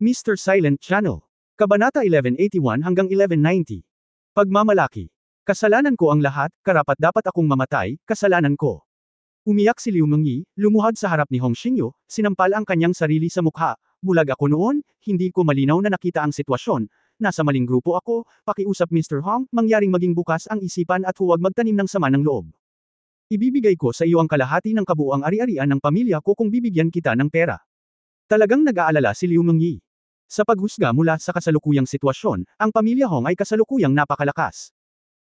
Mr. Silent Channel. Kabanata 1181 hanggang 1190. Pagmamalaki. Kasalanan ko ang lahat, karapat-dapat akong mamatay, kasalanan ko. Umiyak si Liu Mengyi, lumuhad sa harap ni Hong Xingyu, sinampal ang kanyang sarili sa mukha. Bulag ako noon, hindi ko malinaw na nakita ang sitwasyon. Nasa maling grupo ako, pakiusap Mr. Hong, mangyaring maging bukas ang isipan at huwag magtanim ng sama ng loob. Ibibigay ko sa iyo ang kalahati ng kabuuang ari-arian ng pamilya ko kung bibigyan kita ng pera. Talagang nag-aalala si Liu Mengyi. Sa paghusga mula sa kasalukuyang sitwasyon, ang pamilya Hong ay kasalukuyang napakalakas.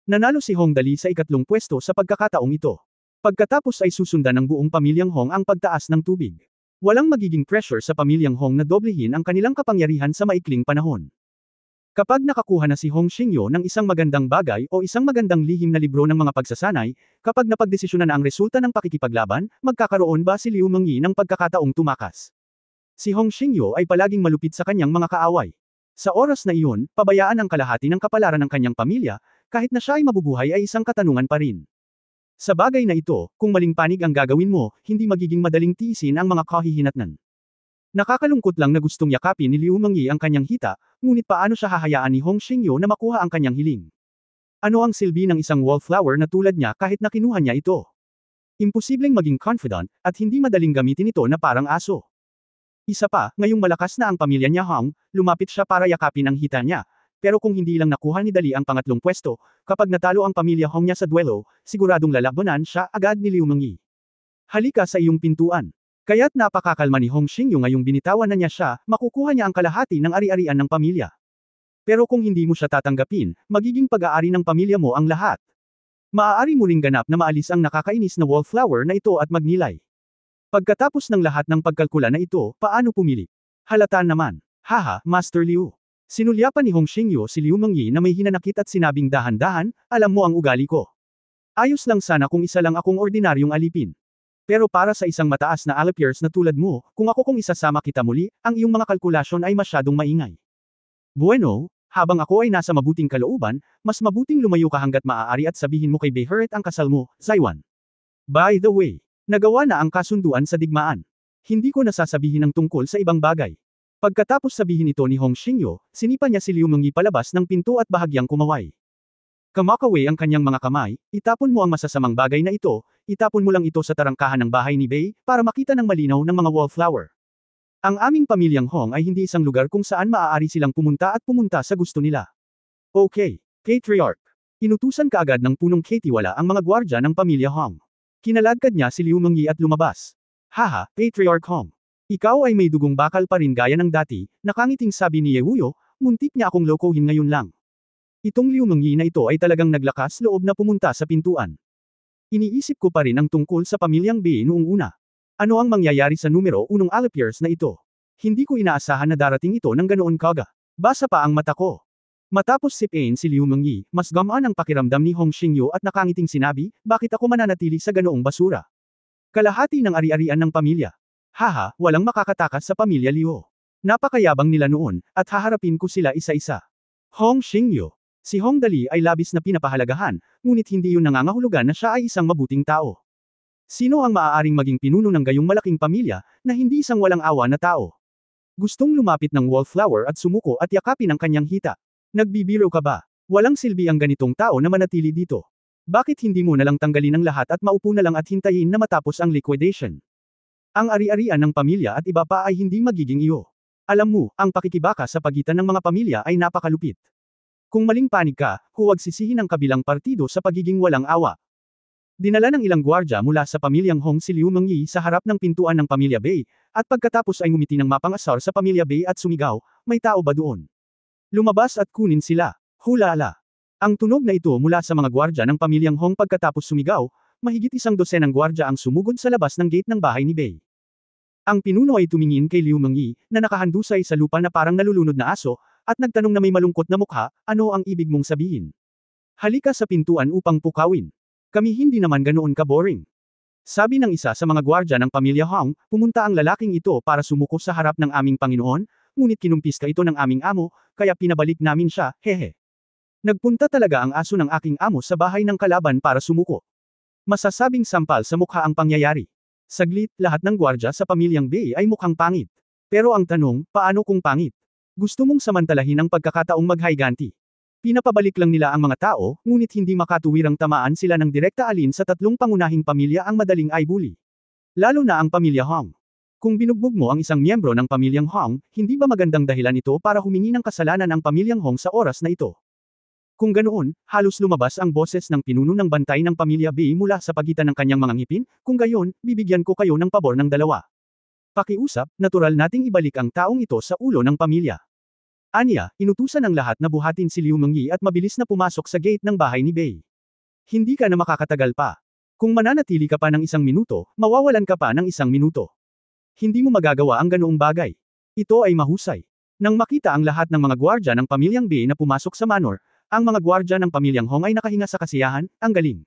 Nanalo si Hong Dali sa ikatlong pwesto sa pagkakataong ito. Pagkatapos ay susundan ng buong pamilyang Hong ang pagtaas ng tubig. Walang magiging pressure sa pamilyang Hong na doblehin ang kanilang kapangyarihan sa maikling panahon. Kapag nakakuha na si Hong Xingyu ng isang magandang bagay o isang magandang lihim na libro ng mga pagsasanay, kapag napagdesisyonan na ang resulta ng pakikipaglaban, magkakaroon ba si Liu Mengyi ng pagkakataong tumakas? Si Hong Xingyu ay palaging malupit sa kanyang mga kaaway. Sa oras na iyon, pabayaan ang kalahati ng kapalaran ng kanyang pamilya, kahit na siya ay mabubuhay ay isang katanungan pa rin. Sa bagay na ito, kung maling panig ang gagawin mo, hindi magiging madaling tiisin ang mga kahihinatnan. Nakakalungkot lang na gustong yakapin ni Liu Mengyi ang kanyang hita, ngunit paano siya hahayaan ni Hong Xingyu na makuha ang kanyang hiling? Ano ang silbi ng isang wallflower na tulad niya kahit na kinuha niya ito? Imposibleng maging confident, at hindi madaling gamitin ito na parang aso. Isa pa, ngayong malakas na ang pamilya niya Hong, lumapit siya para yakapin ang hita niya. Pero kung hindi lang nakuha ni Dali ang pangatlong pwesto, kapag natalo ang pamilya Hong niya sa duelo, siguradong lalabanan siya agad ni Liu Mengyi. Halika sa iyong pintuan. Kaya't napakakalma ni Hong Xingyu ngayong binitawan na niya siya, makukuha niya ang kalahati ng ari-arian ng pamilya. Pero kung hindi mo siya tatanggapin, magiging pag-aari ng pamilya mo ang lahat. Maaari mo ring ganap na maalis ang nakakainis na wallflower na ito at magnilay. Pagkatapos ng lahat ng pagkalkula na ito, paano pumili? Halata naman. Haha, Master Liu. Sinulyapan ni Hong Xingyu si Liu Mengyi na may hinanakit at sinabing dahan-dahan, alam mo ang ugali ko. Ayos lang sana kung isa lang akong ordinaryong alipin. Pero para sa isang mataas na alipers na tulad mo, kung isasama kita muli, ang iyong mga kalkulasyon ay masyadong maingay. Bueno, habang ako ay nasa mabuting kalooban, mas mabuting lumayo ka hanggat maaari at sabihin mo kay Beiheret ang kasal mo, Zaiwan. By the way, nagawa na ang kasunduan sa digmaan. Hindi ko nasasabihin ang tungkol sa ibang bagay. Pagkatapos sabihin ito ni Hong Xingyu, sinipa niya si Liu Mengyi palabas ng pinto at bahagyang kumaway. Kamakaway ang kanyang mga kamay, itapon mo ang masasamang bagay na ito, itapon mo lang ito sa tarangkahan ng bahay ni Bei, para makita ng malinaw ng mga wallflower. Ang aming pamilyang Hong ay hindi isang lugar kung saan maaari silang pumunta at pumunta sa gusto nila. Okay, Patriarch. Inutusan kaagad ng punong katiwala ang mga gwardya ng pamilya Hong. Kinaladkad niya si Liu Mengyi at lumabas. Haha, Patriarch Hong. Ikaw ay may dugong bakal pa rin gaya ng dati, nakangiting sabi ni Yewuyo, muntik niya akong lokohin ngayon lang. Itong Liu Mengyi na ito ay talagang naglakas loob na pumunta sa pintuan. Iniisip ko pa rin ang tungkol sa pamilyang Bei noong una. Ano ang mangyayari sa numero 1 alipers na ito? Hindi ko inaasahan na darating ito ng ganoon kaga. Basa pa ang mata ko. Matapos sipain si Liu Mengyi, mas gamaan ang pakiramdam ni Hong Xingyu at nakangiting sinabi, bakit ako mananatili sa ganoong basura? Kalahati ng ari-arian ng pamilya. Haha, walang makakatakas sa pamilya Liu. Napakayabang nila noon, at haharapin ko sila isa-isa. Hong Xingyu. Si Hong Dali ay labis na pinapahalagahan, ngunit hindi yun nangangahulugan na siya ay isang mabuting tao. Sino ang maaaring maging pinuno ng gayong malaking pamilya, na hindi isang walang awa na tao? Gustong lumapit ng wallflower at sumuko at yakapin ang kanyang hita. Nagbibiro ka ba? Walang silbi ang ganitong tao na manatili dito. Bakit hindi mo nalang tanggalin ang lahat at maupo na lang at hintayin na matapos ang liquidation? Ang ari-arian ng pamilya at iba pa ay hindi magiging iyo. Alam mo, ang pakikibaka sa pagitan ng mga pamilya ay napakalupit. Kung maling panig ka, huwag sisihin ang kabilang partido sa pagiging walang awa. Dinala ng ilang gwardya mula sa pamilyang Hong si Liu Mengyi sa harap ng pintuan ng pamilya Bei, at pagkatapos ay ngumiti ng mapangasar sa pamilya Bei at sumigaw, may tao ba doon? Lumabas at kunin sila. Hulala. Ang tunog na ito mula sa mga gwardya ng pamilyang Hong pagkatapos sumigaw, mahigit 100 ng gwardya ang sumugod sa labas ng gate ng bahay ni Bei. Ang pinuno ay tumingin kay Liu Mengyi, na nakahandusay sa lupa na parang nalulunod na aso, at nagtanong na may malungkot na mukha, ano ang ibig mong sabihin? Halika sa pintuan upang pukawin. Kami hindi naman ganoon ka-boring. Sabi ng isa sa mga gwardya ng pamilya Hong, pumunta ang lalaking ito para sumuko sa harap ng aming Panginoon, ngunit kinumpiska ito ng aming amo, kaya pinabalik namin siya, hehe. Nagpunta talaga ang aso ng aking amo sa bahay ng kalaban para sumuko. Masasabing sampal sa mukha ang pangyayari. Saglit, lahat ng gwardya sa pamilyang Bei ay mukhang pangit. Pero ang tanong, paano kung pangit? Gusto mong samantalahin ang pagkakataong maghayganti. Pinapabalik lang nila ang mga tao, ngunit hindi makatuwirang tamaan sila ng direkta alin sa tatlong pangunahing pamilya ang madaling aibuli. Lalo na ang pamilya Hong. Kung binugbog mo ang isang miyembro ng pamilyang Hong, hindi ba magandang dahilan ito para humingi ng kasalanan ang pamilyang Hong sa oras na ito? Kung ganoon, halos lumabas ang boses ng pinuno ng bantay ng pamilya B mula sa pagitan ng kanyang mga ngipin, kung gayon, bibigyan ko kayo ng pabor ng dalawa. Pakiusap, natural nating ibalik ang taong ito sa ulo ng pamilya. Anya, inutusan ang lahat na buhatin si Liu Mengyi at mabilis na pumasok sa gate ng bahay ni Bei. Hindi ka na makakatagal pa. Kung mananatili ka pa ng 1 minuto, mawawalan ka pa ng 1 minuto. Hindi mo magagawa ang ganoong bagay. Ito ay mahusay. Nang makita ang lahat ng mga gwardya ng pamilyang Bei na pumasok sa manor, ang mga gwardya ng pamilyang Hong ay nakahinga sa kasiyahan, ang galing.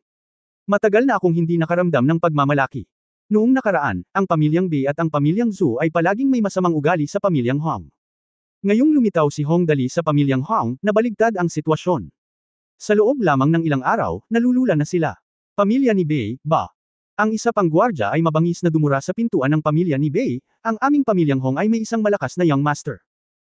Matagal na akong hindi nakaramdam ng pagmamalaki. Noong nakaraan, ang pamilyang Bei at ang pamilyang Zhu ay palaging may masamang ugali sa pamilyang Hong. Ngayong lumitaw si Hong Dali sa pamilyang Hong, nabaligtad ang sitwasyon. Sa loob lamang ng ilang araw, nalulula na sila. Pamilya ni Bei, ba? Ang isa pang gwardya ay mabangis na dumura sa pintuan ng pamilya ni Bei, ang aming pamilyang Hong ay may isang malakas na young master.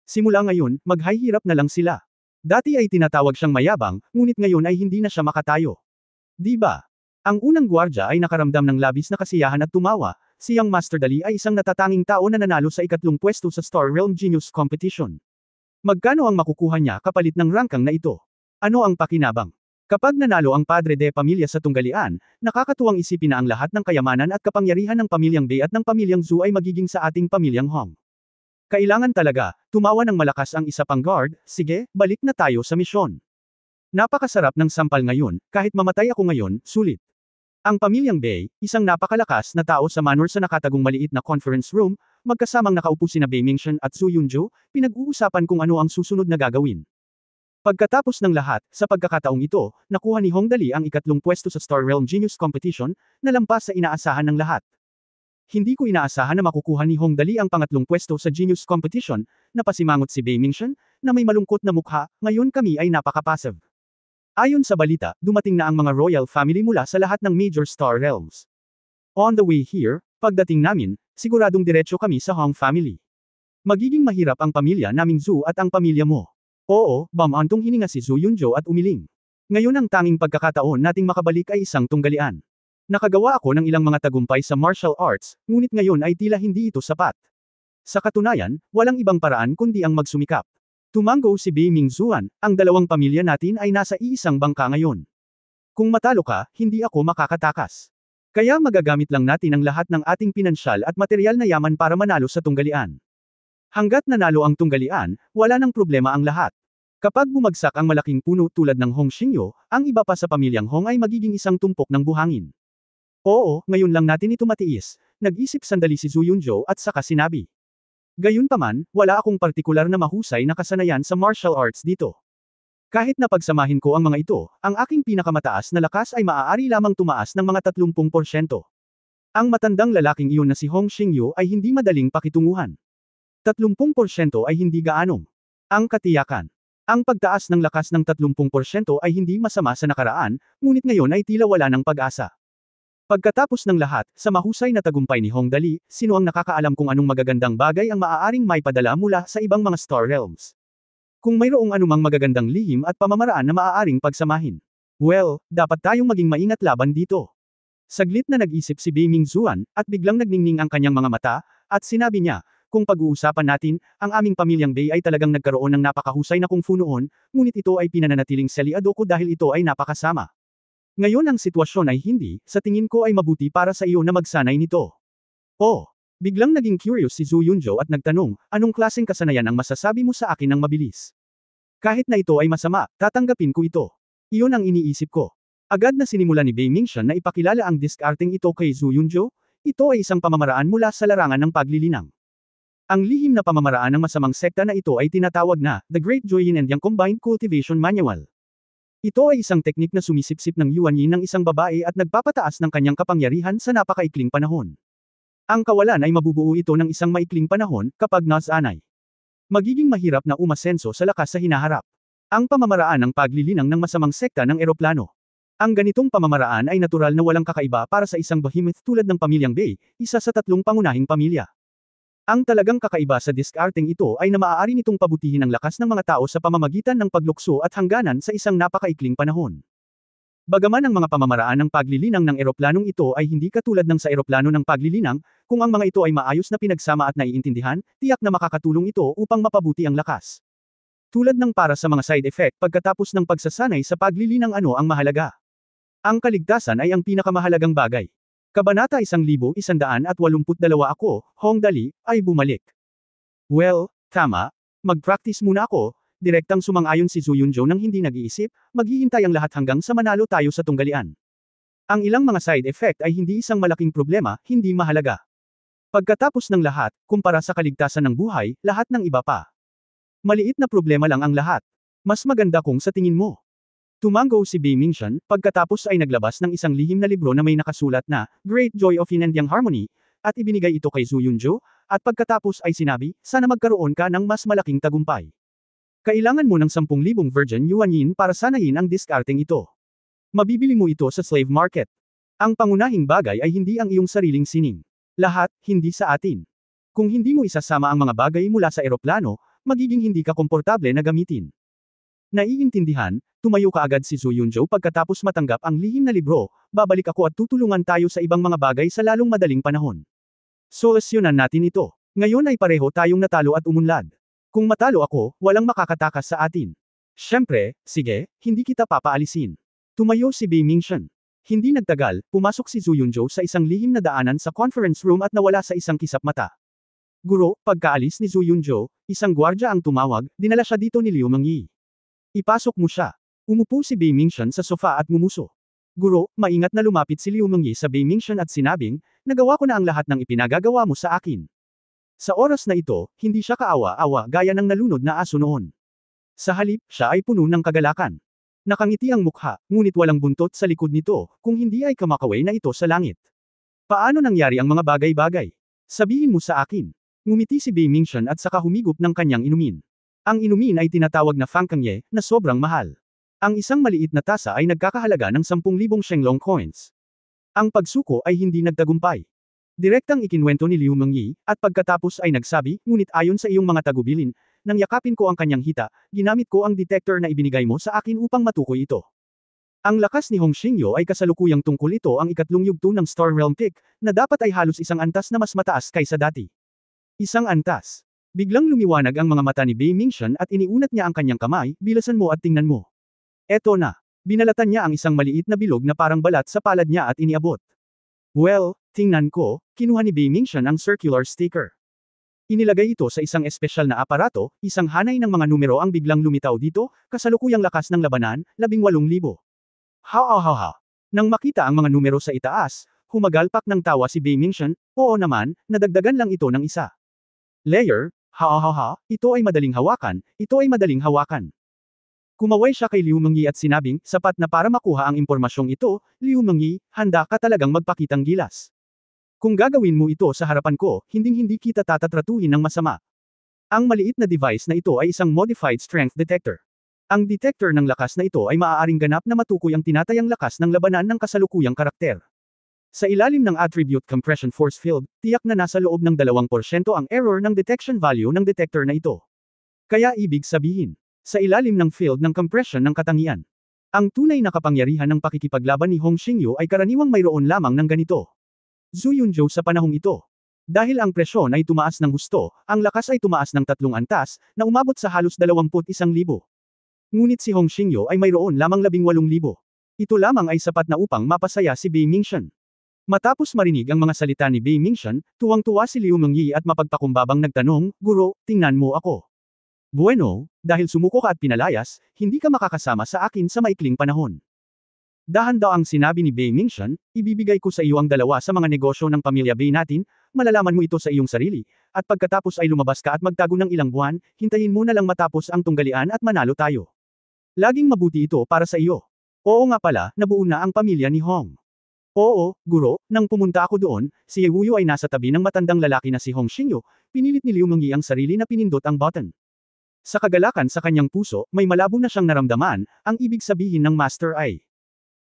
Simula ngayon, maghihirap na lang sila. Dati ay tinatawag siyang mayabang, ngunit ngayon ay hindi na siya makatayo. Di ba? Ang unang gwardya ay nakaramdam ng labis na kasiyahan at tumawa. Si Young Master Dali ay isang natatanging tao na nanalo sa 3 pwesto sa Star Realm Genius Competition. Magkano ang makukuha niya kapalit ng rangkang na ito? Ano ang pakinabang? Kapag nanalo ang Padre de Pamilya sa tunggalian, nakakatuwang isipin na ang lahat ng kayamanan at kapangyarihan ng pamilyang Bei at ng pamilyang Zhu ay magiging sa ating pamilyang Hong. Kailangan talaga, tumawa ng malakas ang isa pang guard, sige, balik na tayo sa misyon. Napakasarap ng sampal ngayon, kahit mamatay ako ngayon, sulit. Ang pamilyang Bei, isang napakalakas na tao sa manor sa nakatagong maliit na conference room, magkasamang nakaupo sina Bei Mingxian at Zhu Yunzhou, pinag-uusapan kung ano ang susunod na gagawin. Pagkatapos ng lahat, sa pagkakataong ito, nakuha ni Hong Dali ang 3 pwesto sa Star Realm Genius Competition, na lampas sa inaasahan ng lahat. Hindi ko inaasahan na makukuha ni Hong Dali ang 3 pwesto sa Genius Competition, napasimangot si Bei Mingxian, na may malungkot na mukha, ngayon kami ay napaka-passive. Ayon sa balita, dumating na ang mga royal family mula sa lahat ng major star realms. On the way here, pagdating namin, siguradong diretso kami sa Hong family. Magiging mahirap ang pamilya naming Zhu at ang pamilya mo. Oo, bamantong hininga si Zhu Yunzhou at umiling. Ngayon ang tanging pagkakataon nating makabalik ay isang tunggalian. Nakagawa ako ng ilang mga tagumpay sa martial arts, ngunit ngayon ay tila hindi ito sapat. Sa katunayan, walang ibang paraan kundi ang magsumikap. Tumango si Bei Mingzuan, ang dalawang pamilya natin ay nasa iisang bangka ngayon. Kung matalo ka, hindi ako makakatakas. Kaya magagamit lang natin ang lahat ng ating pinansyal at material na yaman para manalo sa tunggalian. Hanggat nanalo ang tunggalian, wala nang problema ang lahat. Kapag bumagsak ang malaking puno tulad ng Hong Xingyo, ang iba pa sa pamilyang Hong ay magiging isang tumpok ng buhangin. Oo, ngayon lang natin ito matiis, nag-isip sandali si Zhu Yunzhou at saka sinabi. Gayunpaman, wala akong partikular na mahusay na kasanayan sa martial arts dito. Kahit na pagsamahin ko ang mga ito, ang aking pinakamataas na lakas ay maaari lamang tumaas ng mga 30%. Ang matandang lalaking iyon na si Hong Xingyu ay hindi madaling pakitunguhan. 30% ay hindi gaanong. Ang katiyakan. Ang pagtaas ng lakas ng 30% ay hindi masama sa nakaraan, ngunit ngayon ay tila wala ng pag-asa. Pagkatapos ng lahat, sa mahusay na tagumpay ni Hong Dali, sino ang nakakaalam kung anong magagandang bagay ang maaaring maipadala mula sa ibang mga star realms? Kung mayroong anumang magagandang lihim at pamamaraan na maaaring pagsamahin. Well, dapat tayong maging maingat laban dito. Saglit na nag-isip si Bei Mingzuan, at biglang nagningning ang kanyang mga mata, at sinabi niya, kung pag-uusapan natin, ang aming pamilyang Bei ay talagang nagkaroon ng napakahusay na kung fu noon, ngunit ito ay pinananatiling seliado ko dahil ito ay napakasama. Ngayon ang sitwasyon ay hindi, sa tingin ko ay mabuti para sa iyo na magsanay nito. Oh, biglang naging curious si Zhu Yunzhou at nagtanong, anong klaseng kasanayan ang masasabi mo sa akin ng mabilis? Kahit na ito ay masama, tatanggapin ko ito. Iyon ang iniisip ko. Agad na sinimula ni Bei Mingxian na ipakilala ang diskarteng ito kay Zhu Yunzhou, ito ay isang pamamaraan mula sa larangan ng paglilinang. Ang lihim na pamamaraan ng masamang sekta na ito ay tinatawag na, The Great Jueyin and Yang Combined Cultivation Manual. Ito ay isang teknik na sumisipsip ng yuan yin ng isang babae at nagpapataas ng kanyang kapangyarihan sa napakaikling panahon. Ang kawalan ay mabubuo ito ng isang maikling panahon, kapag nasanay. Magiging mahirap na umasenso sa lakas sa hinaharap. Ang pamamaraan ng paglilinang ng masamang sekta ng eroplano. Ang ganitong pamamaraan ay natural na walang kakaiba para sa isang behemoth tulad ng pamilyang Bei, isa sa 3 pangunahing pamilya. Ang talagang kakaiba sa diskarteng ito ay na maaari nitong pabutihin ang lakas ng mga tao sa pamamagitan ng paglukso at hangganan sa isang napakaikling panahon. Bagaman ang mga pamamaraan ng paglilinang ng eroplanong ito ay hindi katulad ng sa eroplano ng paglilinang, kung ang mga ito ay maayos na pinagsama at naiintindihan, tiyak na makakatulong ito upang mapabuti ang lakas. Tulad ng para sa mga side effect pagkatapos ng pagsasanay sa paglilinang ano ang mahalaga. Ang kaligtasan ay ang pinakamahalagang bagay. Kabanata 1182 ako, Hong Dali, ay bumalik. Well, tama, mag-practice muna ako, direktang sumang-ayon si Zhu Yunzhou nang hindi nag-iisip, maghihintay ang lahat hanggang sa manalo tayo sa tunggalian. Ang ilang mga side effect ay hindi isang malaking problema, hindi mahalaga. Pagkatapos ng lahat, kumpara sa kaligtasan ng buhay, lahat ng iba pa. Maliit na problema lang ang lahat. Mas maganda kung sa tingin mo. Tumango si Bei Mingxian, pagkatapos ay naglabas ng isang lihim na libro na may nakasulat na, Great Joy of Yin-and-Yang Harmony, at ibinigay ito kay Zhu Yunzhou, at pagkatapos ay sinabi, sana magkaroon ka ng mas malaking tagumpay. Kailangan mo ng 10,000 Virgin Yuan para sanayin ang diskarteng ito. Mabibili mo ito sa slave market. Ang pangunahing bagay ay hindi ang iyong sariling sining. Lahat, hindi sa atin. Kung hindi mo isasama ang mga bagay mula sa eroplano, magiging hindi ka komportable na gamitin. Naiintindihan, tumayo ka agad si Zhu Yunzhou pagkatapos matanggap ang lihim na libro, babalik ako at tutulungan tayo sa ibang mga bagay sa lalong madaling panahon. Solusyonan natin ito. Ngayon ay pareho tayong natalo at umunlad. Kung matalo ako, walang makakatakas sa atin. Siyempre, sige, hindi kita papaalisin. Tumayo si Bei Mingxian. Hindi nagtagal, pumasok si Zhu Yunzhou sa isang lihim na daanan sa conference room at nawala sa isang kisap mata. Guro, pagkaalis ni Zhu Yunzhou, isang gwardya ang tumawag, dinala siya dito ni Liu Mengyi. Ipasok mo siya. Umupo si Bei Mingxian sa sofa at ngumuso. Guro, maingat na lumapit si Liu Mengyi sa Bei Mingxian at sinabing, nagawa ko na ang lahat ng ipinagagawa mo sa akin. Sa oras na ito, hindi siya kaawa-awa gaya ng nalunod na aso noon. Sa halip, siya ay puno ng kagalakan. Nakangiti ang mukha, ngunit walang buntot sa likod nito, kung hindi ay kamakaway na ito sa langit. Paano nangyari ang mga bagay-bagay? Sabihin mo sa akin. Ngumiti si Bei Mingxian at saka humigop ng kanyang inumin. Ang inumin ay tinatawag na Fangkangye, na sobrang mahal. Ang isang maliit na tasa ay nagkakahalaga ng 10,000 Shenglong coins. Ang pagsuko ay hindi nagtagumpay. Direktang ikinwento ni Liu Mengyi, at pagkatapos ay nagsabi, ngunit ayon sa iyong mga tagubilin, nang yakapin ko ang kanyang hita, ginamit ko ang detector na ibinigay mo sa akin upang matukoy ito. Ang lakas ni Hong Xingyo ay kasalukuyang tungkol ito ang ikatlong yugto ng Star Realm Peak, na dapat ay halos isang antas na mas mataas kaysa dati. Isang antas. Biglang lumiwanag ang mga mata ni Bei Mingxian at iniunat niya ang kanyang kamay, bilasan mo at tingnan mo. Eto na. Binalatan niya ang isang maliit na bilog na parang balat sa palad niya at iniabot. Well, tingnan ko, kinuha ni Bei Mingxian ang circular sticker. Inilagay ito sa isang espesyal na aparato, isang hanay ng mga numero ang biglang lumitaw dito, kasalukuyang lakas ng labanan, 18,000. Ha. Nang makita ang mga numero sa itaas, humagalpak ng tawa si Bei Mingxian, oo naman, nadagdagan lang ito ng isa. Layer, ito ay madaling hawakan, ito ay madaling hawakan. Kumaway siya kay Liu Mengyi at sinabing, sapat na para makuha ang impormasyong ito, Liu Mengyi, handa ka talagang magpakitang gilas. Kung gagawin mo ito sa harapan ko, hinding-hindi kita tatatratuhin ng masama. Ang maliit na device na ito ay isang modified strength detector. Ang detector ng lakas na ito ay maaaring ganap na matukoy ang tinatayang lakas ng labanan ng kasalukuyang karakter. Sa ilalim ng attribute compression force field, tiyak na nasa loob ng 2% ang error ng detection value ng detector na ito. Kaya ibig sabihin, sa ilalim ng field ng compression ng katangian, ang tunay na kapangyarihan ng pakikipaglaban ni Hong Xingyu ay karaniwang mayroon lamang ng ganito. Zhu Yunzhou sa panahong ito. Dahil ang presyon ay tumaas ng husto, ang lakas ay tumaas ng 3 antas, na umabot sa halos 21,000. Ngunit si Hong Xingyu ay mayroon lamang 18,000. Ito lamang ay sapat na upang mapasaya si Bei Mingxian. Matapos marinig ang mga salita ni Bei Mingxian, tuwang-tuwa si Liu Mengyi at mapagpakumbabang nagtanong, Guro, tingnan mo ako. Bueno, dahil sumuko ka at pinalayas, hindi ka makakasama sa akin sa maikling panahon. Dahan-daang sinabi ni Bei Mingxian, ibibigay ko sa iyo ang 2 sa mga negosyo ng pamilya Bei natin, malalaman mo ito sa iyong sarili, at pagkatapos ay lumabas ka at magtago ng ilang buwan, hintayin mo na lang matapos ang tunggalian at manalo tayo. Laging mabuti ito para sa iyo. Oo nga pala, nabuo na ang pamilya ni Hong. Oo, guro, nang pumunta ako doon, si Ye Wuyu ay nasa tabi ng matandang lalaki na si Hong Xingyu, pinilit ni Liu Mengyi ang sarili na pinindot ang button. Sa kagalakan sa kanyang puso, may malabo na siyang naramdaman, ang ibig sabihin ng master ay.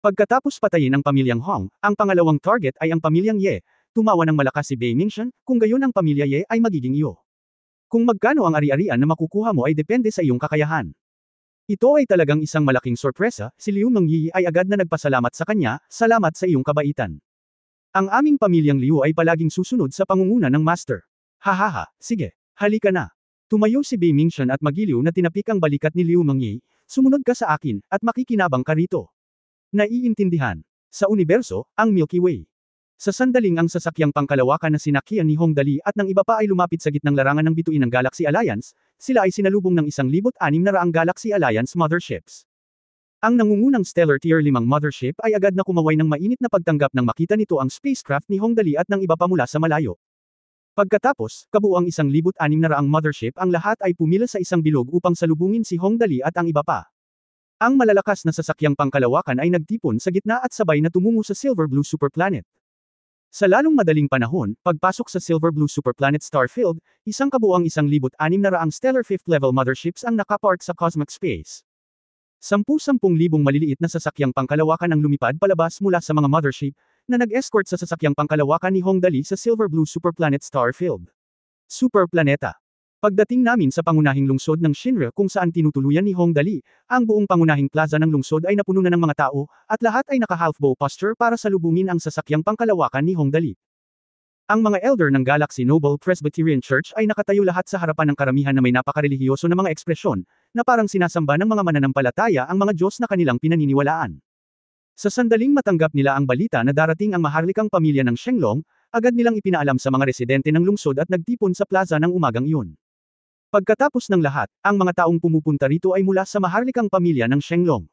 Pagkatapos patayin ang pamilyang Hong, ang pangalawang target ay ang pamilyang Ye, tumawa ng malakas si Bei Mingxian, kung gayon ang pamilya Ye ay magiging iyo. Kung magkano ang ari-arian na makukuha mo ay depende sa iyong kakayahan. Ito ay talagang isang malaking sorpresa, si Liu Mengyi ay agad na nagpasalamat sa kanya, salamat sa iyong kabaitan. Ang aming pamilyang Liu ay palaging susunod sa pangunguna ng master. Hahaha, sige, halika na. Tumayo si Bei Mingxian at magiliw na tinapik ang balikat ni Liu Mengyi, sumunod ka sa akin, at makikinabang ka rito. Naiintindihan. Sa universo, ang Milky Way. Sa sandaling ang sasakyang pangkalawakan na sina Qian ni Hong Dali at ng iba pa ay lumapit sa gitnang larangan ng bituin ng Galaxy Alliance, sila ay sinalubong ng 1,600 Galaxy Alliance motherships. Ang nangungunang Stellar Tier 5 mothership ay agad na kumaway ng mainit na pagtanggap nang makita nito ang spacecraft ni Hong Dali at ng iba pa mula sa malayo. Pagkatapos, kabuuang 1,600 mothership ang lahat ay pumila sa isang bilog upang salubungin si Hong Dali at ang iba pa. Ang malalakas na sasakyang pangkalawakan ay nagtipon sa gitna at sabay na tumungo sa Silver Blue Superplanet. Sa lalong madaling panahon, pagpasok sa Silver Blue Superplanet Starfield, isang kabuuang 1,600 stellar 5th level motherships ang nakapark sa cosmic space. 10,000 maliliit na sasakyang pangkalawakan ang lumipad palabas mula sa mga mothership, na nag-escort sa sasakyang pangkalawakan ni Hong Dali sa Silver Blue Superplanet Starfield. Superplaneta. Pagdating namin sa pangunahing lungsod ng Shinra kung saan tinutuluyan ni Hong Dali, ang buong pangunahing plaza ng lungsod ay napuno na ng mga tao, at lahat ay naka-half-bow posture para salubungin ang sasakyang pangkalawakan ni Hong Dali. Ang mga elder ng Galaxy Noble Presbyterian Church ay nakatayo lahat sa harapan ng karamihan na may napakarelihiyoso na mga ekspresyon, na parang sinasamba ng mga mananampalataya ang mga Diyos na kanilang pinaniniwalaan. Sa sandaling matanggap nila ang balita na darating ang maharlikang pamilya ng Shenglong, agad nilang ipinaalam sa mga residente ng lungsod at nagtipon sa plaza ng umagang iyon. Pagkatapos ng lahat, ang mga taong pumupunta rito ay mula sa maharlikang pamilya ng Shenglong.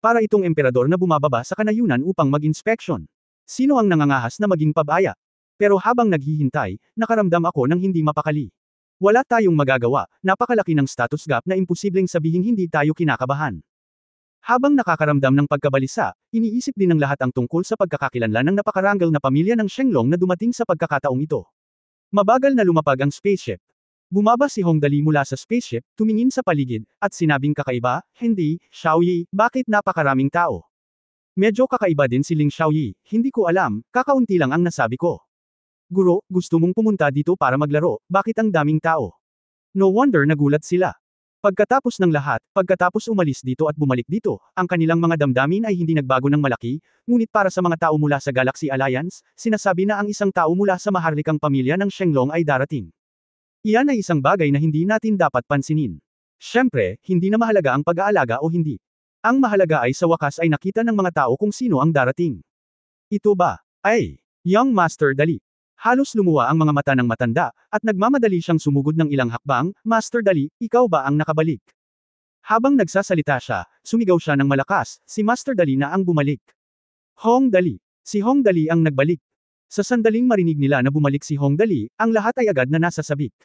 Para itong emperador na bumababa sa kanayunan upang mag-inspeksyon. Sino ang nangangahas na maging pabaya? Pero habang naghihintay, nakaramdam ako ng hindi mapakali. Wala tayong magagawa, napakalaki ng status gap na imposibleng sabihing hindi tayo kinakabahan. Habang nakakaramdam ng pagkabalisa, iniisip din ng lahat ang tungkol sa pagkakakilanlan ng napakaranggal na pamilya ng Shenglong na dumating sa pagkakataong ito. Mabagal na lumapag ang spaceship. Bumaba si Hong Dali mula sa spaceship, tumingin sa paligid, at sinabing kakaiba, hindi, Xiaoyi, bakit napakaraming tao? Medyo kakaiba din si Ling Xiaoyi, hindi ko alam, kakaunti lang ang nasabi ko. Guro, gusto mong pumunta dito para maglaro, bakit ang daming tao? No wonder nagulat sila. Pagkatapos ng lahat, pagkatapos umalis dito at bumalik dito, ang kanilang mga damdamin ay hindi nagbago ng malaki, ngunit para sa mga tao mula sa Galaxy Alliance, sinasabi na ang isang tao mula sa maharlikang pamilya ng Shenglong ay darating. Iyan ay isang bagay na hindi natin dapat pansinin. Siyempre, hindi na mahalaga ang pag-aalaga o hindi. Ang mahalaga ay sa wakas ay nakita ng mga tao kung sino ang darating. Ito ba? Ay, Young Master Dali. Halos lumuwa ang mga mata ng matanda, at nagmamadali siyang sumugod ng ilang hakbang, Master Dali, ikaw ba ang nakabalik? Habang nagsasalita siya, sumigaw siya ng malakas, si Master Dali na ang bumalik. Hong Dali. Si Hong Dali ang nagbalik. Sa sandaling marinig nila na bumalik si Hong Dali, ang lahat ay agad na nasa sabik.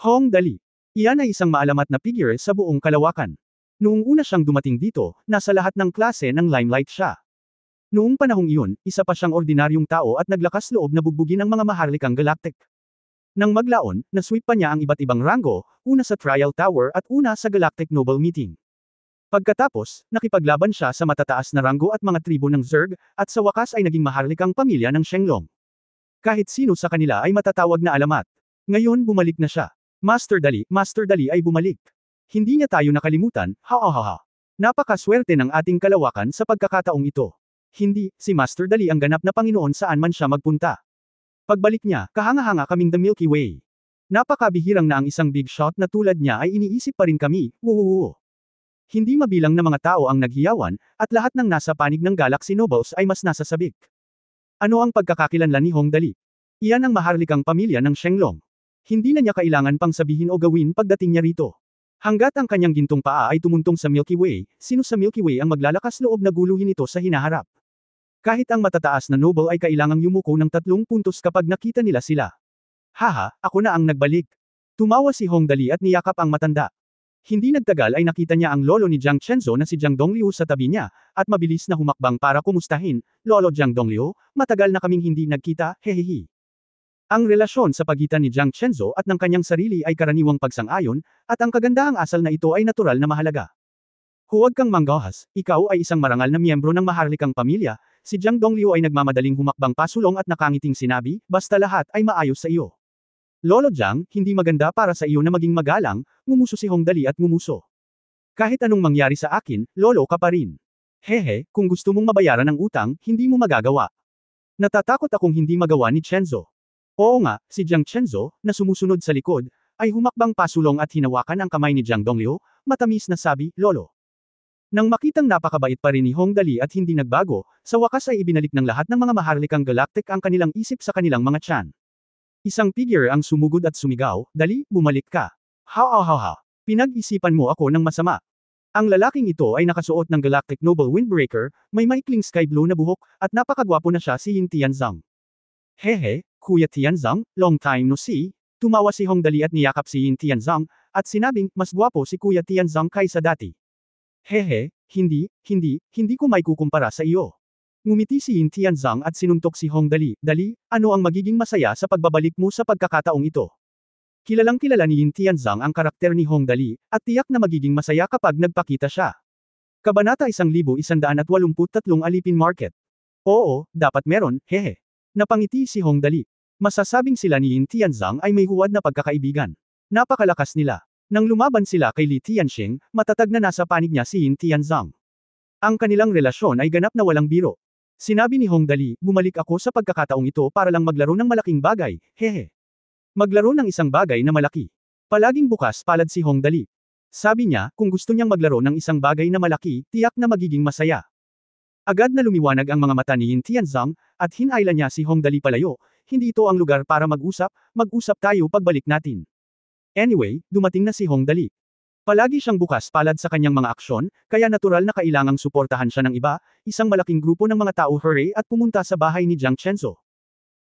Hong Dali. Iyan ay isang maalamat na figure sa buong kalawakan. Noong una siyang dumating dito, nasa lahat ng klase ng limelight siya. Noong panahong iyon, isa pa siyang ordinaryong tao at naglakas loob na bugbugin ang mga maharlikang galactic. Nang maglaon, nasweep pa niya ang iba't ibang ranggo, una sa Trial Tower at una sa Galactic Noble Meeting. Pagkatapos, nakipaglaban siya sa matataas na ranggo at mga tribo ng Zerg, at sa wakas ay naging maharlikang pamilya ng Shenglong. Kahit sino sa kanila ay matatawag na alamat. Ngayon bumalik na siya. Master Dali ay bumalik. Hindi niya tayo nakalimutan, ha. Napakaswerte ng ating kalawakan sa pagkakataong ito. Hindi, si Master Dali ang ganap na Panginoon saan man siya magpunta. Pagbalik niya, kahanga-hanga kaming the Milky Way. Napakabihirang na ang isang big shot na tulad niya ay iniisip pa rin kami, wuhuhu. Hindi mabilang na mga tao ang naghiyawan, at lahat ng nasa panig ng Galaxy Nobles ay mas nasa sabik. Ano ang pagkakakilanlan ni Hong Dali? Iyan ang maharlikang pamilya ng Shenglong. Hindi na niya kailangan pang sabihin o gawin pagdating niya rito. Hanggat ang kanyang gintong paa ay tumuntong sa Milky Way, sino sa Milky Way ang maglalakas loob na guluhin ito sa hinaharap? Kahit ang matataas na noble ay kailangang yumuko ng 3 puntos kapag nakita nila sila. Haha, ako na ang nagbalik. Tumawa si Hong Dali at niyakap ang matanda. Hindi nagtagal ay nakita niya ang lolo ni Jiang Chenzo na si Jiang Dongliu sa tabi niya, at mabilis na humakbang para kumustahin, Lolo Jiang Dongliu, matagal na kaming hindi nagkita, hehehe. Ang relasyon sa pagitan ni Jiang Chenzo at ng kanyang sarili ay karaniwang pagsang-ayon, at ang kagandahang asal na ito ay natural na mahalaga. Huwag kang manggahas, ikaw ay isang marangal na miyembro ng maharlikang pamilya, si Jiang Dongliu ay nagmamadaling humakbang pasulong at nakangiting sinabi, basta lahat ay maayos sa iyo. Lolo Jiang, hindi maganda para sa iyo na maging magalang, ngumuso si Hongdali at ngumuso. Kahit anong mangyari sa akin, lolo ka pa rin. Hehe, kung gusto mong mabayaran ang utang, hindi mo magagawa. Natatakot akong hindi magawa ni Chenzo. Oo nga, si Jiang Chenzo, na sumusunod sa likod, ay humakbang pasulong at hinawakan ang kamay ni Jiang Dongliu, matamis na sabi, lolo. Nang makitang napakabait pa rin ni Hongdali at hindi nagbago, sa wakas ay ibinalik ng lahat ng mga maharlikang galactic ang kanilang isip sa kanilang mga tiyan. Isang figure ang sumugod at sumigaw, dali, bumalik ka. Ha. Pinag-isipan mo ako ng masama. Ang lalaking ito ay nakasuot ng Galactic Noble Windbreaker, may maikling sky blue na buhok, at napakagwapo na siya si Yin Tianzang. Hehe, Kuya Tianzang, long time no see. Tumawa si Hongdali at niyakap si Yin Tianzang, at sinabing, mas gwapo si Kuya Tianzang kaysa dati. Hehe, hindi ko maikukumpara sa iyo. Ngumiti si Yin Tianzang at sinuntok si Hongdali, dali, ano ang magiging masaya sa pagbabalik mo sa pagkakataong ito? Kilalang kilala ni Yin Tianzang ang karakter ni Hongdali, at tiyak na magiging masaya kapag nagpakita siya. Kabanata 1183 Alipin Market. Oo, dapat meron, hehe. Napangiti si Hongdali. Masasabing sila ni Yin Tianzang ay may huwad na pagkakaibigan. Napakalakas nila. Nang lumaban sila kay Li Tianxing, matatag na nasa panig niya si Yin Tianzang. Ang kanilang relasyon ay ganap na walang biro. Sinabi ni Hongdali, bumalik ako sa pagkakataong ito para lang maglaro ng malaking bagay, hehe. Maglaro ng isang bagay na malaki. Palaging bukas palad si Hongdali. Sabi niya, kung gusto niyang maglaro ng isang bagay na malaki, tiyak na magiging masaya. Agad na lumiwanag ang mga mata ni Yin Tianzang, at hinailan niya si Hongdali palayo, hindi ito ang lugar para mag-usap tayo pagbalik natin. Anyway, dumating na si Hongdali. Palagi siyang bukas palad sa kanyang mga aksyon, kaya natural na kailangang suportahan siya ng iba, isang malaking grupo ng mga tao hooray at pumunta sa bahay ni Jiang Chenzo.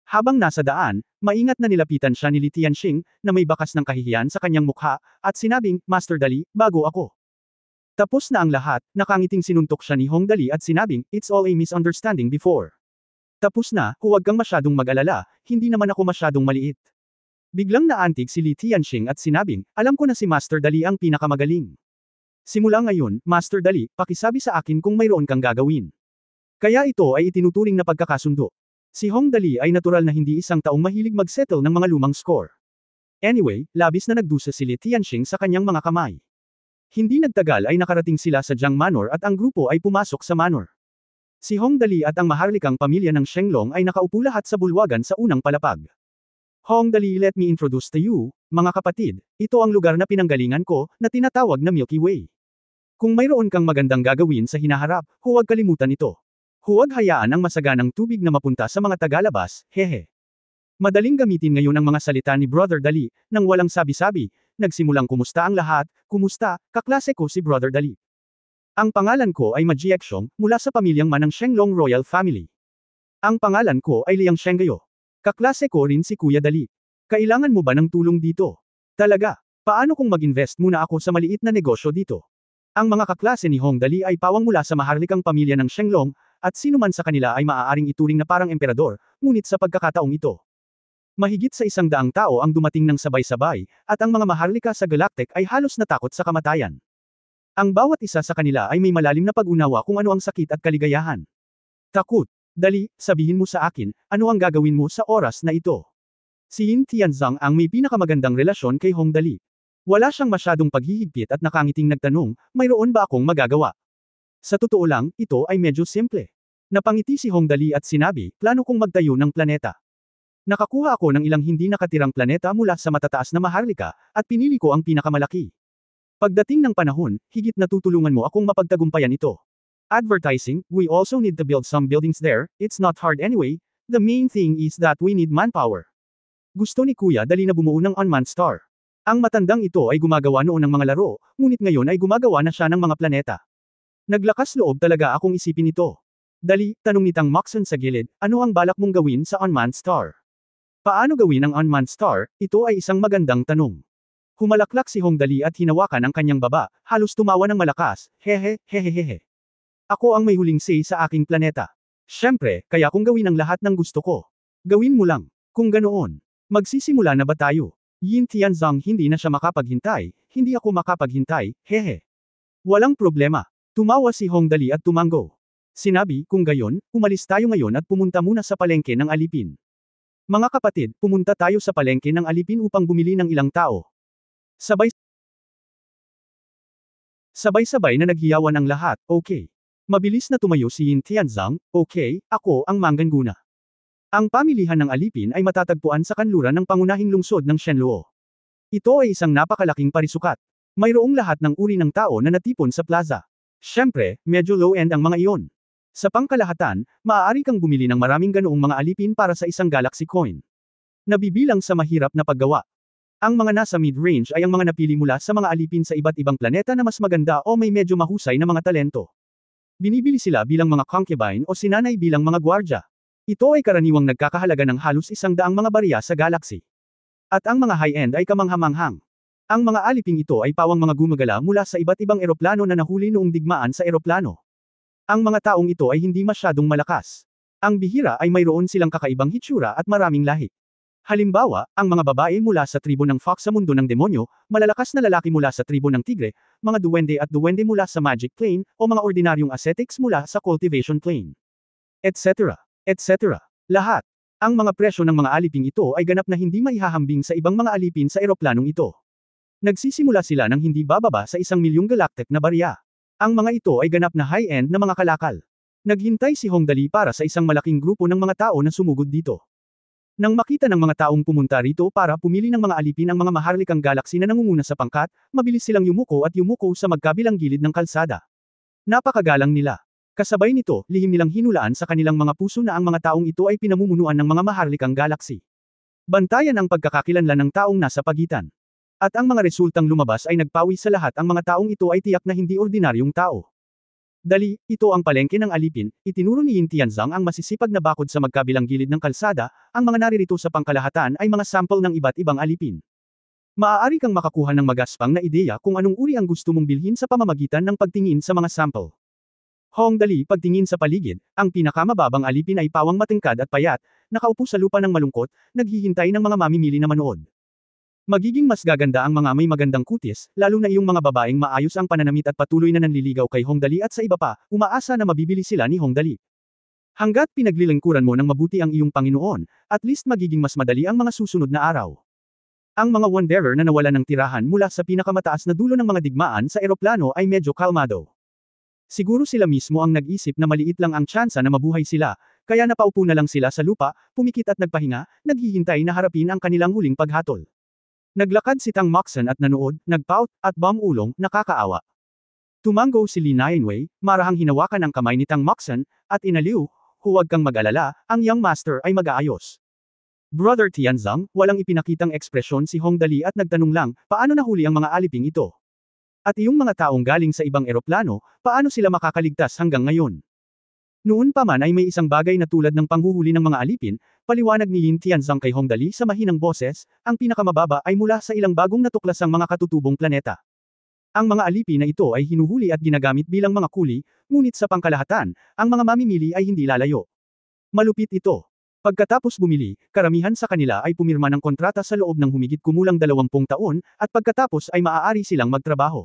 Habang nasa daan, maingat na nilapitan siya ni Li Tianxing, na may bakas ng kahihiyan sa kanyang mukha, at sinabing, Master Dali, bago ako. Tapos na ang lahat, nakangiting sinuntok siya ni Hongdali at sinabing, it's all a misunderstanding before. Tapos na, huwag kang masyadong mag-alala, hindi naman ako masyadong maliit. Biglang naantig si Li Tianxing at sinabing, alam ko na si Master Dali ang pinakamagaling. Simula ngayon, Master Dali, pakisabi sa akin kung mayroon kang gagawin. Kaya ito ay itinuturing na pagkakasundo. Si Hongdali ay natural na hindi isang taong mahilig mag-settle ng mga lumang score. Anyway, labis na nagdusa si Li Tianxing sa kanyang mga kamay. Hindi nagtagal ay nakarating sila sa Jiang Manor at ang grupo ay pumasok sa manor. Si Hongdali at ang maharlikang pamilya ng Shenglong ay nakaupo lahat sa bulwagan sa unang palapag. Hongdali, let me introduce to you, mga kapatid, ito ang lugar na pinanggalingan ko, na tinatawag na Milky Way. Kung mayroon kang magandang gagawin sa hinaharap, huwag kalimutan ito. Huwag hayaan ang masaganang tubig na mapunta sa mga tagalabas, hehe. Madaling gamitin ngayon ang mga salita ni Brother Dali, nang walang sabi-sabi, nagsimulang kumusta ang lahat, kumusta, kaklase ko si Brother Dali. Ang pangalan ko ay Ma Jiexong, mula sa pamilyang Man ng Shenglong Royal Family. Ang pangalan ko ay Liang Shenggayo. Kaklase ko rin si Kuya Dali. Kailangan mo ba ng tulong dito? Talaga, paano kung mag-invest muna ako sa maliit na negosyo dito? Ang mga kaklase ni Hongdali ay pawang mula sa maharlikang pamilya ng Shenglong, at sino man sa kanila ay maaaring ituring na parang emperador, ngunit sa pagkakataong ito. Mahigit sa 100 tao ang dumating ng sabay-sabay, at ang mga maharlika sa Galactic ay halos natakot sa kamatayan. Ang bawat isa sa kanila ay may malalim na pag-unawa kung ano ang sakit at kaligayahan. Takot. Dali, sabihin mo sa akin, ano ang gagawin mo sa oras na ito? Si Yin Tianzang ang may pinakamagandang relasyon kay Hongdali. Wala siyang masyadong paghihigpit at nakangiting nagtanong, mayroon ba akong magagawa? Sa totoo lang, ito ay medyo simple. Napangiti si Hongdali at sinabi, plano kong magtayo ng planeta. Nakakuha ako ng ilang hindi nakatirang planeta mula sa matataas na maharlika, at pinili ko ang pinakamalaki. Pagdating ng panahon, higit na tutulungan mo akong mapagtagumpayan ito. Advertising, we also need to build some buildings there, it's not hard anyway, the main thing is that we need manpower. Gusto ni Kuya Dali na bumuo ng unmanned star. Ang matandang ito ay gumagawa noon ng mga laro, ngunit ngayon ay gumagawa na siya ng mga planeta. Naglakas loob talaga akong isipin ito. Dali, tanong ni Tang Moxon sa gilid, ano ang balak mong gawin sa unmanned star? Paano gawin ang unmanned star? Ito ay isang magandang tanong. Humalaklak si Hongdali at hinawakan ang kanyang baba, halos tumawa ng malakas, hehehehehe. Ako ang may huling say sa aking planeta. Siyempre, kaya kung gawin ang lahat ng gusto ko. Gawin mo lang. Kung ganoon, magsisimula na ba tayo? Yin Tianzang hindi na siya makapaghintay, hindi ako makapaghintay, hehe. Walang problema. Tumawa si Hongdali at tumango. Sinabi, kung gayon, umalis tayo ngayon at pumunta muna sa palengke ng alipin. Mga kapatid, pumunta tayo sa palengke ng alipin upang bumili ng ilang tao. Sabay-sabay na naghiyawan ang lahat, okay. Mabilis na tumayo si Yin Tianzang, okay, ako ang Mangganguna. Ang pamilihan ng alipin ay matatagpuan sa kanluran ng pangunahing lungsod ng Shenluo. Ito ay isang napakalaking parisukat. Mayroong lahat ng uri ng tao na natipon sa plaza. Siyempre, medyo low-end ang mga iyon. Sa pangkalahatan, maaari kang bumili ng maraming ganoong mga alipin para sa isang Galaxy Coin. Nabibilang sa mahirap na paggawa. Ang mga nasa mid-range ay ang mga napili mula sa mga alipin sa iba't ibang planeta na mas maganda o may medyo mahusay na mga talento. Binibili sila bilang mga concubine o sinanay bilang mga gwardya. Ito ay karaniwang nagkakahalaga ng halos 100 mga barya sa galaxy. At ang mga high-end ay kamanghamanghang. Ang mga aliping ito ay pawang mga gumagala mula sa iba't ibang eroplano na nahuli noong digmaan sa eroplano. Ang mga taong ito ay hindi masyadong malakas. Ang bihira ay mayroon silang kakaibang hitsura at maraming lahi. Halimbawa, ang mga babae mula sa tribo ng Fox sa mundo ng demonyo, malalakas na lalaki mula sa tribo ng tigre, mga duwende at duwende mula sa magic plane, o mga ordinaryong ascetics mula sa cultivation plane. Etc. Etc. Lahat. Ang mga presyo ng mga aliping ito ay ganap na hindi maihahambing sa ibang mga alipin sa eroplanong ito. Nagsisimula sila ng hindi bababa sa 1,000,000 galactic na barya. Ang mga ito ay ganap na high-end na mga kalakal. Naghintay si Hong Dali para sa isang malaking grupo ng mga tao na sumugod dito. Nang makita ng mga taong pumunta rito para pumili ng mga alipin ang mga maharlikang galaxy na nangunguna sa pangkat, mabilis silang yumuko at yumuko sa magkabilang gilid ng kalsada. Napakagalang nila. Kasabay nito, lihim nilang hinulaan sa kanilang mga puso na ang mga taong ito ay pinamumunuan ng mga maharlikang galaxy. Bantayan ang pagkakakilanlan ng taong nasa pagitan. At ang mga resultang lumabas ay nagpawi sa lahat ang mga taong ito ay tiyak na hindi ordinaryong tao. Dali, ito ang palengke ng alipin, itinuro ni Yin Tianzang ang masisipag na bakod sa magkabilang gilid ng kalsada, ang mga naririto sa pangkalahatan ay mga sample ng iba't ibang alipin. Maaari kang makakuha ng magaspang na ideya kung anong uri ang gusto mong bilhin sa pamamagitan ng pagtingin sa mga sample. Hong Dali, pagtingin sa paligid, ang pinakamababang alipin ay pawang matingkad at payat, nakaupo sa lupa ng malungkot, naghihintay ng mga mamimili na manood. Magiging mas gaganda ang mga may magandang kutis, lalo na iyong mga babaeng maayos ang pananamit at patuloy na nanliligaw kay Hong Dali at sa iba pa, umaasa na mabibili sila ni Hong Dali. Hanggat pinaglilingkuran mo ng mabuti ang iyong Panginoon, at least magiging mas madali ang mga susunod na araw. Ang mga wanderer na nawalan ng tirahan mula sa pinakamataas na dulo ng mga digmaan sa eroplano ay medyo kalmado. Siguro sila mismo ang nag-isip na maliit lang ang tsansa na mabuhay sila, kaya napaupo na lang sila sa lupa, pumikit at nagpahinga, naghihintay na harapin ang kanilang huling paghatol. Naglakad si Tang Moxon at nanood, nagpout, at bumulong, nakakaawa. Tumango si Li Nianwei, marahang hinawakan ang kamay ni Tang Moxon, at inaliw, huwag kang mag-alala, ang young master ay mag-aayos. Brother Tianzang, walang ipinakitang ekspresyon si Hong Dali at nagtanong lang, paano nahuli ang mga aliping ito? At iyong mga taong galing sa ibang eroplano, paano sila makakaligtas hanggang ngayon? Noon pa man ay may isang bagay na tulad ng panghuhuli ng mga alipin, paliwanag ni Yin Tianzang kay Hong Dali sa mahinang boses, ang pinakamababa ay mula sa ilang bagong natuklasang mga katutubong planeta. Ang mga alipin na ito ay hinuhuli at ginagamit bilang mga kuli, ngunit sa pangkalahatan, ang mga mamimili ay hindi lalayo. Malupit ito. Pagkatapos bumili, karamihan sa kanila ay pumirma ng kontrata sa loob ng humigit kumulang 20 taon, at pagkatapos ay maaari silang magtrabaho.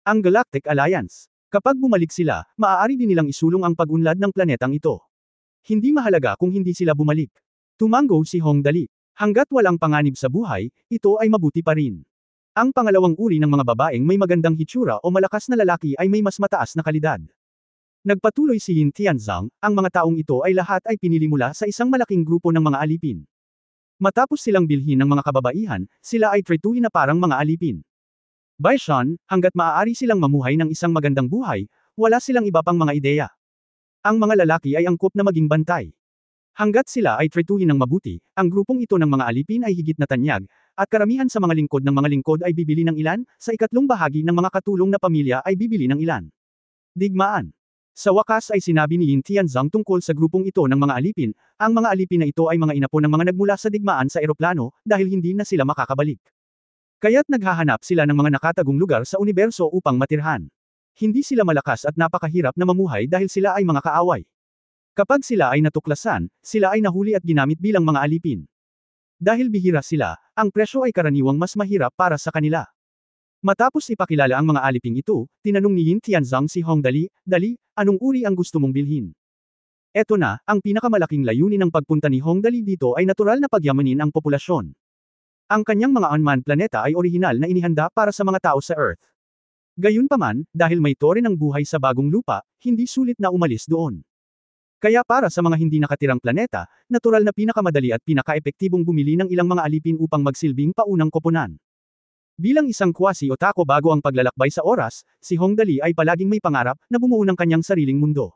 Ang Galactic Alliance. Kapag bumalik sila, maaari din nilang isulong ang pag-unlad ng planetang ito. Hindi mahalaga kung hindi sila bumalik. Tumango si Hong Dali. Hanggat walang panganib sa buhay, ito ay mabuti pa rin. Ang pangalawang uri ng mga babaeng may magandang hitsura o malakas na lalaki ay may mas mataas na kalidad. Nagpatuloy si Yin Tianzang, ang mga taong ito ay lahat ay pinili mula sa isang malaking grupo ng mga alipin. Matapos silang bilhin ng mga kababaihan, sila ay tretuhin na parang mga alipin. Baishan, hanggat maaari silang mamuhay ng isang magandang buhay, wala silang iba pang mga ideya. Ang mga lalaki ay angkop na maging bantay. Hanggat sila ay tretuhin ng mabuti, ang grupong ito ng mga alipin ay higit na tanyag, at karamihan sa mga lingkod ng mga lingkod ay bibili ng ilan, sa ikatlong bahagi ng mga katulong na pamilya ay bibili ng ilan. Digmaan. Sa wakas ay sinabi ni Yin Tianzang tungkol sa grupong ito ng mga alipin, ang mga alipin na ito ay mga inapo ng mga nagmula sa digmaan sa eroplano, dahil hindi na sila makakabalik. Kaya't naghahanap sila ng mga nakatagong lugar sa universo upang matirhan. Hindi sila malakas at napakahirap na mamuhay dahil sila ay mga kaaway. Kapag sila ay natuklasan, sila ay nahuli at ginamit bilang mga alipin. Dahil bihira sila, ang presyo ay karaniwang mas mahirap para sa kanila. Matapos ipakilala ang mga aliping ito, tinanong ni Yin Tianzong si Hong Dali, Dali, anong uri ang gusto mong bilhin? Eto na, ang pinakamalaking layunin ng pagpunta ni Hong Dali dito ay natural na pagyamanin ang populasyon. Ang kanyang mga unmanned planeta ay orihinal na inihanda para sa mga tao sa Earth. Gayunpaman, dahil may tore ng buhay sa bagong lupa, hindi sulit na umalis doon. Kaya para sa mga hindi nakatirang planeta, natural na pinakamadali at pinaka-epektibong bumili ng ilang mga alipin upang magsilbing paunang koponan. Bilang isang quasi-otaku bago ang paglalakbay sa oras, si Hong Dali ay palaging may pangarap na bumuo ng kanyang sariling mundo.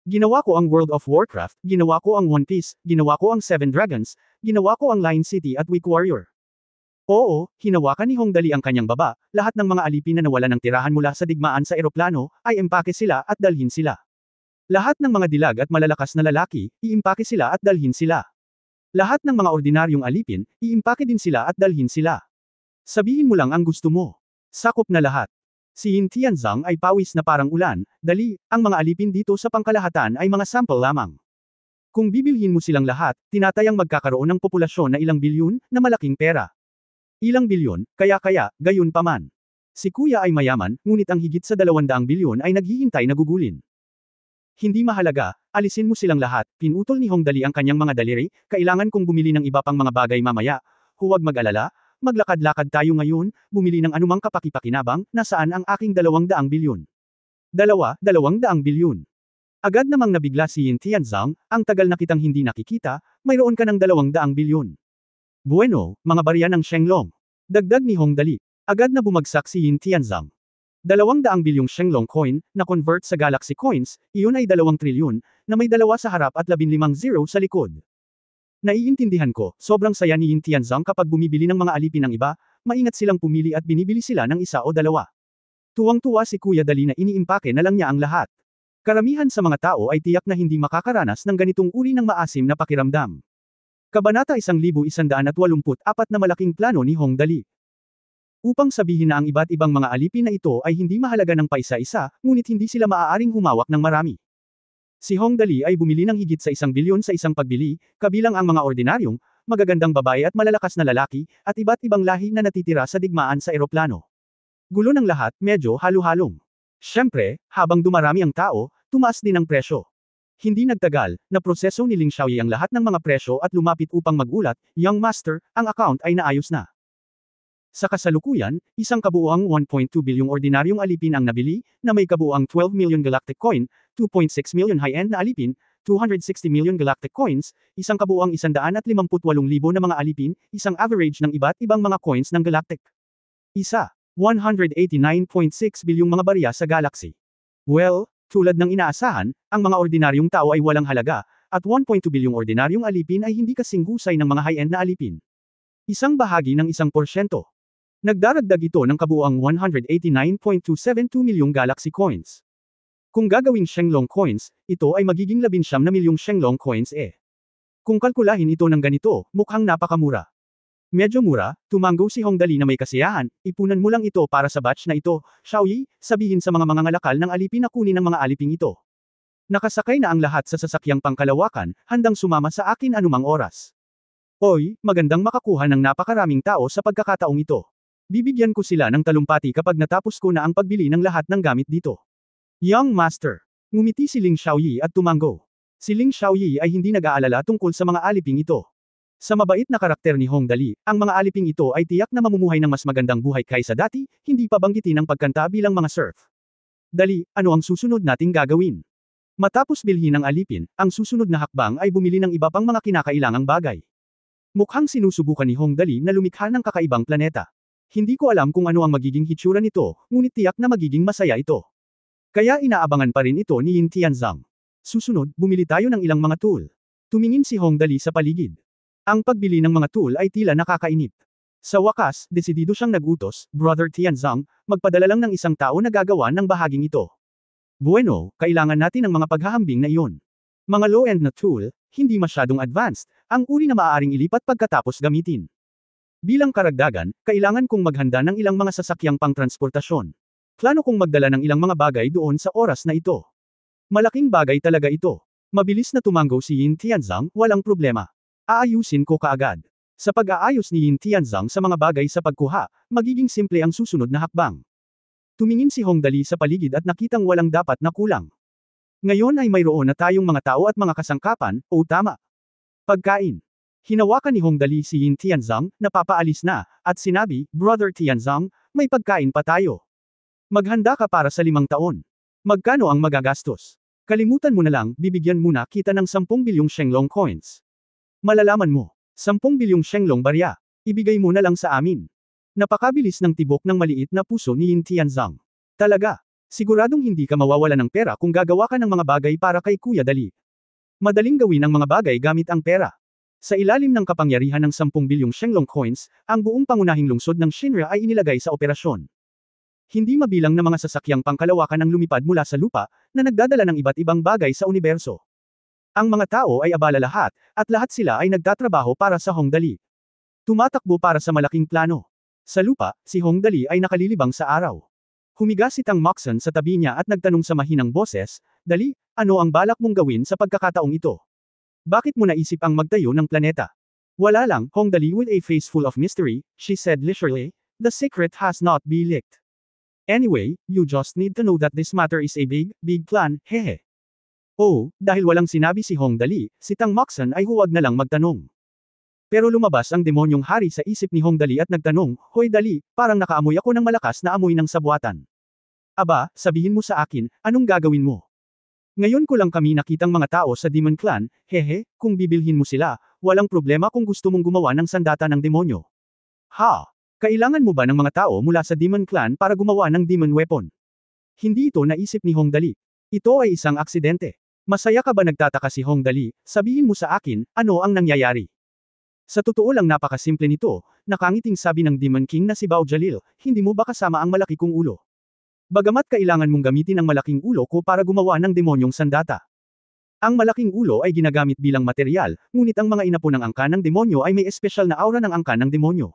Ginawa ko ang World of Warcraft, ginawa ko ang One Piece, ginawa ko ang Seven Dragons, ginawa ko ang Lion City at Weak Warrior. Oo, hinawakan ni Hong Dali ang kanyang baba, lahat ng mga alipin na nawala ng tirahan mula sa digmaan sa eroplano, ay empake sila at dalhin sila. Lahat ng mga dilag at malalakas na lalaki, iimpake sila at dalhin sila. Lahat ng mga ordinaryong alipin, iimpake din sila at dalhin sila. Sabihin mo lang ang gusto mo. Sakop na lahat. Si Yin Tianzong ay pawis na parang ulan, Dali, ang mga alipin dito sa pangkalahatan ay mga sample lamang. Kung bibilhin mo silang lahat, tinatayang magkakaroon ng populasyon na ilang bilyon, na malaking pera. Ilang bilyon, kaya, gayon pa man. Si Kuya ay mayaman, ngunit ang higit sa 200 bilyon ay naghihintay na gugulin. Hindi mahalaga, alisin mo silang lahat, pinutol ni Hong Dali ang kanyang mga daliri, kailangan kong bumili ng iba pang mga bagay mamaya. Huwag mag-alala, maglakad-lakad tayo ngayon, bumili ng anumang kapakipakinabang, nasaan ang aking 200 bilyon. 200 bilyon. Agad namang nabigla si Yin Tianzong, ang tagal na kitang hindi nakikita, mayroon ka ng 200 bilyon. Bueno, mga barya ng Shenglong. Dagdag ni Hong Dali. Agad na bumagsak si Yin Tianzong. 200 bilyong Shenglong coin, na convert sa Galaxy Coins, iyon ay 2 trilyon, na may 2 sa harap at 15 zero sa likod. Naiintindihan ko, sobrang saya ni Yin Tianzong kapag bumibili ng mga alipin ng iba, maingat silang pumili at binibili sila ng isa o 2. Tuwang-tuwa si Kuya Dali na iniimpake na lang niya ang lahat. Karamihan sa mga tao ay tiyak na hindi makakaranas ng ganitong uri ng maasim na pakiramdam. Kabanata 1184 na malaking plano ni Hong Dali. Upang sabihin na ang iba't ibang mga alipin na ito ay hindi mahalaga ng paisa-isa, ngunit hindi sila maaaring humawak ng marami. Si Hong Dali ay bumili ng higit sa 1 bilyon sa isang pagbili, kabilang ang mga ordinaryong, magagandang babae at malalakas na lalaki, at iba't ibang lahi na natitira sa digmaan sa eroplano. Gulo ng lahat, medyo halo-halong. Siyempre, habang dumarami ang tao, tumaas din ang presyo. Hindi nagtagal, naproseso ni Ling Xiaoyi ang lahat ng mga presyo at lumapit upang magulat, Young Master, ang account ay naayos na. Sa kasalukuyan, isang kabuuang 1.2 bilyong ordinaryong alipin ang nabili, na may kabuuang 12 million galactic coin, 2.6 million high-end na alipin, 260 million galactic coins, isang kabuuang 158,000 na mga alipin, isang average ng iba't ibang mga coins ng galactic. 189.6 bilyong mga barya sa galaxy. Well, tulad ng inaasahan, ang mga ordinaryong tao ay walang halaga, at 1.2 bilyong ordinaryong alipin ay hindi kasing husay ng mga high-end na alipin. Isang bahagi ng 1%. Nagdaragdag ito ng kabuuang 189.272 milyong galaxy coins. Kung gagawing Shenglong coins, ito ay magiging 19 na milyong Shenglong coins eh. Kung kalkulahin ito ng ganito, mukhang napakamura. Medyo mura, tumanggo si Hong Dali na may kasiyahan, ipunan mo lang ito para sa batch na ito, Xiaoyi, sabihin sa mga mangangalakal ng alipin na kunin ang mga aliping ito. Nakasakay na ang lahat sa sasakyang pangkalawakan, handang sumama sa akin anumang oras. Oy, magandang makakuha ng napakaraming tao sa pagkakataong ito. Bibigyan ko sila ng talumpati kapag natapos ko na ang pagbili ng lahat ng gamit dito. Young Master. Ngumiti si Ling Xiaoyi at tumanggo. Si Ling Xiaoyi ay hindi nag-aalala tungkol sa mga aliping ito. Sa mabait na karakter ni Hong Dali, ang mga aliping ito ay tiyak na mamumuhay ng mas magandang buhay kaysa dati, hindi pa banggitin ang pagkanta bilang mga serf. Dali, ano ang susunod nating gagawin? Matapos bilhin ang alipin, ang susunod na hakbang ay bumili ng iba pang mga kinakailangang bagay. Mukhang sinusubukan ni Hong Dali na lumikha ng kakaibang planeta. Hindi ko alam kung ano ang magiging hitsura nito, ngunit tiyak na magiging masaya ito. Kaya inaabangan pa rin ito ni Yin Tianzong. Susunod, bumili tayo ng ilang mga tool. Tumingin si Hong Dali sa paligid. Ang pagbili ng mga tool ay tila nakakainip. Sa wakas, desidido siyang nagutos, Brother Tianzong, magpadala lang ng isang tao na gagawa ng bahaging ito. Bueno, kailangan natin ng mga paghahambing na iyon. Mga low-end na tool, hindi masyadong advanced, ang uri na maaaring ilipat pagkatapos gamitin. Bilang karagdagan, kailangan kong maghanda ng ilang mga sasakyang pangtransportasyon. Plano kong magdala ng ilang mga bagay doon sa oras na ito. Malaking bagay talaga ito. Mabilis na tumanggo si Yin Tianzong, walang problema. Aayusin ko kaagad. Sa pag-aayos ni Yin Tianzang sa mga bagay sa pagkuha, magiging simple ang susunod na hakbang. Tumingin si Hong Dali sa paligid at nakitang walang dapat na kulang. Ngayon ay mayroon na tayong mga tao at mga kasangkapan, o tama. Pagkain. Hinawakan ni Hong Dali si Yin Tianzang, na papaalis na, at sinabi, Brother Tianzang, may pagkain pa tayo. Maghanda ka para sa 5 taon. Magkano ang magagastos? Kalimutan mo na lang, bibigyan muna kita ng 10 bilyong Shenglong coins. Malalaman mo, 10 bilyong Shenglong barya. Ibigay mo na lang sa amin. Napakabilis ng tibok ng maliit na puso ni Yin Tianzang. Talaga, siguradong hindi ka mawawala ng pera kung gagawa ka ng mga bagay para kay Kuya Dali. Madaling gawin ang mga bagay gamit ang pera. Sa ilalim ng kapangyarihan ng 10 bilyong Shenglong coins, ang buong pangunahing lungsod ng Shinra ay inilagay sa operasyon. Hindi mabilang na mga sasakyang pangkalawakan ang lumipad mula sa lupa, na nagdadala ng iba't ibang bagay sa universo. Ang mga tao ay abala lahat, at lahat sila ay nagtatrabaho para sa Hong Dali. Tumatakbo para sa malaking plano. Sa lupa, si Hong Dali ay nakalilibang sa araw. Humiga si Tang Moxon sa tabi niya at nagtanong sa mahinang boses, Dali, ano ang balak mong gawin sa pagkakataong ito? Bakit mo naisip ang magtayo ng planeta? Wala lang, Hong Dali with a face full of mystery, she said leisurely, the secret has not been leaked. Anyway, you just need to know that this matter is a big, big plan, hehe. Oh, dahil walang sinabi si Hong Dali, si Tang Moxon ay huwag na lang magtanong. Pero lumabas ang demonyong hari sa isip ni Hong Dali at nagtanong, Hoy Dali, parang nakaamoy ako ng malakas na amoy ng sabwatan. Aba, sabihin mo sa akin, anong gagawin mo? Ngayon ko lang kami nakitang mga tao sa Demon Clan, hehe, kung bibilhin mo sila, walang problema kung gusto mong gumawa ng sandata ng demonyo. Ha? Kailangan mo ba ng mga tao mula sa Demon Clan para gumawa ng demon weapon? Hindi ito naisip ni Hong Dali. Ito ay isang aksidente. Masaya ka ba nagtataka si Hong Dali? Sabihin mo sa akin, ano ang nangyayari? Sa totoo lang napakasimple nito, nakangiting sabi ng Demon King na si Bao Jalil, hindi mo ba kasama ang malaki kong ulo? Bagamat kailangan mong gamitin ang malaking ulo ko para gumawa ng demonyong sandata. Ang malaking ulo ay ginagamit bilang material, ngunit ang mga inapo ng angka ng demonyo ay may espesyal na aura ng angka ng demonyo.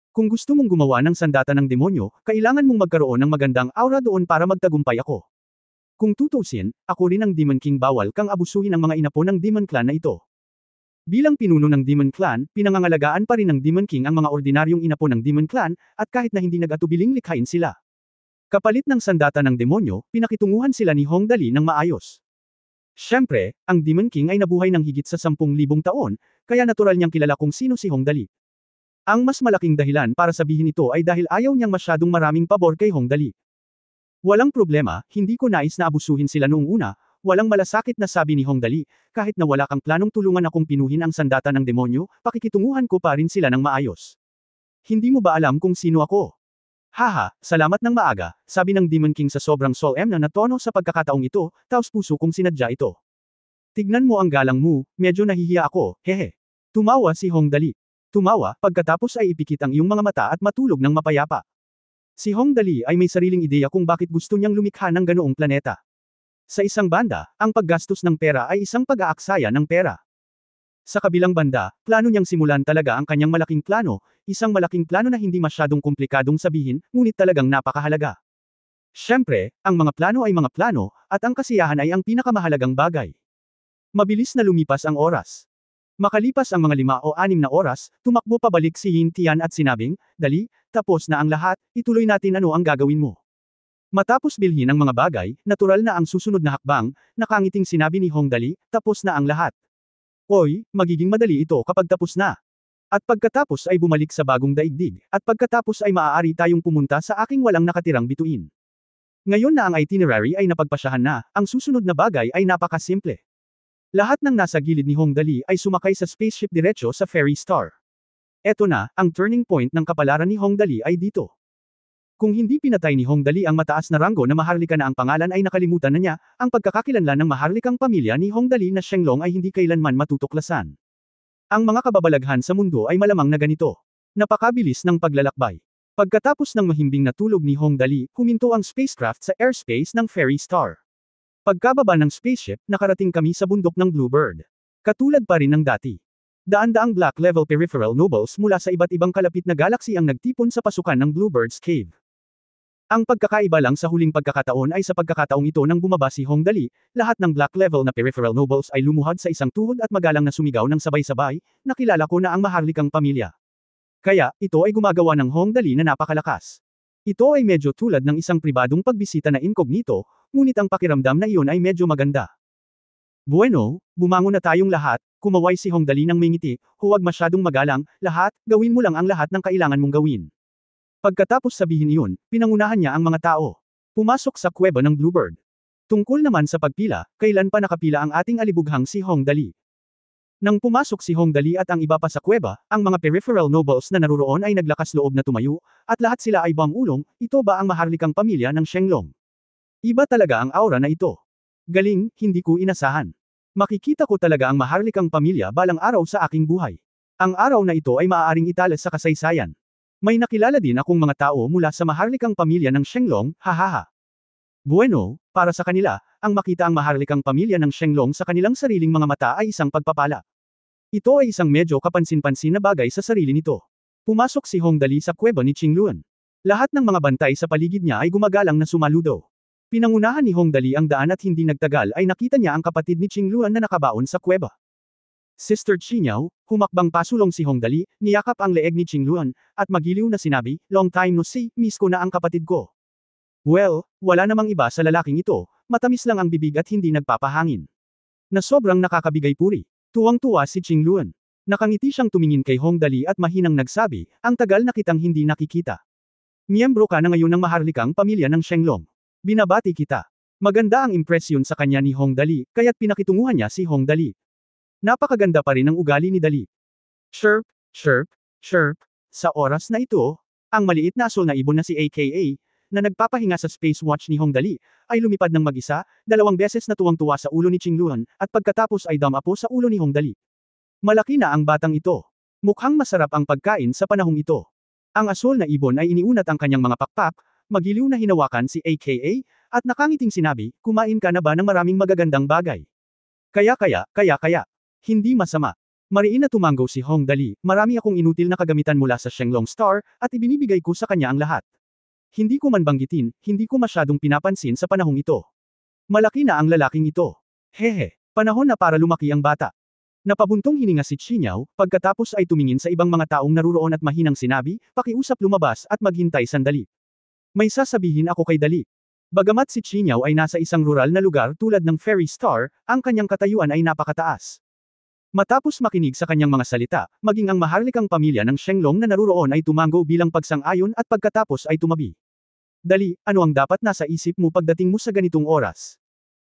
Kung gusto mong gumawa ng sandata ng demonyo, kailangan mong magkaroon ng magandang aura doon para magtagumpay ako. Kung tutusin, ako rin ang Demon King, bawal kang abusuhin ang mga inapo ng Demon Clan na ito. Bilang pinuno ng Demon Clan, pinangangalagaan pa rin ng Demon King ang mga ordinaryong inapo ng Demon Clan, at kahit na hindi nag-atubiling likhain sila. Kapalit ng sandata ng demonyo, pinakitunguhan sila ni Hong Dali ng maayos. Siyempre, ang Demon King ay nabuhay ng higit sa 10,000 taon, kaya natural niyang kilala kung sino si Hong Dali. Ang mas malaking dahilan para sabihin ito ay dahil ayaw niyang masyadong maraming pabor kay Hong Dali. Walang problema, hindi ko nais na abusuhin sila noong una, walang malasakit na sabi ni Hong Dali, kahit na wala kang planong tulungan akong pinuhin ang sandata ng demonyo, pakikitunguhan ko pa rin sila ng maayos. Hindi mo ba alam kung sino ako? Haha, salamat ng maaga, sabi ng Demon King sa sobrang solemn na tono sa pagkakataong ito, taos puso kong sinadya ito. Tignan mo ang galang mo, medyo nahihiya ako, hehe. Tumawa si Hong Dali. Tumawa, pagkatapos ay ipikit ang iyong mga mata at matulog ng mapayapa. Si Hong Dali ay may sariling ideya kung bakit gusto niyang lumikha ng ganoong planeta. Sa isang banda, ang paggastos ng pera ay isang pag-aaksaya ng pera. Sa kabilang banda, plano niyang simulan talaga ang kanyang malaking plano, isang malaking plano na hindi masyadong komplikadong sabihin, ngunit talagang napakahalaga. Siyempre, ang mga plano ay mga plano, at ang kasiyahan ay ang pinakamahalagang bagay. Mabilis na lumipas ang oras. Makalipas ang mga 5 o 6 na oras, tumakbo pabalik si Yin Tian at sinabing, Dali, tapos na ang lahat, ituloy natin ano ang gagawin mo. Matapos bilhin ang mga bagay, natural na ang susunod na hakbang, nakangiting sinabi ni Hong Dali, tapos na ang lahat. Oy, magiging madali ito kapag tapos na. At pagkatapos ay bumalik sa bagong daigdig, at pagkatapos ay maaari tayong pumunta sa aking walang nakatirang bituin. Ngayon na ang itinerary ay napagpasyahan na, ang susunod na bagay ay napakasimple. Lahat ng nasa gilid ni Hong Dali ay sumakay sa spaceship diretso sa Fairy Star. Eto na, ang turning point ng kapalaran ni Hong Dali ay dito. Kung hindi pinatay ni Hong Dali ang mataas na ranggo na Maharlika na ang pangalan ay nakalimutan na niya, ang pagkakakilanlan ng Maharlikang pamilya ni Hong Dali na Shenglong ay hindi kailanman matutuklasan. Ang mga kababalaghan sa mundo ay malamang na ganito. Napakabilis ng paglalakbay. Pagkatapos ng mahimbing na tulog ni Hong Dali, huminto ang spacecraft sa airspace ng Fairy Star. Pagkababa ng spaceship, nakarating kami sa bundok ng Bluebird. Katulad pa rin ng dati. Daan-daang black-level peripheral nobles mula sa iba't ibang kalapit na galaxy ang nagtipon sa pasukan ng Bluebird's Cave. Ang pagkakaiba lang sa huling pagkakataon ay sa pagkakataong ito nang bumaba si Hong Dali, lahat ng black level na peripheral nobles ay lumuhad sa isang tuhod at magalang na sumigaw ng sabay-sabay, nakilala ko na ang maharlikang pamilya. Kaya, ito ay gumagawa ng Hong Dali na napakalakas. Ito ay medyo tulad ng isang pribadong pagbisita na incognito, ngunit ang pakiramdam na iyon ay medyo maganda. Bueno, bumangon na tayong lahat, kumaway si Hong Dali ng may ngiti, huwag masyadong magalang, lahat, gawin mo lang ang lahat ng kailangan mong gawin. Pagkatapos sabihin iyon, pinangunahan niya ang mga tao. Pumasok sa kuweba ng Bluebird. Tungkol naman sa pagpila, kailan pa nakapila ang ating alibughang si Hong Dali. Nang pumasok si Hong Dali at ang iba pa sa kuweba, ang mga peripheral nobles na naruroon ay naglakas loob na tumayo, at lahat sila ay bumulong, ito ba ang maharlikang pamilya ng Shenglong? Iba talaga ang aura na ito. Galing, hindi ko inasahan. Makikita ko talaga ang maharlikang pamilya balang araw sa aking buhay. Ang araw na ito ay maaaring itala sa kasaysayan. May nakilala din akong mga tao mula sa maharlikang pamilya ng Shenglong, hahaha. Bueno, para sa kanila, ang makita ang maharlikang pamilya ng Shenglong sa kanilang sariling mga mata ay isang pagpapala. Ito ay isang medyo kapansin-pansin na bagay sa sarili nito. Pumasok si Hong Dali sa kuweba ni Qingluan. Lahat ng mga bantay sa paligid niya ay gumagalang na sumaludo. Pinangunahan ni Hong Dali ang daan at hindi nagtagal ay nakita niya ang kapatid ni Qingluan na nakabaon sa kuweba. Sister Qiniao, humakbang pasulong si Hong Dali, niyakap ang leeg ni Qingluan, at magiliw na sinabi, long time no see, miss ko na ang kapatid ko. Well, wala namang iba sa lalaking ito, matamis lang ang bibig at hindi nagpapahangin. Na sobrang nakakabigay puri. Tuwang-tuwa si Qingluan. Nakangiti siyang tumingin kay Hong Dali at mahinang nagsabi, ang tagal na kitang hindi nakikita. Miyembro ka na ngayon ng maharlikang pamilya ng Shenglong. Binabati kita. Maganda ang impresyon sa kanya ni Hong Dali, kaya't pinakitunguhan niya si Hong Dali. Napakaganda pa rin ang ugali ni Dali. Chirp, chirp, chirp. Sa oras na ito, ang maliit na asul na ibon na si AKA, na nagpapahinga sa space watch ni Hong Dali, ay lumipad ng mag-isa, 2 beses na tuwang-tuwa sa ulo ni Qingluan, at pagkatapos ay dumapo sa ulo ni Hong Dali. Malaki na ang batang ito. Mukhang masarap ang pagkain sa panahong ito. Ang asul na ibon ay iniunat ang kanyang mga pakpak, magiliw na hinawakan si AKA, at nakangiting sinabi, kumain ka na ba ng maraming magagandang bagay? Kaya. Hindi masama. Mariin na tumanggo si Hong Dali, marami akong inutil na kagamitan mula sa Shenglong Star, at ibinibigay ko sa kanya ang lahat. Hindi ko man banggitin, hindi ko masyadong pinapansin sa panahong ito. Malaki na ang lalaking ito. Hehe, panahon na para lumaki ang bata. Napabuntong hininga si Qiniao, pagkatapos ay tumingin sa ibang mga taong naruroon at mahinang sinabi, pakiusap lumabas at maghintay sandali. May sasabihin ako kay Dali. Bagamat si Qiniao ay nasa isang rural na lugar tulad ng Fairy Star, ang kanyang katayuan ay napakataas. Matapos makinig sa kanyang mga salita, maging ang maharlikang pamilya ng Shenglong na naruroon ay tumanggo bilang pagsang-ayon at pagkatapos ay tumabi. Dali, ano ang dapat nasa isip mo pagdating mo sa ganitong oras?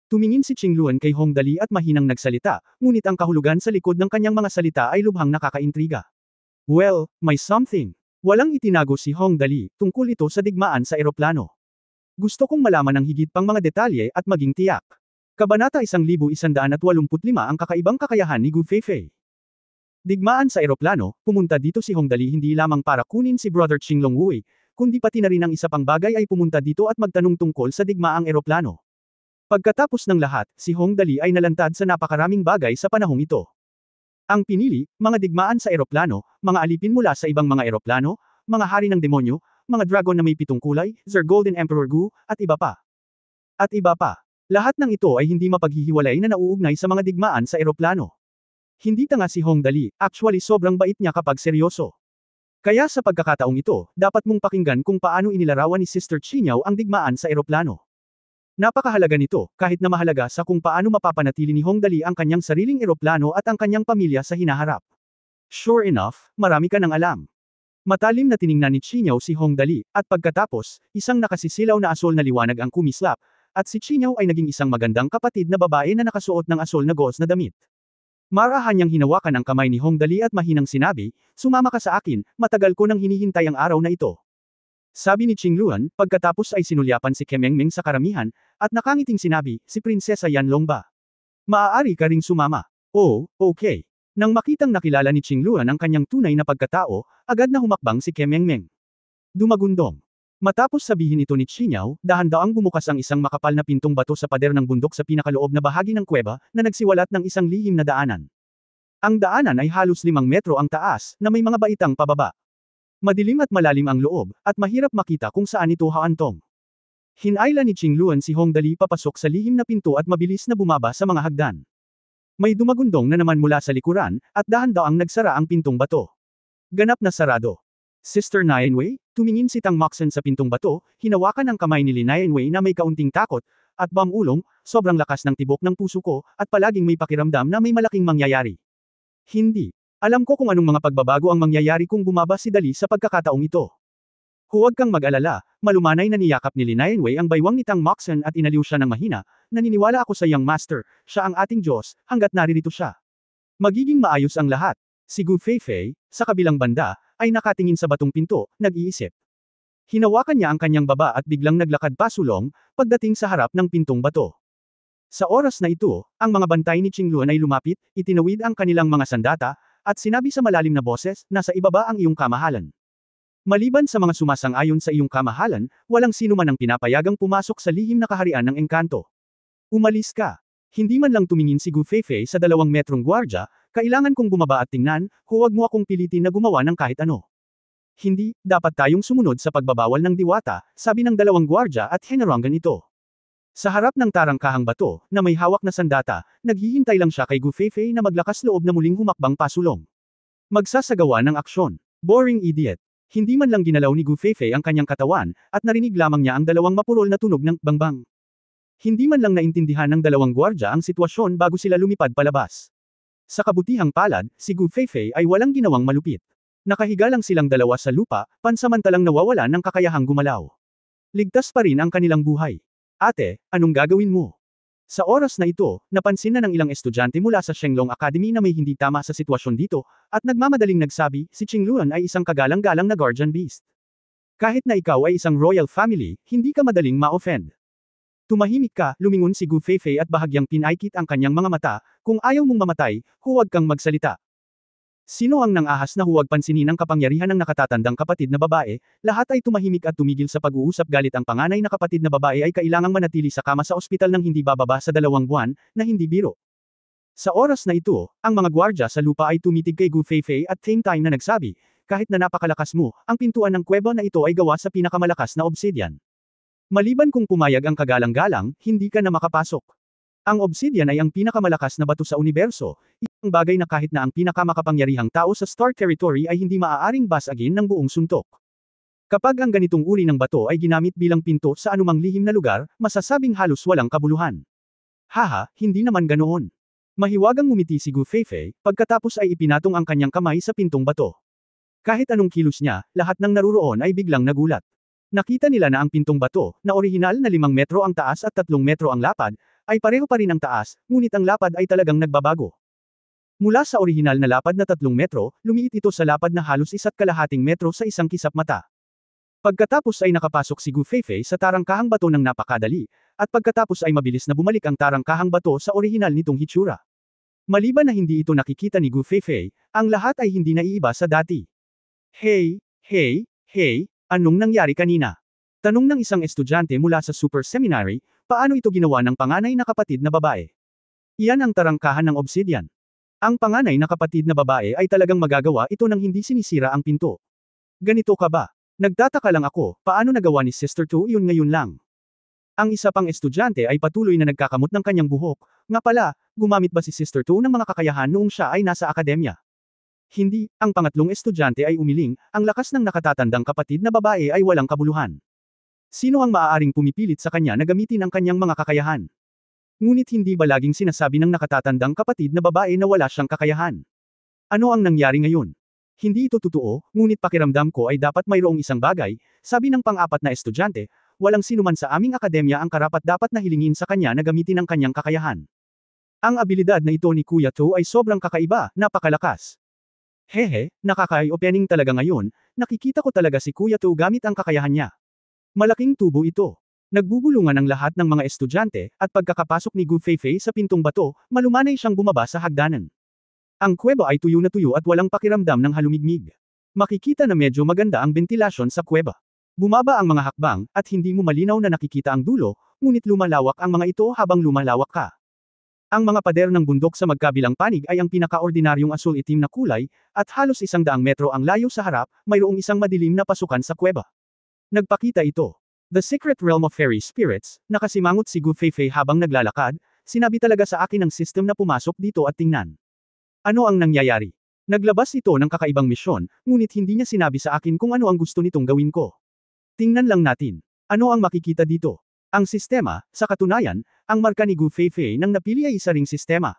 Tumingin si Qingluan kay Hong Dali at mahinang nagsalita, ngunit ang kahulugan sa likod ng kanyang mga salita ay lubhang nakakaintriga. Well, may something. Walang itinago si Hong Dali, tungkol ito sa digmaan sa eroplano. Gusto kong malaman ng higit pang mga detalye at maging tiyak. Kabanata 1185 ang kakaibang kakayahan ni Gu Feifei. Digmaan sa eroplano, pumunta dito si Hong Dali hindi lamang para kunin si Brother Qinglong Wei, kundi pati na rin ang isa pang bagay ay pumunta dito at magtanong tungkol sa digmaang eroplano. Pagkatapos ng lahat, si Hong Dali ay nalantad sa napakaraming bagay sa panahong ito. Ang pinili, mga digmaan sa eroplano, mga alipin mula sa ibang mga eroplano, mga hari ng demonyo, mga dragon na may 7 kulay, Sir Golden Emperor Gu, at iba pa. At iba pa. Lahat ng ito ay hindi mapaghihiwalay na nauugnay sa mga digmaan sa eroplano. Hindi tanga si Hong Dali, actually sobrang bait niya kapag seryoso. Kaya sa pagkakataong ito, dapat mong pakinggan kung paano inilarawan ni Sister Qiniao ang digmaan sa eroplano. Napakahalaga nito, kahit na mahalaga sa kung paano mapapanatili ni Hong Dali ang kanyang sariling eroplano at ang kanyang pamilya sa hinaharap. Sure enough, marami ka nang alam. Matalim na tiningnan ni Qiniao si Hong Dali, at pagkatapos, isang nakasisilaw na asul na liwanag ang kumislap, at si Qiniao ay naging isang magandang kapatid na babae na nakasuot ng asul na gauze na damit. Marahan niyang hinawakan ang kamay ni Hong Dali at mahinang sinabi, sumama ka sa akin, matagal ko nang hinihintay ang araw na ito. Sabi ni Qingluan, pagkatapos ay sinulyapan si Kemengmeng sa karamihan, at nakangiting sinabi, si Prinsesa Yanlong ba? Maaari ka ring sumama. Oh, okay. Nang makitang nakilala ni Qingluan ang kanyang tunay na pagkatao, agad na humakbang si Kemengmeng. Dumagundong. Matapos sabihin ito ni Qiniao, dahan-daang bumukas ang isang makapal na pintong bato sa pader ng bundok sa pinakaloob na bahagi ng kuweba, na nagsiwalat ng isang lihim na daanan. Ang daanan ay halos 5 metro ang taas, na may mga baitang pababa. Madilim at malalim ang loob, at mahirap makita kung saan ito haantong. Hinayla ni Qingluan si Hongdali papasok sa lihim na pinto at mabilis na bumaba sa mga hagdan. May dumagundong na naman mula sa likuran, at dahan-daang nagsara ang pintong bato. Ganap na sarado. Sister Nianwei, tumingin si Tang Moxen sa pintong bato, hinawakan ang kamay ni Li Nianwei na may kaunting takot, at bamulong, sobrang lakas ng tibok ng puso ko, at palaging may pakiramdam na may malaking mangyayari. Hindi. Alam ko kung anong mga pagbabago ang mangyayari kung bumaba si Dali sa pagkakataong ito. Huwag kang mag-alala, malumanay na niyakap ni Li Nianwei ang baywang ni Tang Moxen at inaliw siya ng mahina, naniniwala ako sa Young Master, siya ang ating Diyos, hanggat naririto siya. Magiging maayos ang lahat. Si Gu Feifei, sa kabilang banda, ay nakatingin sa batong pinto, nag-iisip. Hinawakan niya ang kanyang baba at biglang naglakad pasulong, pagdating sa harap ng pintong bato. Sa oras na ito, ang mga bantay ni Qingluan ay lumapit, itinawid ang kanilang mga sandata, at sinabi sa malalim na boses, nasa ibaba ang iyong kamahalan. Maliban sa mga sumasang-ayon sa iyong kamahalan, walang sino man ang pinapayagang pumasok sa lihim na kaharian ng engkanto. Umalis ka. Hindi man lang tumingin si Gu Feifei sa 2 metrong gwardya, kailangan kong bumaba at tingnan, huwag mo akong pilitin na gumawa ng kahit ano. Hindi, dapat tayong sumunod sa pagbabawal ng diwata, sabi ng 2 gwardya at hinarangan ito. Sa harap ng tarangkahang bato, na may hawak na sandata, naghihintay lang siya kay Gu Feifei na maglakas loob na muling humakbang pasulong. Magsasagawa ng aksyon. Boring idiot. Hindi man lang ginalaw ni Gu Feifei ang kanyang katawan, at narinig lamang niya ang 2 mapurol na tunog ng bangbang. Hindi man lang naintindihan ng 2 gwardya ang sitwasyon bago sila lumipad palabas. Sa kabutihang palad, si Gu Feifei ay walang ginawang malupit. Nakahiga lang silang 2 sa lupa, pansamantalang nawawalan ng kakayahang gumalaw. Ligtas pa rin ang kanilang buhay. Ate, anong gagawin mo? Sa oras na ito, napansin na ng ilang estudyante mula sa Shenglong Academy na may hindi tama sa sitwasyon dito, at nagmamadaling nagsabi, si Qingluan ay isang kagalang-galang na guardian beast. Kahit na ikaw ay isang royal family, hindi ka madaling ma-offend. Tumahimik ka, lumingon si Gu Feifei at bahagyang pinaikit ang kanyang mga mata, kung ayaw mong mamatay, huwag kang magsalita. Sino ang nang-ahas na huwag pansinin ang kapangyarihan ng nakatatandang kapatid na babae, lahat ay tumahimik at tumigil sa pag-uusap galit ang panganay na kapatid na babae ay kailangang manatili sa kama sa ospital ng hindi bababa sa 2 buwan, na hindi biro. Sa oras na ito, ang mga gwardya sa lupa ay tumitig kay Gu Feifei at same time na nagsabi, kahit na napakalakas mo, ang pintuan ng kuweba na ito ay gawa sa pinakamalakas na obsidian. Maliban kung pumayag ang kagalang-galang, hindi ka na makapasok. Ang obsidian ay ang pinakamalakas na bato sa universo, isang bagay na kahit na ang pinakamakapangyarihang tao sa Star Territory ay hindi maaaring basagin ng buong suntok. Kapag ang ganitong uri ng bato ay ginamit bilang pinto sa anumang lihim na lugar, masasabing halos walang kabuluhan. Haha, hindi naman ganoon. Mahiwagang ngumiti si Gu Feifei, pagkatapos ay ipinatong ang kanyang kamay sa pintong bato. Kahit anong kilos niya, lahat ng naruroon ay biglang nagulat. Nakita nila na ang pintong bato, na orihinal na 5 metro ang taas at 3 metro ang lapad, ay pareho pa rin ang taas, ngunit ang lapad ay talagang nagbabago. Mula sa orihinal na lapad na 3 metro, lumiit ito sa lapad na halos 1.5 metro sa isang kisap mata. Pagkatapos ay nakapasok si Gu Feifei sa tarangkahang bato ng napakadali, at pagkatapos ay mabilis na bumalik ang tarangkahang bato sa orihinal nitong hitsura. Maliban na hindi ito nakikita ni Gu Feifei, ang lahat ay hindi naiiba sa dati. Hey, anong nangyari kanina? Tanong ng isang estudyante mula sa Super Seminary, paano ito ginawa ng panganay na kapatid na babae? Iyan ang tarangkahan ng obsidian. Ang panganay na kapatid na babae ay talagang magagawa ito nang hindi sinisira ang pinto. Ganito ka ba? Nagtataka lang ako, paano nagawa ni Sister 2 yun ngayon lang? Ang isa pang estudyante ay patuloy na nagkakamot ng kanyang buhok, nga pala, gumamit ba si Sister 2 ng mga kakayahan noong siya ay nasa akademya? Hindi, ang pangatlong estudyante ay umiling, ang lakas ng nakatatandang kapatid na babae ay walang kabuluhan. Sino ang maaaring pumipilit sa kanya na gamitin ang kanyang mga kakayahan? Ngunit hindi ba laging sinasabi ng nakatatandang kapatid na babae na wala siyang kakayahan? Ano ang nangyari ngayon? Hindi ito totoo, ngunit pakiramdam ko ay dapat mayroong isang bagay, sabi ng pang-4 na estudyante, walang sinuman sa aming akademya ang karapat-dapat na hilingin sa kanya na gamitin ang kanyang kakayahan. Ang abilidad na ito ni Kuya To ay sobrang kakaiba, napakalakas. Hehe, nakaka-eye-opening talaga ngayon, nakikita ko talaga si Kuya To gamit ang kakayahan niya. Malaking tubo ito. Nagbubulungan ang lahat ng mga estudyante, at pagkakapasok ni Gu Feifei sa pintong bato, malumanay siyang bumaba sa hagdanan. Ang kuweba ay tuyo na tuyo at walang pakiramdam ng halumigmig. Makikita na medyo maganda ang bentilasyon sa kuweba. Bumaba ang mga hakbang, at hindi mo malinaw na nakikita ang dulo, ngunit lumalawak ang mga ito habang lumalawak ka. Ang mga pader ng bundok sa magkabilang panig ay ang pinakaordinaryong asul-itim na kulay, at halos 100 metro ang layo sa harap, mayroong isang madilim na pasukan sa kuweba. Nagpakita ito. The Secret Realm of Fairy Spirits, nakasimangot si Gu Feifei habang naglalakad, sinabi talaga sa akin ng system na pumasok dito at tingnan. Ano ang nangyayari? Naglabas ito ng kakaibang misyon, ngunit hindi niya sinabi sa akin kung ano ang gusto nitong gawin ko. Tingnan lang natin. Ano ang makikita dito? Ang sistema, sa katunayan, ang marka ni Gu Feifei nang napili ay isa ring sistema.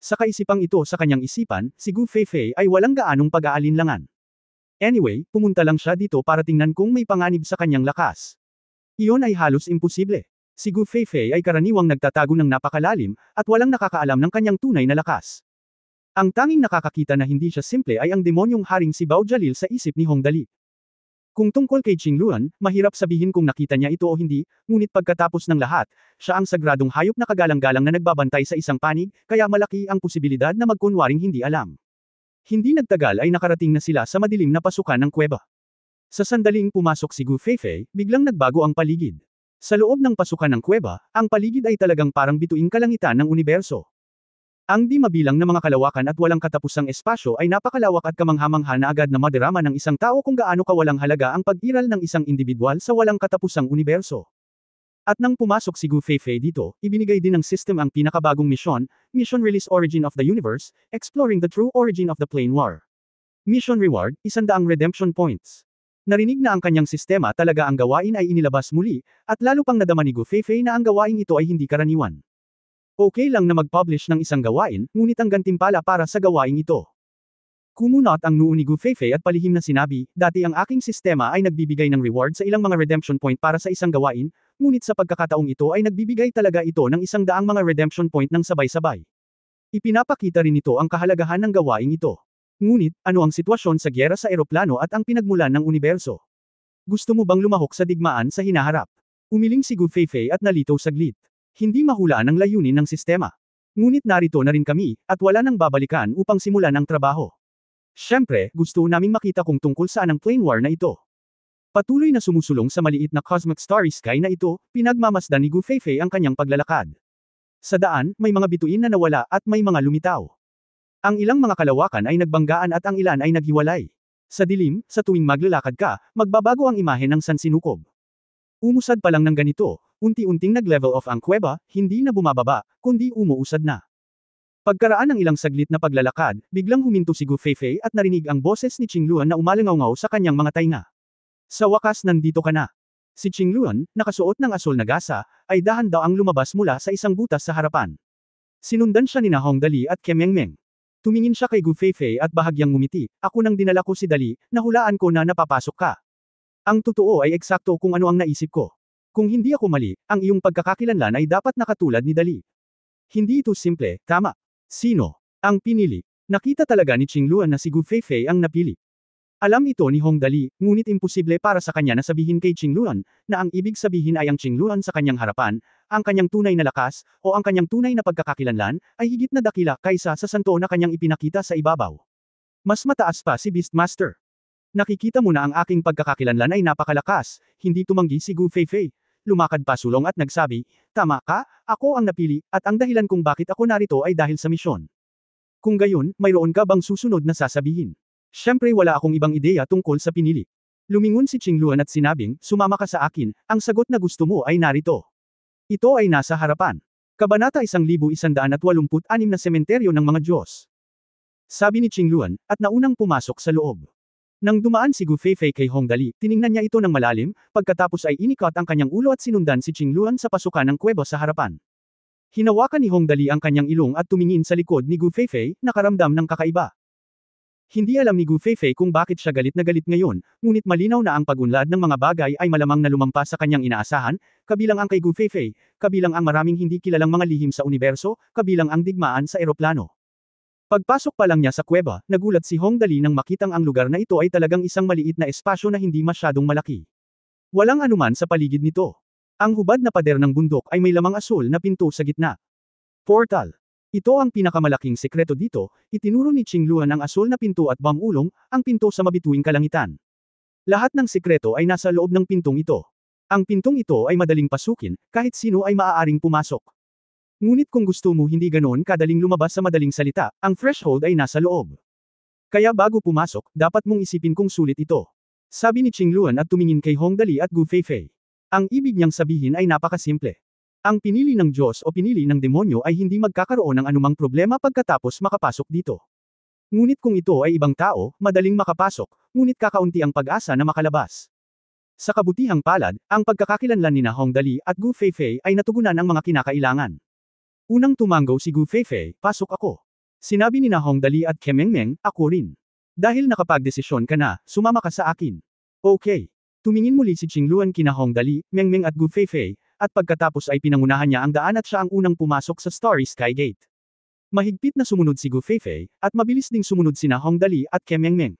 Sa kaisipang ito sa kanyang isipan, si Gu Feifei ay walang gaanong pag-aalinlangan. Anyway, pumunta lang siya dito para tingnan kung may panganib sa kanyang lakas. Iyon ay halos imposible. Si Gu Feifei ay karaniwang nagtatago ng napakalalim, at walang nakakaalam ng kanyang tunay na lakas. Ang tanging nakakakita na hindi siya simple ay ang demonyong haring si Bao Jalil sa isip ni Hong Dali. Kung tungkol kay Qingluan, mahirap sabihin kung nakita niya ito o hindi, ngunit pagkatapos ng lahat, siya ang sagradong hayop na kagalang-galang na nagbabantay sa isang panig, kaya malaki ang posibilidad na magkunwaring hindi alam. Hindi nagtagal ay nakarating na sila sa madilim na pasukan ng kuweba. Sa sandaling pumasok si Gu Feifei, biglang nagbago ang paligid. Sa loob ng pasukan ng kuweba, ang paligid ay talagang parang bituing kalangitan ng universo. Ang di mabilang na mga kalawakan at walang katapusang espasyo ay napakalawak at kamangha-mangha na agad na madarama ng isang tao kung gaano kawalang halaga ang pag-iral ng isang individual sa walang katapusang universo. At nang pumasok si Gu Feifei dito, ibinigay din ng system ang pinakabagong misyon, Mission Release Origin of the Universe, Exploring the True Origin of the Plane War. Mission Reward, 100 redemption points. Narinig na ang kanyang sistema talaga ang gawain ay inilabas muli, at lalo pang nadama ni Gu Feifei na ang gawain ito ay hindi karaniwan. Okay lang na mag-publish ng isang gawain, ngunit ang gantimpala para sa gawain ito. Kumunot ang noo ni Gu Feifei at palihim na sinabi, dati ang aking sistema ay nagbibigay ng reward sa ilang mga redemption point para sa isang gawain, ngunit sa pagkakataong ito ay nagbibigay talaga ito ng 100 mga redemption point ng sabay-sabay. Ipinapakita rin ito ang kahalagahan ng gawain ito. Ngunit, ano ang sitwasyon sa gyera sa eroplano at ang pinagmulan ng universo? Gusto mo bang lumahok sa digmaan sa hinaharap? Umiling si Gu Feifei at nalito saglit. Hindi mahulaan ang layunin ng sistema. Ngunit narito na rin kami, at wala nang babalikan upang simulan ang trabaho. Siyempre, gusto naming makita kung tungkol saan ang plane war na ito. Patuloy na sumusulong sa maliit na cosmic starry sky na ito, pinagmamasdan ni Gu Feifei ang kanyang paglalakad. Sa daan, may mga bituin na nawala at may mga lumitaw. Ang ilang mga kalawakan ay nagbanggaan at ang ilan ay naghiwalay. Sa dilim, sa tuwing maglalakad ka, magbabago ang imahe ng sansinukob. Umusad pa lang ng ganito, unti-unting nag-level off ang kuweba, hindi na bumababa, kundi umuusad na. Pagkaraan ng ilang saglit na paglalakad, biglang huminto si Gu Feifei at narinig ang boses ni Qingluan na umalingaw-ngaw sa kanyang mga tainga. Sa wakas nandito ka na. Si Qingluan, nakasuot ng asul na gasa, ay dahan-daang lumabas mula sa isang butas sa harapan. Sinundan siya ni Hong Dali at Kemengmeng. Tumingin siya kay Gu Feifei at bahagyang ngumiti, ako nang dinala ko si Dali, nahulaan ko na napapasok ka. Ang totoo ay eksakto kung ano ang naisip ko. Kung hindi ako mali, ang iyong pagkakakilanlan ay dapat nakatulad ni Dali. Hindi ito simple, tama. Sino ang pinili? Nakita talaga ni Qingluan na si Gu Feifei ang napili. Alam ito ni Hong Dali, ngunit imposible para sa kanya na sabihin kay Qingluan, na ang ibig sabihin ay ang Qingluan sa kanyang harapan, ang kanyang tunay na lakas, o ang kanyang tunay na pagkakakilanlan, ay higit na dakila kaysa sa santo na kanyang ipinakita sa ibabaw. Mas mataas pa si Beastmaster. Nakikita mo na ang aking pagkakakilanlan ay napakalakas, hindi tumanggi si Gu Feifei. Lumakad pa sulong at nagsabi, tama ka, ako ang napili, at ang dahilan kung bakit ako narito ay dahil sa misyon. Kung gayon, mayroon ka bang susunod na sasabihin? Siyempre wala akong ibang ideya tungkol sa pinili. Lumingon si Qingluan at sinabing, sumama ka sa akin, ang sagot na gusto mo ay narito. Ito ay nasa harapan. Kabanata 1186 na sementeryo ng mga Diyos. Sabi ni Qingluan, at naunang pumasok sa loob. Nang dumaan si Gu Feifei kay Hong Dali, tiningnan niya ito ng malalim, pagkatapos ay inikot ang kanyang ulo at sinundan si Qingluan sa pasukan ng kuweba sa harapan. Hinawakan ni Hong Dali ang kanyang ilong at tumingin sa likod ni Gu Feifei, nakaramdam ng kakaiba. Hindi alam ni Gu Feifei kung bakit siya galit na galit ngayon, ngunit malinaw na ang pagunlad ng mga bagay ay malamang na lumampas sa kanyang inaasahan, kabilang ang kay Gu Feifei, kabilang ang maraming hindi kilalang mga lihim sa universo, kabilang ang digmaan sa eroplano. Pagpasok pa lang niya sa kuweba, nagulat si Hong Dali nang makitang ang lugar na ito ay talagang isang maliit na espasyo na hindi masyadong malaki. Walang anuman sa paligid nito. Ang hubad na pader ng bundok ay may lamang asul na pinto sa gitna. Portal. Ito ang pinakamalaking sekreto dito, itinuro ni Qingluan ang asul na pinto at bamulong, ang pinto sa mabituing kalangitan. Lahat ng sekreto ay nasa loob ng pintong ito. Ang pintong ito ay madaling pasukin, kahit sino ay maaaring pumasok. Ngunit kung gusto mo hindi ganoon kadaling lumabas sa madaling salita, ang threshold ay nasa loob. Kaya bago pumasok, dapat mong isipin kung sulit ito. Sabi ni Qingluan at tumingin kay Hong Dali at Gu Feifei. Ang ibig niyang sabihin ay napakasimple. Ang pinili ng Diyos o pinili ng demonyo ay hindi magkakaroon ng anumang problema pagkatapos makapasok dito. Ngunit kung ito ay ibang tao, madaling makapasok, ngunit kakaunti ang pag-asa na makalabas. Sa kabutihang palad, ang pagkakakilanlan ni Hong Dali at Gu Feifei ay natugunan ang mga kinakailangan. Unang tumango si Gu Feifei, pasok ako. Sinabi ni Hong Dali at Kemengmeng, ako rin. Dahil nakapagdesisyon ka na, sumama ka sa akin. Okay. Tumingin muli si Qingluan kina Hong Dali, Mengmeng at Gu Feifei, at pagkatapos ay pinangunahan niya ang daan at siya ang unang pumasok sa Starry Sky Gate. Mahigpit na sumunod si Gu Feifei, at mabilis ding sumunod sina Hong Dali at Kemengmeng.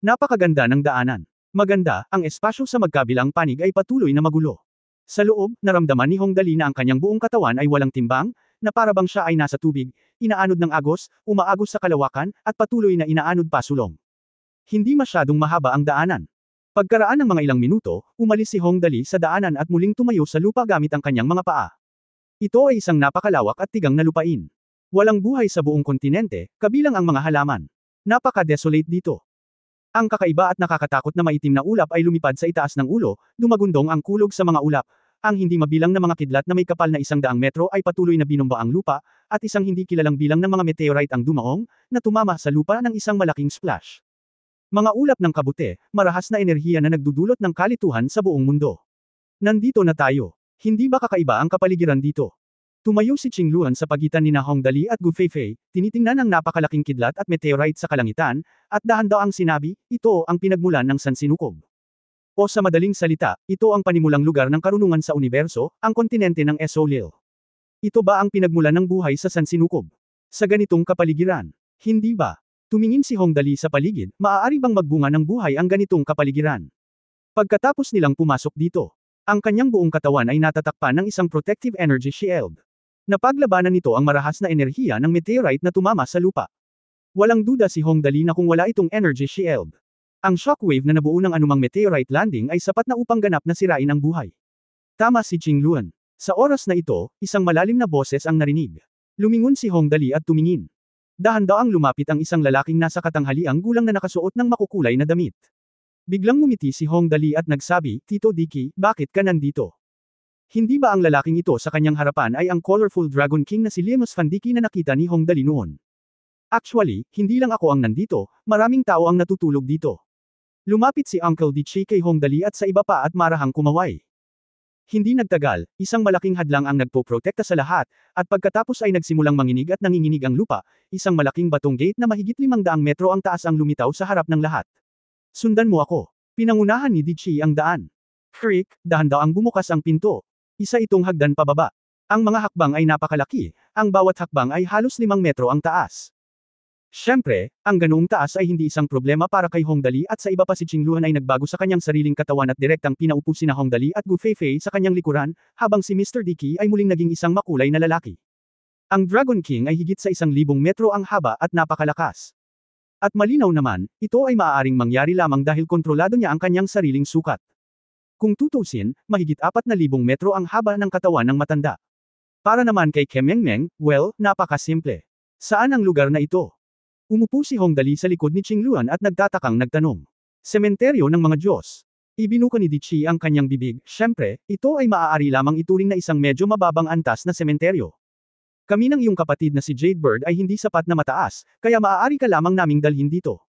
Napakaganda ng daanan. Maganda, ang espasyo sa magkabilang panig ay patuloy na magulo. Sa loob, naramdaman ni Hong Dali na ang kanyang buong katawan ay walang timbang, na parabang siya ay nasa tubig, inaanod ng agos, umaagos sa kalawakan, at patuloy na inaanod pa sulong. Hindi masyadong mahaba ang daanan. Pagkaraan ng mga ilang minuto, umalis si Hong Dali sa daanan at muling tumayo sa lupa gamit ang kanyang mga paa. Ito ay isang napakalawak at tigang na lupain. Walang buhay sa buong kontinente, kabilang ang mga halaman. Napaka-desolate dito. Ang kakaiba at nakakatakot na maitim na ulap ay lumipad sa itaas ng ulo, dumagundong ang kulog sa mga ulap. Ang hindi mabilang na mga kidlat na may kapal na 100 metro ay patuloy na binomba ang lupa, at isang hindi kilalang bilang ng mga meteorite ang dumaong, na tumama sa lupa ng isang malaking splash. Mga ulap ng kabute, marahas na enerhiya na nagdudulot ng kalituhan sa buong mundo. Nandito na tayo. Hindi ba kakaiba ang kapaligiran dito? Tumayo si Qingluan sa pagitan ni Hong Dali at Gu Feifei, tinitingnan ang napakalaking kidlat at meteorite sa kalangitan, at dahan-daang sinabi, ito ang pinagmulan ng sansinukob. O sa madaling salita, ito ang panimulang lugar ng karunungan sa universo, ang kontinente ng Esolil. Ito ba ang pinagmulan ng buhay sa sansinukob? Sa ganitong kapaligiran? Hindi ba? Tumingin si Hong Dali sa paligid, maaari bang magbunga ng buhay ang ganitong kapaligiran? Pagkatapos nilang pumasok dito, ang kanyang buong katawan ay natatakpan ng isang protective energy shield. Napaglabanan nito ang marahas na enerhiya ng meteorite na tumama sa lupa. Walang duda si Hong Dali na kung wala itong energy shield, ang shockwave na nabuo ng anumang meteorite landing ay sapat na upang ganap na sirain ang buhay. Tama si Qingluan. Sa oras na ito, isang malalim na boses ang narinig. Lumingon si Hong Dali at tumingin. Dahan-daang lumapit ang isang lalaking nasa katanghaliang gulang na nakasuot ng makukulay na damit. Biglang ngumiti si Hong Dali at nagsabi, Tito Dicky, bakit ka nandito? Hindi ba ang lalaking ito sa kanyang harapan ay ang colorful Dragon King na si Lemus Fan Dicky na nakita ni Hong Dali noon? Actually, hindi lang ako ang nandito, maraming tao ang natutulog dito. Lumapit si Uncle Dicky kay Hong Dali at sa iba pa at marahang kumaway. Hindi nagtagal, isang malaking hadlang ang nagpoprotekta sa lahat, at pagkatapos ay nagsimulang manginig at nanginginig ang lupa, isang malaking batong gate na mahigit 500 metro ang taas ang lumitaw sa harap ng lahat. Sundan mo ako. Pinangunahan ni Dichi ang daan. Creak, dahan-daang bumukas ang pinto. Isa itong hagdan pababa. Ang mga hakbang ay napakalaki, ang bawat hakbang ay halos 5 metro ang taas. Siyempre, ang ganoong taas ay hindi isang problema para kay Hong Dali at sa iba pa si Qingluan ay nagbago sa kanyang sariling katawan at direktang pinaupo sina Hong Dali at Gu Feifei sa kanyang likuran, habang si Mr. Dicky ay muling naging isang makulay na lalaki. Ang Dragon King ay higit sa 1,000 metro ang haba at napakalakas. At malinaw naman, ito ay maaaring mangyari lamang dahil kontrolado niya ang kanyang sariling sukat. Kung tutusin, mahigit 4,000 metro ang haba ng katawan ng matanda. Para naman kay Kemengmeng, well, napakasimple. Saan ang lugar na ito? Umupo si Hong Dali sa likod ni Qingluan at nagtatakang nagtanong. Sementeryo ng mga Diyos. Ibinuka ni Dichi ang kanyang bibig, syempre, ito ay maaari lamang ituring na isang medyo mababang antas na sementeryo. Kami ng iyong kapatid na si Jadebird ay hindi sapat na mataas, kaya maaari ka lamang naming dalhin dito.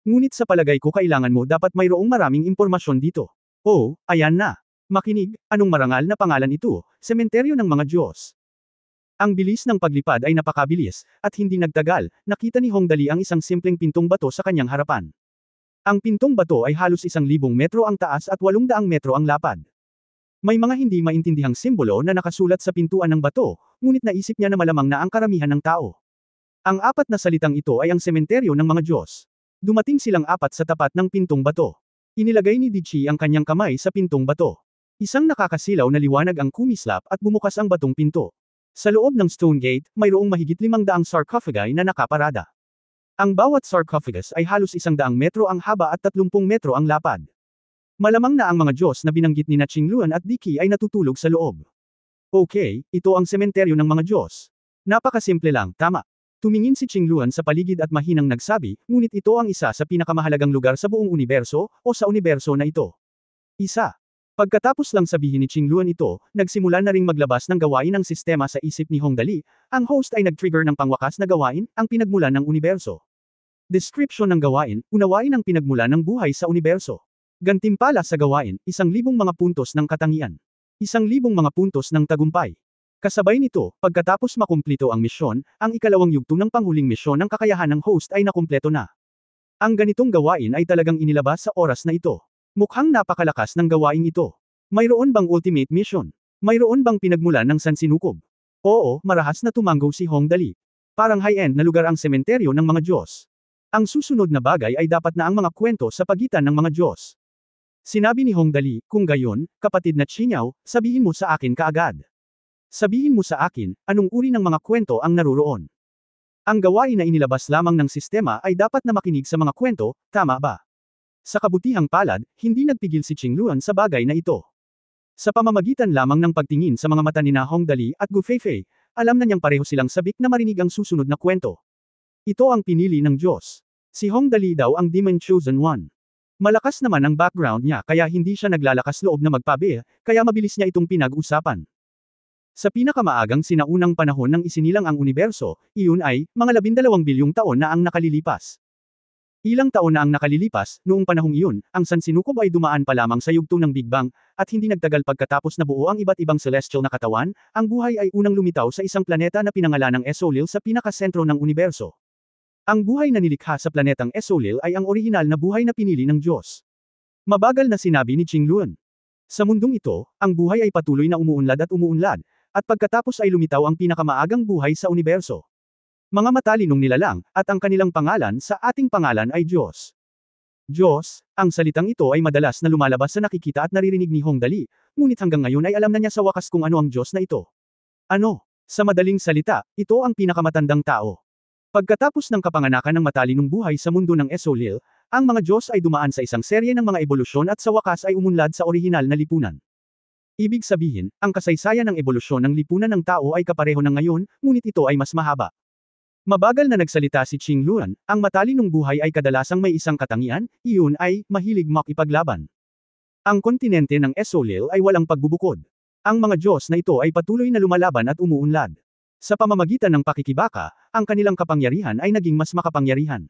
Ngunit sa palagay ko kailangan mo dapat mayroong maraming impormasyon dito. Oh, ayan na. Makinig, anong marangal na pangalan ito, sementeryo ng mga Diyos. Ang bilis ng paglipad ay napakabilis, at hindi nagtagal, nakita ni Hong Dali ang isang simpleng pintong bato sa kanyang harapan. Ang pintong bato ay halos 1,000 metro ang taas at 800 metro ang lapad. May mga hindi maintindihang simbolo na nakasulat sa pintuan ng bato, ngunit naisip niya na malamang na ang karamihan ng tao. Ang 4 na salitang ito ay ang sementeryo ng mga Diyos. Dumating silang 4 sa tapat ng pintong bato. Inilagay ni Dichi ang kanyang kamay sa pintong bato. Isang nakakasilaw na liwanag ang kumislap at bumukas ang batong pinto. Sa loob ng Stone Gate, mayroong mahigit 500 sarcophagi na nakaparada. Ang bawat sarcophagus ay halos 100 metro ang haba at 30 metro ang lapad. Malamang na ang mga Diyos na binanggit ni Qingluan at Dicky ay natutulog sa loob. Okay, ito ang sementeryo ng mga Diyos. Napakasimple lang, tama. Tumingin si Qingluan sa paligid at mahinang nagsabi, ngunit ito ang isa sa pinakamahalagang lugar sa buong universo, o sa universo na ito. Isa. Pagkatapos lang sabihin ni Qingluan ito, nagsimula na ring maglabas ng gawain ang sistema sa isip ni Hongdali. Ang host ay nag-trigger ng pangwakas na gawain, ang pinagmulan ng universo. Description ng gawain, unawain ang pinagmulan ng buhay sa universo. Gantimpala sa gawain, 1,000 mga puntos ng katangian. 1,000 mga puntos ng tagumpay. Kasabay nito, pagkatapos makumplito ang misyon, ang ikalawang yugto ng panghuling misyon ng kakayahan ng host ay nakumpleto na. Ang ganitong gawain ay talagang inilabas sa oras na ito. Mukhang napakalakas ng gawain ito. Mayroon bang ultimate mission? Mayroon bang pinagmulan ng sansinukob? Oo, marahas na tumanggo si Hongdali. Parang high-end na lugar ang sementeryo ng mga Diyos. Ang susunod na bagay ay dapat na ang mga kwento sa pagitan ng mga Diyos. Sinabi ni Hongdali, kung gayon, kapatid na Qingyaw, sabihin mo sa akin kaagad. Sabihin mo sa akin, anong uri ng mga kwento ang naruroon? Ang gawain na inilabas lamang ng sistema ay dapat na makinig sa mga kwento, tama ba? Sa kabutihang palad, hindi nagpigil si Qingluan sa bagay na ito. Sa pamamagitan lamang ng pagtingin sa mga mata ni na Hongdali at Gu Feifei, alam na niyang pareho silang sabik na marinig ang susunod na kwento. Ito ang pinili ng Diyos. Si Hongdali daw ang Demon Chosen One. Malakas naman ang background niya kaya hindi siya naglalakas loob na magpabe, kaya mabilis niya itong pinag-usapan. Sa pinakamaagang sinaunang panahon ng isinilang ang universo, iyon ay, mga 12 bilyong taon na ang nakalilipas. Ilang taon na ang nakalilipas, noong panahong iyon, ang sansinukob ay dumaan pa lamang sa yugto ng Big Bang, at hindi nagtagal pagkatapos na buo ang iba't ibang celestial na katawan, ang buhay ay unang lumitaw sa isang planeta na pinangalanang Esolil sa pinakasentro ng universo. Ang buhay na nilikha sa planetang Esolil ay ang orihinal na buhay na pinili ng Diyos. Mabagal na sinabi ni Qingluan. Sa mundong ito, ang buhay ay patuloy na umuunlad at umuunlad, at pagkatapos ay lumitaw ang pinakamaagang buhay sa universo. Mga matalinong nilalang, at ang kanilang pangalan sa ating pangalan ay Diyos. Diyos, ang salitang ito ay madalas na lumalabas sa nakikita at naririnig ni Hongdali, ngunit hanggang ngayon ay alam na niya sa wakas kung ano ang Diyos na ito. Ano? Sa madaling salita, ito ang pinakamatandang tao. Pagkatapos ng kapanganakan ng matalinong buhay sa mundo ng Esolil, ang mga Diyos ay dumaan sa isang serye ng mga ebolusyon at sa wakas ay umunlad sa orihinal na lipunan. Ibig sabihin, ang kasaysayan ng ebolusyon ng lipunan ng tao ay kapareho ng ngayon, ngunit ito ay mas mahaba. Mabagal na nagsalita si Qingluan, ang matalinong buhay ay kadalasang may isang katangian, iyon ay, mahilig makipaglaban. Ang kontinente ng Esolil ay walang pagbubukod. Ang mga Diyos na ito ay patuloy na lumalaban at umuunlad. Sa pamamagitan ng pakikibaka, ang kanilang kapangyarihan ay naging mas makapangyarihan.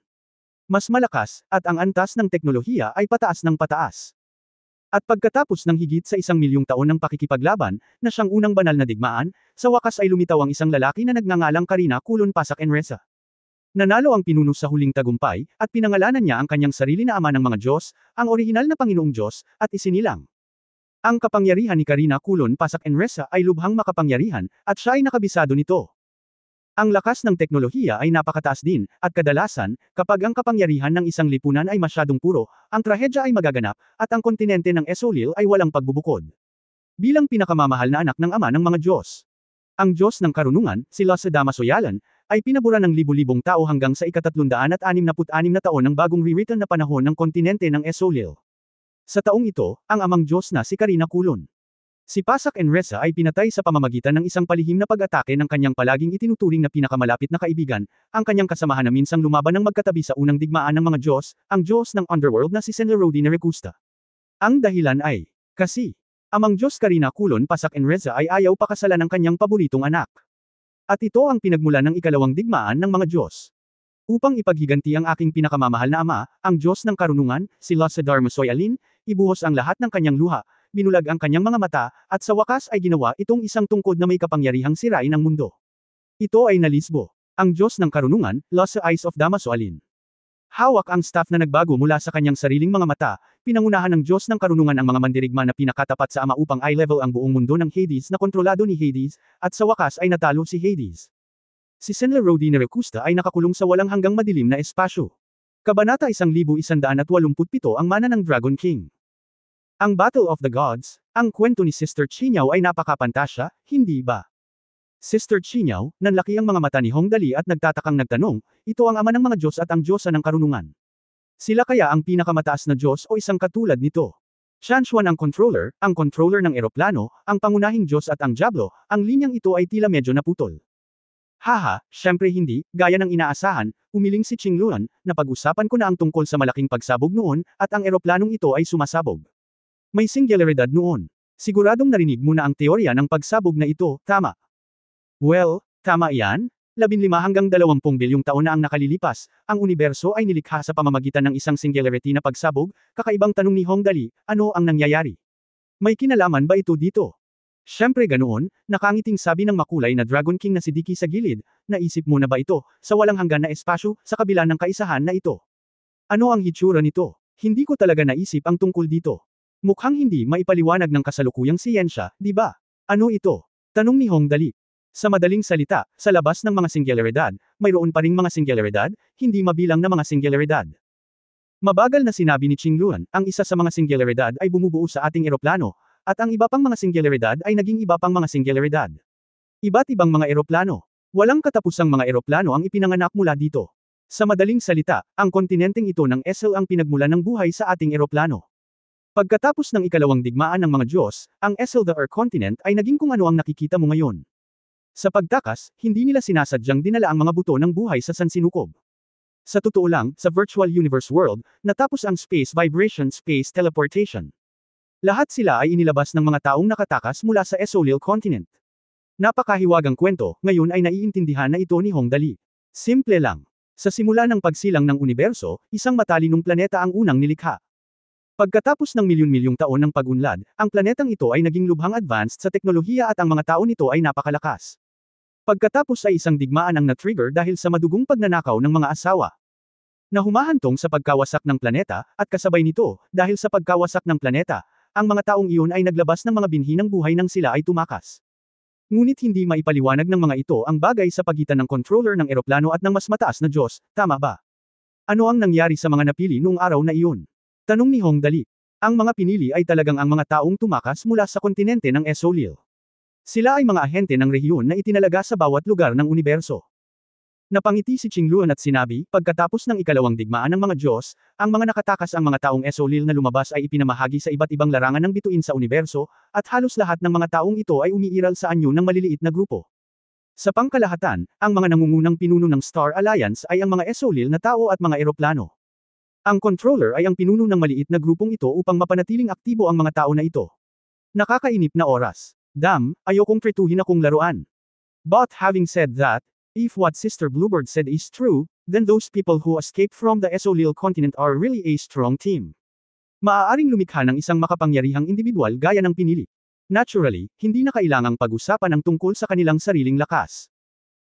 Mas malakas, at ang antas ng teknolohiya ay pataas ng pataas. At pagkatapos ng higit sa 1,000,000 taon ng pakikipaglaban, na siyang unang banal na digmaan, sa wakas ay lumitaw ang isang lalaki na nagngangalang Karina Kulon Pasak Enresa. Nanalo ang pinuno sa huling tagumpay, at pinangalanan niya ang kanyang sarili na ama ng mga Diyos, ang orihinal na Panginoong Diyos, at isinilang. Ang kapangyarihan ni Karina Kulon Pasak Enresa ay lubhang makapangyarihan, at siya ay nakabisado nito. Ang lakas ng teknolohiya ay napakataas din, at kadalasan, kapag ang kapangyarihan ng isang lipunan ay masyadong puro, ang trahedya ay magaganap, at ang kontinente ng Esolil ay walang pagbubukod. Bilang pinakamamahal na anak ng ama ng mga Diyos. Ang Diyos ng karunungan, si Los Damasoyalan, ay pinabura ng libu-libong tao hanggang sa ika-366 na taon ng bagong rewritten na panahon ng kontinente ng Esolil. Sa taong ito, ang amang Diyos na si Karina Kulon. Si Pasak Enresa ay pinatay sa pamamagitan ng isang palihim na pag-atake ng kanyang palaging itinuturing na pinakamalapit na kaibigan, ang kanyang kasamahan na minsang lumaban ng magkatabi sa unang digmaan ng mga Diyos, ang Diyos ng Underworld na si Senlorodi Nerecusta. Ang dahilan ay, kasi, amang Diyos Karina Kulon Pasak Enresa ay ayaw pakasalan ng kanyang paboritong anak. At ito ang pinagmulan ng ikalawang digmaan ng mga Diyos. Upang ipaghiganti ang aking pinakamamahal na ama, ang Diyos ng karunungan, si Los Damasoyalan, ibuhos ang lahat ng kanyang luha, binulag ang kanyang mga mata, at sa wakas ay ginawa itong isang tungkod na may kapangyarihang sirain ang mundo. Ito ay nalisbo. Ang Diyos ng karunungan, Los Eyes of Damasoalin. Hawak ang staff na nagbago mula sa kanyang sariling mga mata, pinangunahan ng Diyos ng karunungan ang mga mandirigma na pinakatapat sa ama upang i-level ang buong mundo ng Hades na kontrolado ni Hades, at sa wakas ay natalo si Hades. Si Senlorodi Nerecusta ay nakakulong sa walang hanggang madilim na espasyo. Kabanata 1187 ang mana ng Dragon King. Ang Battle of the Gods, ang kwento ni Sister Qingyaw ay napakapantasya, hindi ba? Sister Qingyaw, nanlaki ang mga mata ni Hongdali at nagtatakang nagtanong, ito ang ama ng mga Diyos at ang Diyosa ng karunungan. Sila kaya ang pinakamataas na Diyos o isang katulad nito? Shanshuan ang controller ng eroplano, ang pangunahing Diyos at ang Diablo, ang linyang ito ay tila medyo naputol. Haha, syempre hindi, gaya ng inaasahan, umiling si Qingluan, na pag-usapan ko na ang tungkol sa malaking pagsabog noon, at ang eroplanong ito ay sumasabog. May singularidad noon. Siguradong narinig mo na ang teorya ng pagsabog na ito, tama? Well, tama iyan. 15 hanggang 20 bilyong taon na ang nakalilipas, ang universo ay nilikha sa pamamagitan ng isang singularity na pagsabog. Kakaibang tanong ni Hong Dali, ano ang nangyayari? May kinalaman ba ito dito? Siyempre ganoon, nakangiting sabi ng makulay na Dragon King na si Dicky sa gilid, naisip mo na ba ito, sa walang hanggan na espasyo, sa kabila ng kaisahan na ito? Ano ang hitsura nito? Hindi ko talaga naisip ang tungkol dito. Mukhang hindi maipaliwanag ng kasalukuyang siyensya, di ba? Ano ito? Tanong ni Hong Dali. Sa madaling salita, sa labas ng mga singularidad, mayroon pa ring mga singularidad, hindi mabilang na mga singularidad. Mabagal na sinabi ni Qingluan, ang isa sa mga singularidad ay bumubuo sa ating eroplano, at ang iba pang mga singularidad ay naging iba pang mga singularidad. Iba't ibang mga eroplano. Walang katapusang mga eroplano ang ipinanganak mula dito. Sa madaling salita, ang kontinenteng ito ng Essel ang pinagmulan ng buhay sa ating eroplano. Pagkatapos ng ikalawang digmaan ng mga Diyos, ang Essel the Earth continent ay naging kung ano ang nakikita mo ngayon. Sa pagtakas, hindi nila sinasadyang dinala ang mga buto ng buhay sa sansinukob. Sa totoo lang, sa virtual universe world, natapos ang space vibration space teleportation. Lahat sila ay inilabas ng mga taong nakatakas mula sa Esolil continent. Napakahiwagang kwento, ngayon ay naiintindihan na ito ni Hong Dali. Simple lang. Sa simula ng pagsilang ng universo, isang matalinong planeta ang unang nilikha. Pagkatapos ng milyon-milyong taon ng pag-unlad, ang planetang ito ay naging lubhang advanced sa teknolohiya at ang mga tao nito ay napakalakas. Pagkatapos ay isang digmaan ang na-trigger dahil sa madugong pagnanakaw ng mga asawa. Na humahantong sa pagkawasak ng planeta, at kasabay nito, dahil sa pagkawasak ng planeta, ang mga taong iyon ay naglabas ng mga binhi ng buhay nang sila ay tumakas. Ngunit hindi maipaliwanag ng mga ito ang bagay sa pagitan ng controller ng eroplano at ng mas mataas na Diyos, tama ba? Ano ang nangyari sa mga napili noong araw na iyon? Tanong ni Hong Dali. Ang mga pinili ay talagang ang mga taong tumakas mula sa kontinente ng Esolil. Sila ay mga ahente ng rehiyon na itinalaga sa bawat lugar ng universo. Napangiti si Qingluan at sinabi, pagkatapos ng ikalawang digmaan ng mga Diyos, ang mga nakatakas ang mga taong Esolil na lumabas ay ipinamahagi sa iba't ibang larangan ng bituin sa universo, at halos lahat ng mga taong ito ay umiiral sa anyo ng maliliit na grupo. Sa pangkalahatan, ang mga nangungunang pinuno ng Star Alliance ay ang mga Esolil na tao at mga eroplano. Ang controller ay ang pinuno ng maliit na grupong ito upang mapanatiling aktibo ang mga tao na ito. Nakakainip na oras. Ayokong tretuhin akong laruan. But having said that, if what Sister Bluebird said is true, then those people who escaped from the Esolil continent are really a strong team. Maaaring lumikha ng isang makapangyarihang individual gaya ng pinili. Naturally, hindi na kailangang pag-usapan ang tungkol sa kanilang sariling lakas.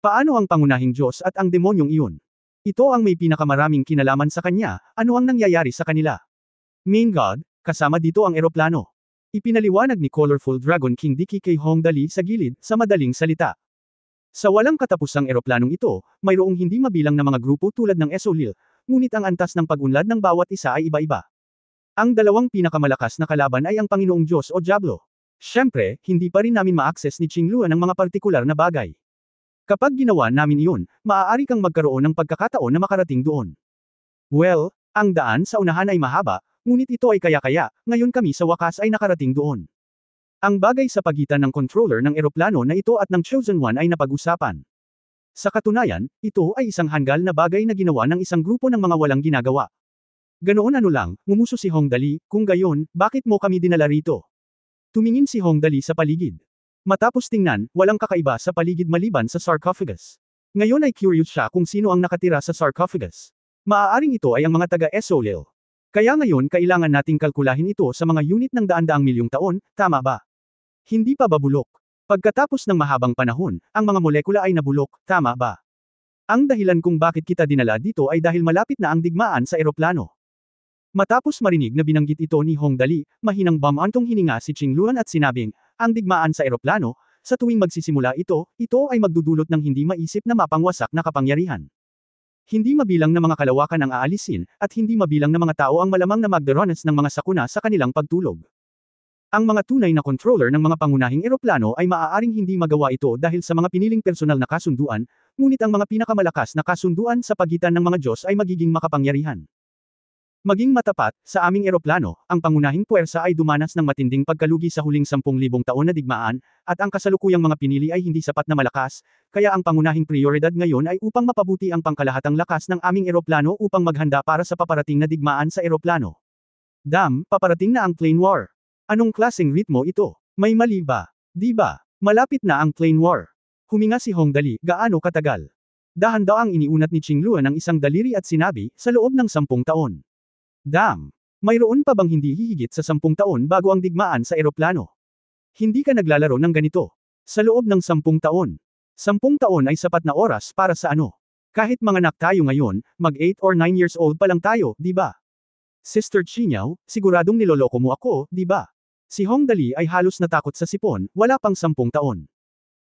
Paano ang pangunahing Diyos at ang demonyong iyon? Ito ang may pinakamaraming kinalaman sa kanya, ano ang nangyayari sa kanila? Main God, kasama dito ang eroplano. Ipinaliwanag ni Colorful Dragon King Dicky kay Hong Dali sa gilid, sa madaling salita. Sa walang katapusang eroplanong ito, mayroong hindi mabilang na mga grupo tulad ng Esolil, ngunit ang antas ng pag-unlad ng bawat isa ay iba-iba. Ang dalawang pinakamalakas na kalaban ay ang Panginoong Diyos o Diablo. Siyempre, hindi pa rin namin ma-access ni Qingluan ang mga partikular na bagay. Kapag ginawa namin iyon, maaari kang magkaroon ng pagkakataon na makarating doon. Well, ang daan sa unahan ay mahaba, ngunit ito ay kaya-kaya, ngayon kami sa wakas ay nakarating doon. Ang bagay sa pagitan ng controller ng eroplano na ito at ng Chosen One ay napag-usapan. Sa katunayan, ito ay isang hanggal na bagay na ginawa ng isang grupo ng mga walang ginagawa. Ganoon ano lang, ngumuso si Hong Dali, kung gayon, bakit mo kami dinala rito? Tumingin si Hong Dali sa paligid. Matapos tingnan, walang kakaiba sa paligid maliban sa sarcophagus. Ngayon ay curious siya kung sino ang nakatira sa sarcophagus. Maaaring ito ay ang mga taga-Esolil. Kaya ngayon kailangan nating kalkulahin ito sa mga unit ng daan-daang milyong taon, tama ba? Hindi pa babulok. Pagkatapos ng mahabang panahon, ang mga molekula ay nabulok, tama ba? Ang dahilan kung bakit kita dinala dito ay dahil malapit na ang digmaan sa eroplano. Matapos marinig na binanggit ito ni Hong Dali, mahinang bumantong hininga si Qingluan at sinabing, ang digmaan sa eroplano, sa tuwing magsisimula ito ay magdudulot ng hindi maisip na mapangwasak na kapangyarihan. Hindi mabilang na mga kalawakan ang aalisin, at hindi mabilang na mga tao ang malamang na magdaranas ng mga sakuna sa kanilang pagtulog. Ang mga tunay na controller ng mga pangunahing eroplano ay maaaring hindi magawa ito dahil sa mga piniling personal na kasunduan, ngunit ang mga pinakamalakas na kasunduan sa pagitan ng mga Diyos ay magiging makapangyarihan. Maging matapat, sa aming eroplano, ang pangunahing puwersa ay dumanas ng matinding pagkalugi sa huling 10,000 taon na digmaan, at ang kasalukuyang mga pinili ay hindi sapat na malakas, kaya ang pangunahing prioridad ngayon ay upang mapabuti ang pangkalahatang lakas ng aming eroplano upang maghanda para sa paparating na digmaan sa eroplano. Paparating na ang plane war. Anong klaseng ritmo ito? May mali ba? Di ba? Malapit na ang Plane War. Huminga si Hong Dali, gaano katagal? Dahan-daang iniunat ni Qingluan ang isang daliri at sinabi, sa loob ng 10 taon. Damn! Mayroon pa bang hindi hihigit sa 10 taon bago ang digmaan sa eroplano? Hindi ka naglalaro ng ganito. Sa loob ng 10 taon. 10 taon ay sapat na oras para sa ano? Kahit manganak tayo ngayon, mag 8 or 9 years old pa lang tayo, di ba? Sister Chinyaw, siguradong niloloko mo ako, di ba? Si Hong Dali ay halos natakot sa sipon, wala pang 10 taon.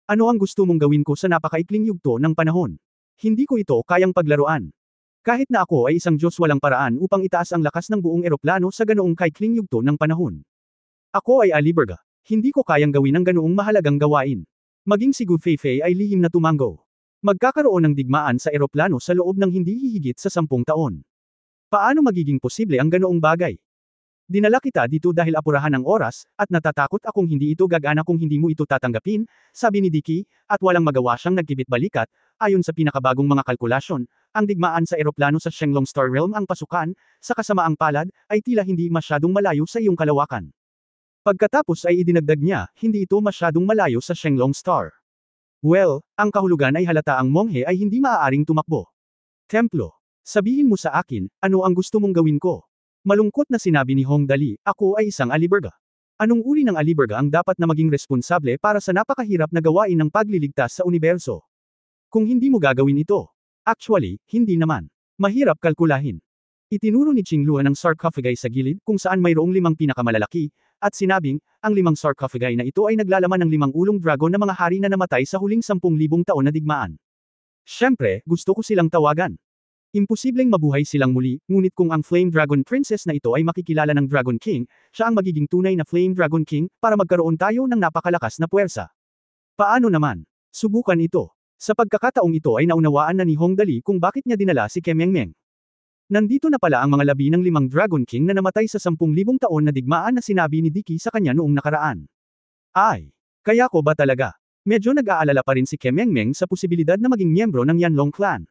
Ano ang gusto mong gawin ko sa napakaikling yugto ng panahon? Hindi ko ito kayang paglaruan. Kahit na ako ay isang Diyos walang paraan upang itaas ang lakas ng buong eroplano sa ganoong kaikling yugto ng panahon. Ako ay aliberga. Hindi ko kayang gawin ang ganoong mahalagang gawain. Maging si Gu Feifei ay lihim na tumango. Magkakaroon ng digmaan sa eroplano sa loob ng hindi hihigit sa 10 taon. Paano magiging posible ang ganoong bagay? Dinala kita dito dahil apurahan ang oras, at natatakot akong hindi ito gagana kung hindi mo ito tatanggapin, sabi ni Dicky, at walang magawa siyang nagkibit-balikat. Ayon sa pinakabagong mga kalkulasyon, ang digmaan sa eroplano sa Shenglong Star Realm ang pasukan, sa kasamaang palad, ay tila hindi masyadong malayo sa iyong kalawakan. Pagkatapos ay idinagdag niya, hindi ito masyadong malayo sa Shenglong Star. Well, ang kahulugan ay halata ang monghe ay hindi maaaring tumakbo. Templo. Sabihin mo sa akin, ano ang gusto mong gawin ko? Malungkot na sinabi ni Hong Dali, ako ay isang aliberga. Anong uri ng aliberga ang dapat na maging responsable para sa napakahirap na gawain ng pagliligtas sa universo? Kung hindi mo gagawin ito. Actually, hindi naman. Mahirap kalkulahin. Itinuro ni Qingluan ang sarcophagi sa gilid kung saan mayroong 5 pinakamalalaki, at sinabing, ang 5 sarcophagi na ito ay naglalaman ng 5 ulong dragon na mga hari na namatay sa huling 10,000 taon na digmaan. Siyempre, gusto ko silang tawagan. Imposibleng mabuhay silang muli, ngunit kung ang Flame Dragon Princess na ito ay makikilala ng Dragon King, siya ang magiging tunay na Flame Dragon King, para magkaroon tayo ng napakalakas na puwersa. Paano naman? Subukan ito. Sa pagkakataong ito ay naunawaan na ni Hong Dali kung bakit niya dinala si Kemengmeng. Nandito na pala ang mga labi ng 5 Dragon King na namatay sa 10,000 taon na digmaan na sinabi ni Dicky sa kanya noong nakaraan. Ay! Kaya ko ba talaga? Medyo nag-aalala pa rin si Kemengmeng sa posibilidad na maging miyembro ng Yanlong Clan.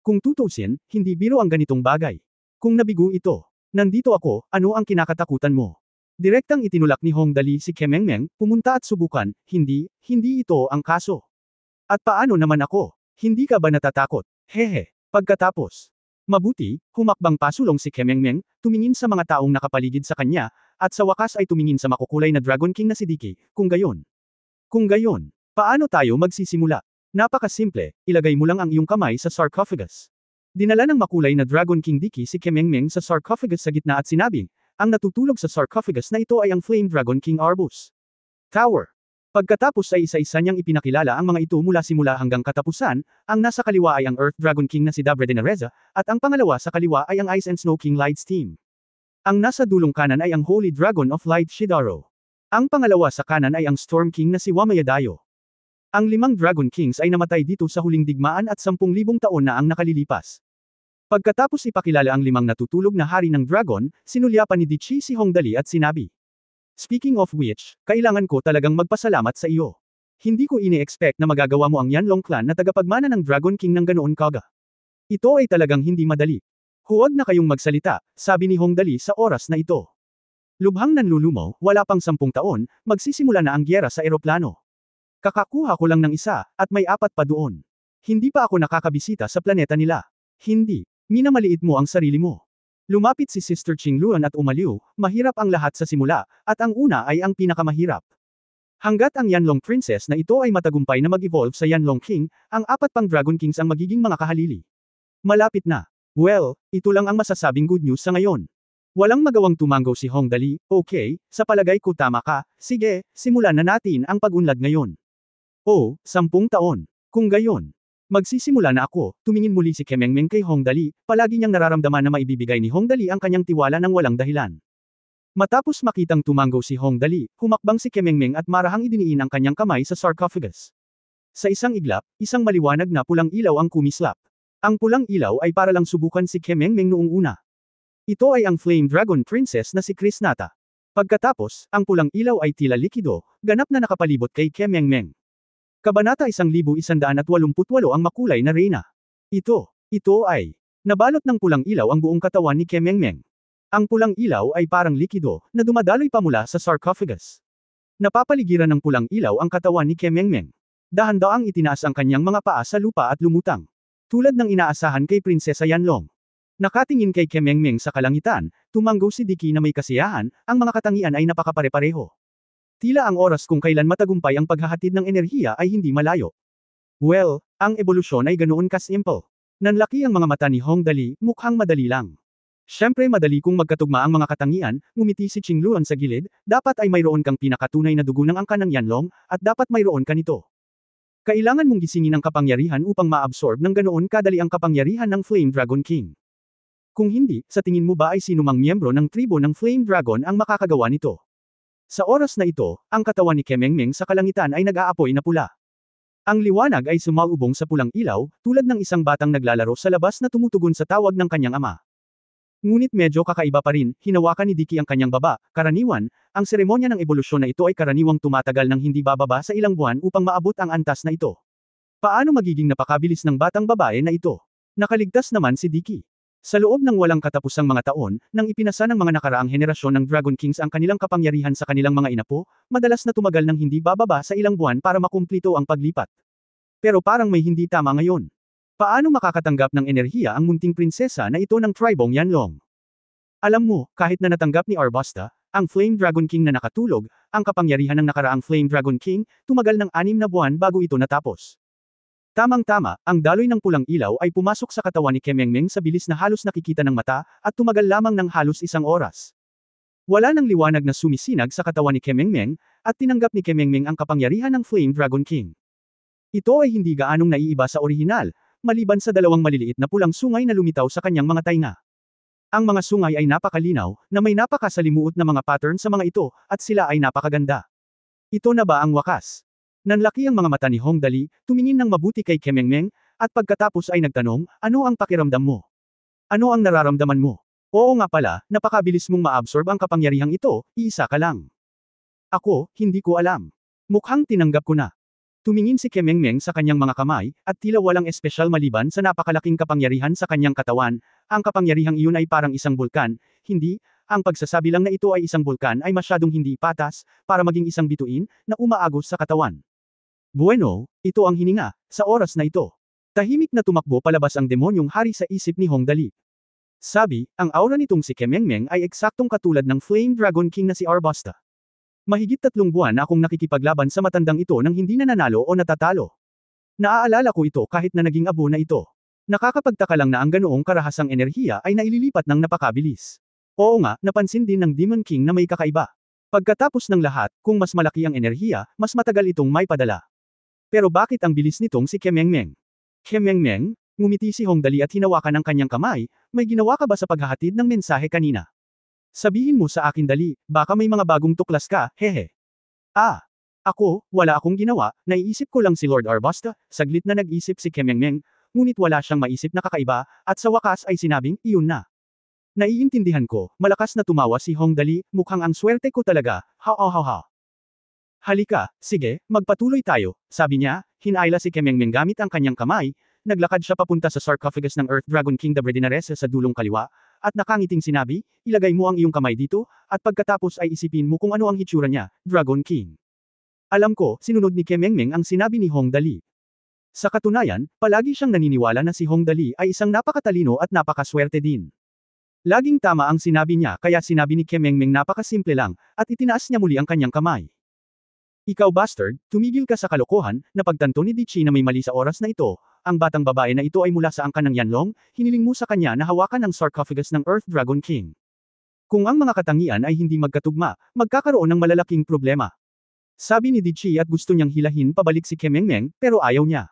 Kung tutusin, hindi biro ang ganitong bagay. Kung nabigo ito, nandito ako, ano ang kinakatakutan mo? Direktang itinulak ni Hong Dali si Kemengmeng, pumunta at subukan, hindi ito ang kaso. At paano naman ako? Hindi ka ba natatakot? Hehe. Pagkatapos. Mabuti, humakbang pasulong si Kemengmeng, tumingin sa mga taong nakapaligid sa kanya, at sa wakas ay tumingin sa makukulay na Dragon King na si Dicky, kung gayon, paano tayo magsisimula? Napakasimple, ilagay mo lang ang iyong kamay sa sarcophagus. Dinala ng makulay na Dragon King Dicky si Kemengmeng sa sarcophagus sa gitna at sinabing, ang natutulog sa sarcophagus na ito ay ang Flame Dragon King Arbus Tower. Pagkatapos ay isa-isa niyang ipinakilala ang mga ito mula simula hanggang katapusan, ang nasa kaliwa ay ang Earth Dragon King na si Dabre de Nereza, at ang pangalawa sa kaliwa ay ang Ice and Snow King Lights Team. Ang nasa dulong kanan ay ang Holy Dragon of Light Shidaro. Ang pangalawa sa kanan ay ang Storm King na si Wamayadayo. Ang 5 Dragon Kings ay namatay dito sa huling digmaan at 10,000 taon na ang nakalilipas. Pagkatapos ipakilala ang 5 natutulog na hari ng dragon, sinulyapan ni Dichi si Hong Dali at sinabi, speaking of which, kailangan ko talagang magpasalamat sa iyo. Hindi ko ini-expect na magagawa mo ang Yanlong Clan na tagapagmana ng Dragon King ng ganoon kaga. Ito ay talagang hindi madali. Huwag na kayong magsalita, sabi ni Hong Dali sa oras na ito. Lubhang nanlulumo, wala pang 10 taon, magsisimula na ang gyera sa eroplano. Kakakuha ko lang ng isa, at may 4 pa doon. Hindi pa ako nakakabisita sa planeta nila. Hindi, minamaliit mo ang sarili mo. Lumapit si Sister Qingluan at umaliw, mahirap ang lahat sa simula, at ang una ay ang pinakamahirap. Hanggat ang Yanlong Princess na ito ay matagumpay na mag-evolve sa Yanlong King, ang 4 pang Dragon Kings ang magiging mga kahalili. Malapit na. Well, ito lang ang masasabing good news sa ngayon. Walang magawang tumango si Hong Dali, okay, sa palagay ko tama ka, sige, simulan na natin ang pag-unlad ngayon. Oh, 10 taon. Kung gayon. Magsisimula na ako, tumingin muli si Kemengmeng kay Hong Dali, palagi niyang nararamdaman na maibibigay ni Hong Dali ang kanyang tiwala ng walang dahilan. Matapos makitang tumango si Hong Dali, humakbang si Kemengmeng at marahang idiniin ang kanyang kamay sa sarcophagus. Sa isang iglap, isang maliwanag na pulang ilaw ang kumislap. Ang pulang ilaw ay para lang subukan si Kemengmeng noong una. Ito ay ang Flame Dragon Princess na si Krisnata. Pagkatapos, ang pulang ilaw ay tila likido, ganap na nakapalibot kay Kemengmeng. Kabanata 1188 ang makulay na reyna. Ito ay nabalot ng pulang ilaw ang buong katawan ni Kemengmeng. Ang pulang ilaw ay parang likido, na dumadaloy pa mula sa sarcophagus. Napapaligiran ng pulang ilaw ang katawan ni Kemengmeng. Dahan-daang itinaas ang kanyang mga paa sa lupa at lumutang. Tulad ng inaasahan kay Prinsesa Yanlong. Nakatingin kay Kemengmeng sa kalangitan, tumanggo si Dicky na may kasiyahan, ang mga katangian ay napakapare-pareho. Tila ang oras kung kailan matagumpay ang paghahatid ng enerhiya ay hindi malayo. Well, ang ebolusyon ay ganoon kasimple. Nanlaki ang mga mata ni Hong Dali, mukhang madali lang. Siyempre madali kung magkatugma ang mga katangian, ngumiti si Qingluan sa gilid, dapat ay mayroon kang pinakatunay na dugo ng angkan ng Yanlong, at dapat mayroon ka nito. Kailangan mong gisingin ang kapangyarihan upang ma-absorb ng ganoon kadali ang kapangyarihan ng Flame Dragon King. Kung hindi, sa tingin mo ba ay sinumang miyembro ng tribo ng Flame Dragon ang makakagawa nito? Sa oras na ito, ang katawan ni Kemengmeng sa kalangitan ay nag-aapoy na pula. Ang liwanag ay sumalubong sa pulang ilaw, tulad ng isang batang naglalaro sa labas na tumutugon sa tawag ng kanyang ama. Ngunit medyo kakaiba pa rin, hinawakan ni Dicky ang kanyang baba, karaniwan, ang seremonya ng ebolusyon na ito ay karaniwang tumatagal ng hindi bababa sa ilang buwan upang maabot ang antas na ito. Paano magiging napakabilis ng batang babae na ito? Nakaligtas naman si Dicky. Sa loob ng walang katapusang mga taon, nang ipinasa ng mga nakaraang henerasyon ng Dragon Kings ang kanilang kapangyarihan sa kanilang mga inapo, madalas na tumagal ng hindi bababa sa ilang buwan para makumplito ang paglipat. Pero parang may hindi tama ngayon. Paano makakatanggap ng enerhiya ang munting prinsesa na ito ng tribong Yanlong? Alam mo, kahit na natanggap ni Arbosta, ang Flame Dragon King na nakatulog, ang kapangyarihan ng nakaraang Flame Dragon King, tumagal ng 6 na buwan bago ito natapos. Tamang-tama, ang daloy ng pulang ilaw ay pumasok sa katawan ni Kemengmeng sa bilis na halos nakikita ng mata, at tumagal lamang ng halos 1 oras. Wala nang liwanag na sumisinag sa katawan ni Kemengmeng, at tinanggap ni Kemengmeng ang kapangyarihan ng Flame Dragon King. Ito ay hindi gaanong naiiba sa orihinal, maliban sa 2 maliliit na pulang sungay na lumitaw sa kanyang mga tainga. Ang mga sungay ay napakalinaw, na may napakasalimuot na mga pattern sa mga ito, at sila ay napakaganda. Ito na ba ang wakas? Nanlaki ang mga mata ni Hong Dali, tumingin ng mabuti kay Kemengmeng, at pagkatapos ay nagtanong, ano ang pakiramdam mo? Ano ang nararamdaman mo? Oo nga pala, napakabilis mong ma-absorb ang kapangyarihang ito, iisa ka lang. Ako, hindi ko alam. Mukhang tinanggap ko na. Tumingin si Kemengmeng sa kanyang mga kamay, at tila walang espesyal maliban sa napakalaking kapangyarihan sa kanyang katawan, ang kapangyarihang iyon ay parang isang bulkan, hindi, ang pagsasabi lang na ito ay isang bulkan ay masyadong hindi patas, para maging isang bituin, na umaagos sa katawan. Bueno, ito ang hininga, sa oras na ito. Tahimik na tumakbo palabas ang demonyong hari sa isip ni Hong Dali. Sabi, ang aura nitong si Kemengmeng ay eksaktong katulad ng Flame Dragon King na si Arbosta. Mahigit 3 buwan na akong nakikipaglaban sa matandang ito nang hindi nananalo o natatalo. Naaalala ko ito kahit na naging abo na ito. Nakakapagtaka lang na ang ganoong karahasang enerhiya ay naililipat ng napakabilis. Oo nga, napansin din ng Demon King na may kakaiba. Pagkatapos ng lahat, kung mas malaki ang enerhiya, mas matagal itong may padala. Pero bakit ang bilis nitong si Kemengmeng? Kemengmeng, ngumiti si Hong Dali at hinawakan ang kanyang kamay, may ginawa ka ba sa paghahatid ng mensahe kanina? Sabihin mo sa akin dali, baka may mga bagong tuklas ka, hehe. Ako, wala akong ginawa, naiisip ko lang si Lord Arbosta, saglit na nag-isip si Kemengmeng, ngunit wala siyang maisip na kakaiba, at sa wakas ay sinabing, iyon na. Naiintindihan ko, malakas na tumawa si Hong Dali, mukhang ang swerte ko talaga, ha. Halika, sige, magpatuloy tayo, sabi niya, hinayla si Kemengmeng gamit ang kanyang kamay, naglakad siya papunta sa sarcophagus ng Earth Dragon King Dabredinares sa dulong kaliwa, at nakangiting sinabi, ilagay mo ang iyong kamay dito, at pagkatapos ay isipin mo kung ano ang hitsura niya, Dragon King. Alam ko, sinunod ni Kemengmeng ang sinabi ni Hong Dali. Sa katunayan, palagi siyang naniniwala na si Hong Dali ay isang napakatalino at napakaswerte din. Laging tama ang sinabi niya kaya sinabi ni Kemengmeng napakasimple lang, at itinaas niya muli ang kanyang kamay. Ikaw bastard, tumigil ka sa kalokohan, napagtanto ni Dichi na may mali sa oras na ito, ang batang babae na ito ay mula sa angkan ng Yanlong, hiniling mo sa kanya na hawakan ang sarcophagus ng Earth Dragon King. Kung ang mga katangian ay hindi magkatugma, magkakaroon ng malalaking problema. Sabi ni Dichi at gusto niyang hilahin pabalik si Kemengmeng, pero ayaw niya.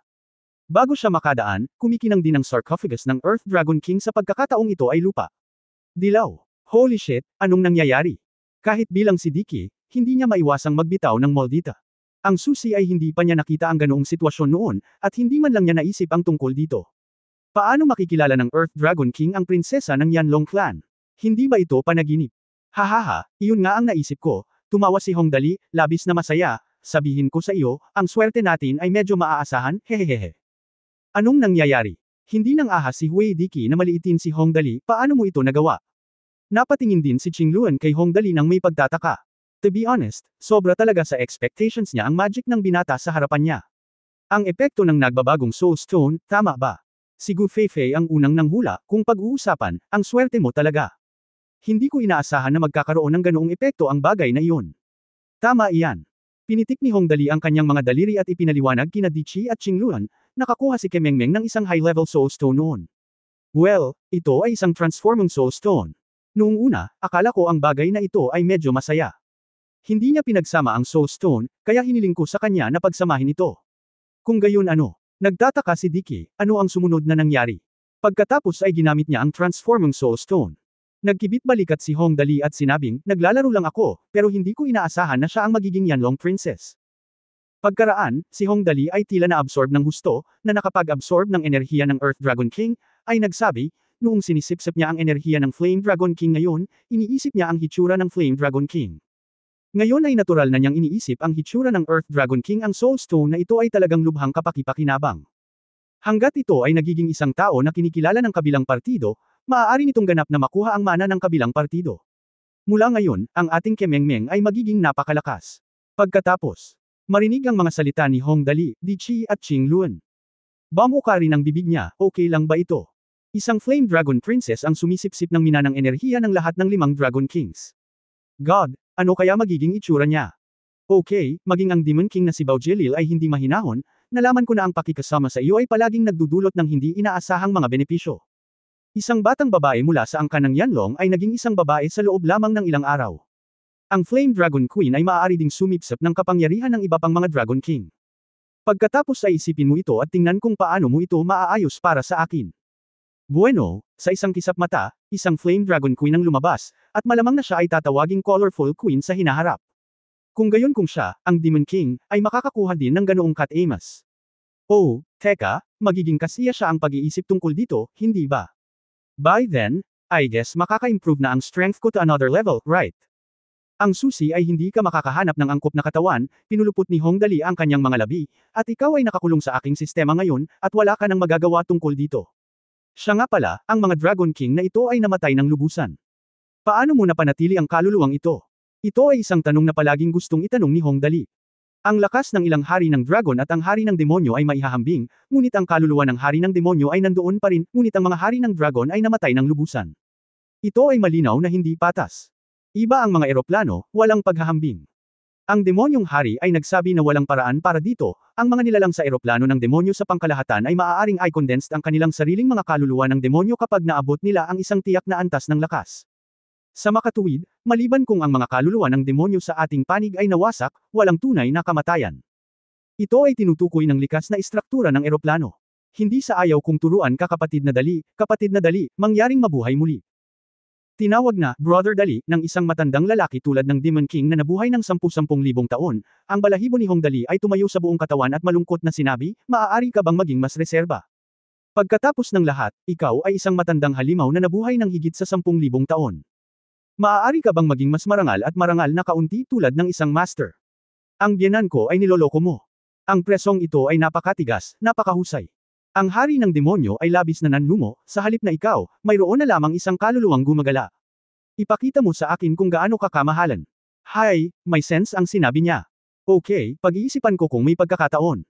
Bago siya makadaan, kumikinang din ang sarcophagus ng Earth Dragon King sa pagkakataong ito ay lupa. Dilaw. Holy shit, anong nangyayari? Kahit bilang si Dicky, hindi niya maiwasang magbitaw ng moldita. Ang susi ay hindi pa niya nakita ang ganoong sitwasyon noon, at hindi man lang niya naisip ang tungkol dito. Paano makikilala ng Earth Dragon King ang prinsesa ng Yanlong clan? Hindi ba ito panaginip? Hahaha, iyon nga ang naisip ko, tumawa si Hong Dali, labis na masaya, sabihin ko sa iyo, ang swerte natin ay medyo maaasahan, hehehehe. Anong nangyayari? Hindi nang ahas si Hui Dicky na maliitin si Hong Dali, paano mo ito nagawa? Napatingin din si Qingluan kay Hong Dali nang may pagtataka. To be honest, sobra talaga sa expectations niya ang magic ng binata sa harapan niya. Ang epekto ng nagbabagong Soul Stone, tama ba? Si Gu Feifei ang unang nanghula, kung pag-uusapan, ang swerte mo talaga. Hindi ko inaasahan na magkakaroon ng ganoong epekto ang bagay na iyon. Tama iyan. Pinitik ni Hong Dali ang kanyang mga daliri at ipinaliwanag kina Di Chi at Qingluan, nakakuha si Kemengmeng ng isang high-level Soul Stone noon. Well, ito ay isang transforming Soul Stone. Noong una, akala ko ang bagay na ito ay medyo masaya. Hindi niya pinagsama ang Soul Stone, kaya hiniling ko sa kanya na pagsamahin ito. Kung gayon ano, nagtataka si Dicky, ano ang sumunod na nangyari? Pagkatapos ay ginamit niya ang Transforming Soul Stone. Nagkibit balikat si Hong Dali at sinabing, naglalaro lang ako, pero hindi ko inaasahan na siya ang magiging Yanlong Princess. Pagkaraan, si Hong Dali ay tila na-absorb ng husto, na nakapag-absorb ng enerhiya ng Earth Dragon King, ay nagsabi, noong sinisipsip niya ang enerhiya ng Flame Dragon King ngayon, iniisip niya ang hitsura ng Flame Dragon King. Ngayon ay natural na niyang iniisip ang hitsura ng Earth Dragon King ang Soul Stone na ito ay talagang lubhang kapaki-pakinabang. Hanggat ito ay nagiging isang tao na kinikilala ng kabilang partido, maaari nitong ganap na makuha ang mana ng kabilang partido. Mula ngayon, ang ating Kemengmeng ay magiging napakalakas. Pagkatapos, marinig ang mga salita ni Hong Dali, Di Chi at Qingluan. Bamuka rin ang bibig niya, okay lang ba ito? Isang Flame Dragon Princess ang sumisipsip ng mina ng enerhiya ng lahat ng 5 Dragon Kings. God, ano kaya magiging itsura niya? Okay, maging ang Demon King na si Bao Jilil ay hindi mahinahon, nalaman ko na ang pakikasama sa iyo ay palaging nagdudulot ng hindi inaasahang mga benepisyo. Isang batang babae mula sa angkan ng Yanlong ay naging isang babae sa loob lamang ng ilang araw. Ang Flame Dragon Queen ay maaari ding sumipsip ng kapangyarihan ng iba pang mga Dragon King. Pagkatapos ay isipin mo ito at tingnan kung paano mo ito maaayos para sa akin. Bueno, sa isang kisap mata, isang Flame Dragon Queen ang lumabas, at malamang na siya ay tatawaging Colorful Queen sa hinaharap. Kung gayon kung siya, ang Demon King, ay makakakuha din ng ganoong Kat-Amos. Oh, teka, magiging kasiya siya ang pag-iisip tungkol dito, hindi ba? By then, I guess makaka-improve na ang strength ko to another level, right? Ang susi ay hindi ka makakahanap ng angkop na katawan, pinulupot ni Hong Dali ang kanyang mga labi, at ikaw ay nakakulong sa aking sistema ngayon, at wala ka nang magagawa tungkol dito. Siya nga pala, ang mga Dragon King na ito ay namatay ng lubusan. Paano mo napanatili ang kaluluwang ito? Ito ay isang tanong na palaging gustong itanong ni Hong Dali. Ang lakas ng ilang hari ng dragon at ang hari ng demonyo ay maihahambing, ngunit ang kaluluwa ng hari ng demonyo ay nandoon pa rin, ngunit ang mga hari ng dragon ay namatay ng lubusan. Ito ay malinaw na hindi patas. Iba ang mga eroplano, walang paghahambing. Ang demonyong hari ay nagsabi na walang paraan para dito, ang mga nilalang sa eroplano ng demonyo sa pangkalahatan ay maaaring i-condensed ang kanilang sariling mga kaluluwa ng demonyo kapag naabot nila ang isang tiyak na antas ng lakas. Sa makatuwid, maliban kung ang mga kaluluwa ng demonyo sa ating panig ay nawasak, walang tunay na kamatayan. Ito ay tinutukoy ng likas na istruktura ng eroplano. Hindi sa ayaw kung turuan ka kapatid na dali, mangyaring mabuhay muli. Tinawag na, Brother Dali, ng isang matandang lalaki tulad ng Demon King na nabuhay ng 10,000 taon, ang balahibo ni Hong Dali ay tumayo sa buong katawan at malungkot na sinabi, maaari ka bang maging mas reserba? Pagkatapos ng lahat, ikaw ay isang matandang halimaw na nabuhay ng higit sa 10,000 taon. Maaari ka bang maging mas marangal at marangal na kaunti tulad ng isang master? Ang biyenan ko ay niloloko mo. Ang presong ito ay napakatigas, napakahusay. Ang hari ng demonyo ay labis na nanlumo, sa halip na ikaw, mayroon na lamang isang kaluluwang gumagala. Ipakita mo sa akin kung gaano ka kamahalan. Hay, may sense ang sinabi niya. Okay, pag-iisipan ko kung may pagkakataon.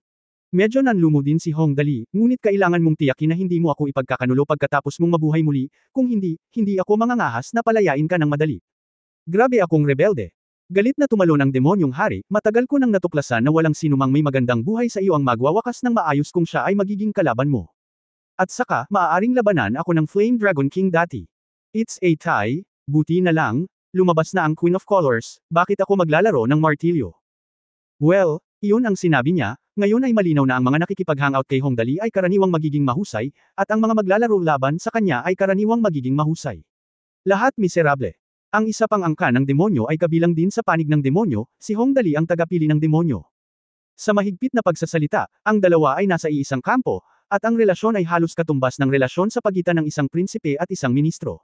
Medyo nanlumo din si Hong Dali, ngunit kailangan mong tiyakin na hindi mo ako ipagkakanulo pagkatapos mong mabuhay muli, kung hindi, hindi ako mangangahas na palayain ka ng madali. Grabe akong rebelde. Galit na tumalon ang demonyong hari, matagal ko nang natuklasan na walang sinumang may magandang buhay sa iyo ang magwawakas ng maayos kung siya ay magiging kalaban mo. At saka, maaaring labanan ako ng Flame Dragon King dati. It's a tie, buti na lang, lumabas na ang Queen of Colors, bakit ako maglalaro ng martilyo? Well, iyon ang sinabi niya, ngayon ay malinaw na ang mga nakikipag-hangout kay Hong Dali ay karaniwang magiging mahusay, at ang mga maglalaro laban sa kanya ay karaniwang magiging mahusay. Lahat miserable. Ang isa pang angka ng demonyo ay kabilang din sa panig ng demonyo, si Hong Dali ang tagapili ng demonyo. Sa mahigpit na pagsasalita, ang dalawa ay nasa iisang kampo, at ang relasyon ay halos katumbas ng relasyon sa pagitan ng isang prinsipe at isang ministro.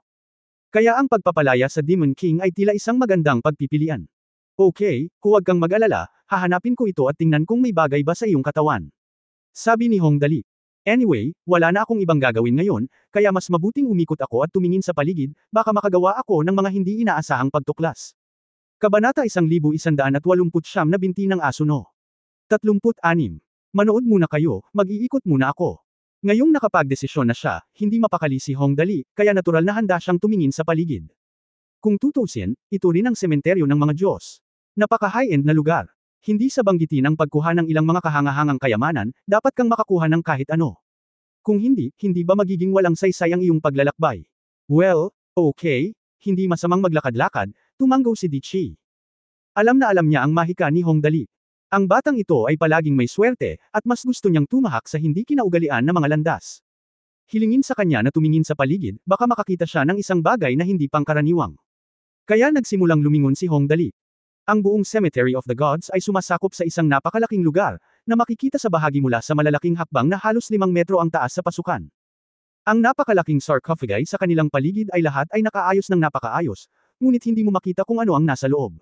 Kaya ang pagpapalaya sa Demon King ay tila isang magandang pagpipilian. Okay, huwag kang mag-alala, hahanapin ko ito at tingnan kung may bagay ba sa iyong katawan. Sabi ni Hong Dali. Anyway, wala na akong ibang gagawin ngayon, kaya mas mabuting umikot ako at tumingin sa paligid, baka makagawa ako ng mga hindi inaasahang pagtuklas. Kabanata 1189 na binti ng aso no. 36. Manood muna kayo, mag-iikot muna ako. Ngayong nakapagdesisyon na siya, hindi mapakali si Hong Dali, kaya natural na handa siyang tumingin sa paligid. Kung tutusin, ito rin ang sementeryo ng mga Diyos. Napaka-high-end na lugar. Hindi sa banggitin ang pagkuha ng ilang mga kahangahangang kayamanan, dapat kang makakuha ng kahit ano. Kung hindi, hindi ba magiging walang saysay ang iyong paglalakbay? Well, okay, hindi masamang maglakad-lakad, tumanggaw si Dichi. Alam na alam niya ang mahika ni Hong Dali. Ang batang ito ay palaging may swerte, at mas gusto niyang tumahak sa hindi kinaugalian na mga landas. Hilingin sa kanya na tumingin sa paligid, baka makakita siya ng isang bagay na hindi pangkaraniwang. Kaya nagsimulang lumingon si Hong Dali. Ang buong Cemetery of the Gods ay sumasakop sa isang napakalaking lugar, na makikita sa bahagi mula sa malalaking hakbang na halos 5 metro ang taas sa pasukan. Ang napakalaking sarcophagi sa kanilang paligid ay lahat ay nakaayos ng napakaayos, ngunit hindi mo makita kung ano ang nasa loob.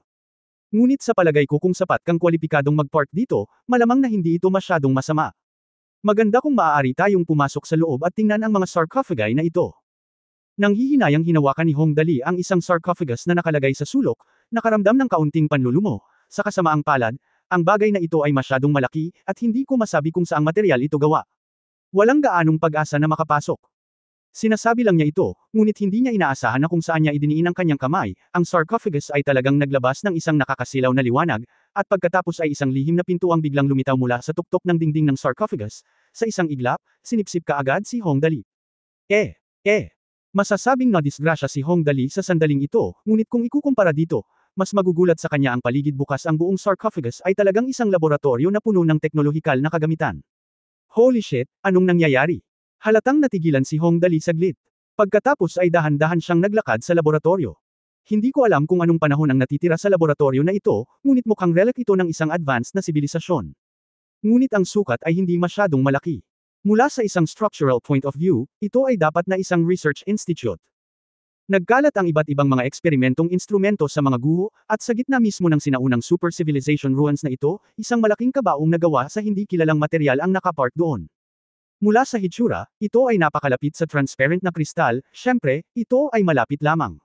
Ngunit sa palagay ko kung sapat kang kwalipikadong mag-park dito, malamang na hindi ito masyadong masama. Maganda kung maaari tayong pumasok sa loob at tingnan ang mga sarcophagi na ito. Nang hihinayang hinawakan ni Hong Dali ang isang sarcophagus na nakalagay sa sulok, nakaramdam ng kaunting panlulumo, sa kasamaang palad, ang bagay na ito ay masyadong malaki, at hindi ko masabi kung saang material ito gawa. Walang gaanong pag-asa na makapasok. Sinasabi lang niya ito, ngunit hindi niya inaasahan na kung saan niya idiniin ang kanyang kamay, ang sarcophagus ay talagang naglabas ng isang nakakasilaw na liwanag, at pagkatapos ay isang lihim na pintuang biglang lumitaw mula sa tuktok ng dingding ng sarcophagus, sa isang iglap, sinipsip kaagad si Hong Dali. Masasabing nadisgrasya si Hong Dali sa sandaling ito, ngunit kung ikukumpara dito, mas magugulat sa kanya ang paligid bukas ang buong sarcophagus ay talagang isang laboratorio na puno ng teknolohikal na kagamitan. Holy shit, anong nangyayari? Halatang natigilan si Hong Dali saglit. Pagkatapos ay dahan-dahan siyang naglakad sa laboratorio. Hindi ko alam kung anong panahon ang natitira sa laboratorio na ito, ngunit mukhang relic ito ng isang advanced na sibilisasyon. Ngunit ang sukat ay hindi masyadong malaki. Mula sa isang structural point of view, ito ay dapat na isang research institute. Nagkalat ang iba't ibang mga eksperimentong instrumento sa mga guho, at sa gitna mismo ng sinaunang super civilization ruins na ito, isang malaking kabaong na gawa sa hindi kilalang material ang nakapark doon. Mula sa hitsura, ito ay napakalapit sa transparent na kristal, syempre, ito ay malapit lamang.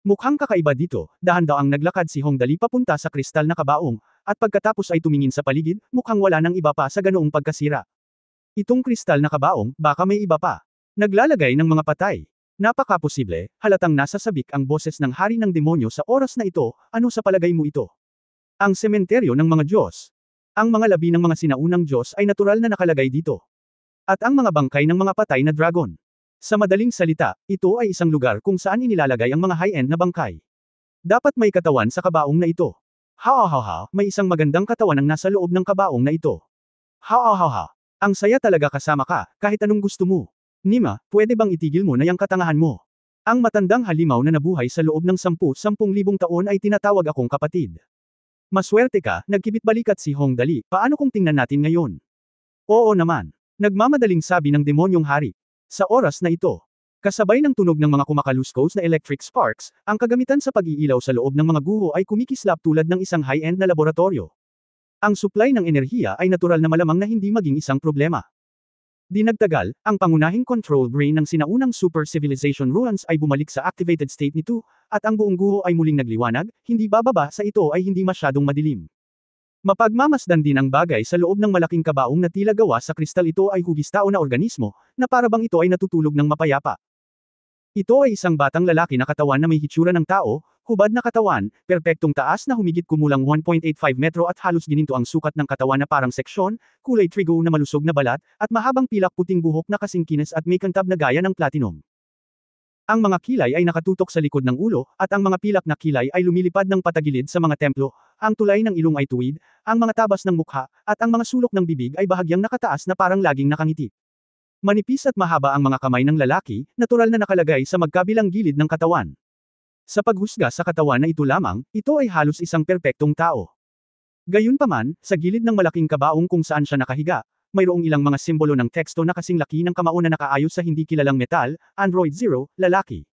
Mukhang kakaiba dito, dahan-daang naglakad si Hong Dali papunta sa kristal na kabaong, at pagkatapos ay tumingin sa paligid, mukhang wala nang iba pa sa ganoong pagkasira. Itong kristal na kabaong, baka may iba pa. Naglalagay ng mga patay. Napakaposible, halatang nasa sabik ang boses ng hari ng demonyo sa oras na ito, ano sa palagay mo ito? Ang sementeryo ng mga Diyos. Ang mga labi ng mga sinaunang Diyos ay natural na nakalagay dito. At ang mga bangkay ng mga patay na dragon. Sa madaling salita, ito ay isang lugar kung saan inilalagay ang mga high-end na bangkay. Dapat may katawan sa kabaong na ito. May isang magandang katawan ang nasa loob ng kabaong na ito. Ang saya talaga kasama ka, kahit anong gusto mo. Nima, pwede bang itigil mo na yung katangahan mo? Ang matandang halimaw na nabuhay sa loob ng 10,000 taon ay tinatawag akong kapatid. Maswerte ka, nagkibit-balikat si Hong Dali, paano kung tingnan natin ngayon? Oo naman. Nagmamadaling sabi ng demonyong hari. Sa oras na ito, kasabay ng tunog ng mga kumakaluskos na electric sparks, ang kagamitan sa pag-iilaw sa loob ng mga guho ay kumikislap tulad ng isang high-end na laboratorio. Ang supply ng enerhiya ay natural na malamang na hindi maging isang problema. Di nagtagal, ang pangunahing control brain ng sinaunang super civilization ruins ay bumalik sa activated state nito, at ang buong guho ay muling nagliwanag, hindi bababa sa ito ay hindi masyadong madilim. Mapagmamasdan din ang bagay sa loob ng malaking kabaong na tila gawa sa kristal ito ay hugis tao na organismo, na parabang ito ay natutulog ng mapayapa. Ito ay isang batang lalaki na katawan na may hitsura ng tao, hubad na katawan, perpektong taas na humigit kumulang 1.85 metro at halos gininto ang sukat ng katawan na parang seksyon, kulay trigo na malusog na balat, at mahabang pilak puting buhok na kasing kinis at may kantab na gaya ng platinum. Ang mga kilay ay nakatutok sa likod ng ulo, at ang mga pilak na kilay ay lumilipad ng patagilid sa mga templo, ang tulay ng ilong ay tuwid, ang mga tabas ng mukha, at ang mga sulok ng bibig ay bahagyang nakataas na parang laging nakangiti. Manipis at mahaba ang mga kamay ng lalaki, natural na nakalagay sa magkabilang gilid ng katawan. Sa paghusga sa katawan na ito lamang, ito ay halos isang perpektong tao. Gayunpaman, sa gilid ng malaking kabaong kung saan siya nakahiga, mayroong ilang mga simbolo ng teksto na kasing laki ng kamao na nakaayos sa hindi kilalang metal, Android Zero, lalaki.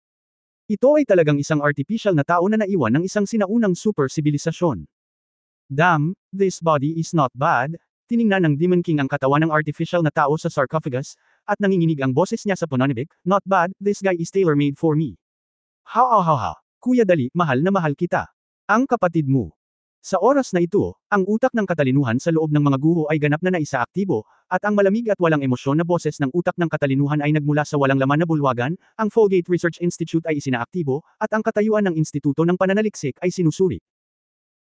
Ito ay talagang isang artificial na tao na naiwan ng isang sinaunang super sibilisasyon. Damn, this body is not bad, tiningnan ng Demon King ang katawan ng artificial na tao sa sarcophagus, at nanginginig ang boses niya sa pananabik, "Not bad, this guy is tailor-made for me." Ha. Kuya Dali, mahal na mahal kita. Ang kapatid mo. Sa oras na ito, ang utak ng katalinuhan sa loob ng mga guho ay ganap na naisaaktibo, at ang malamig at walang emosyon na boses ng utak ng katalinuhan ay nagmula sa walang laman na bulwagan, ang Folgate Research Institute ay isinaaktibo, at ang katayuan ng Instituto ng Pananaliksik ay sinusuri.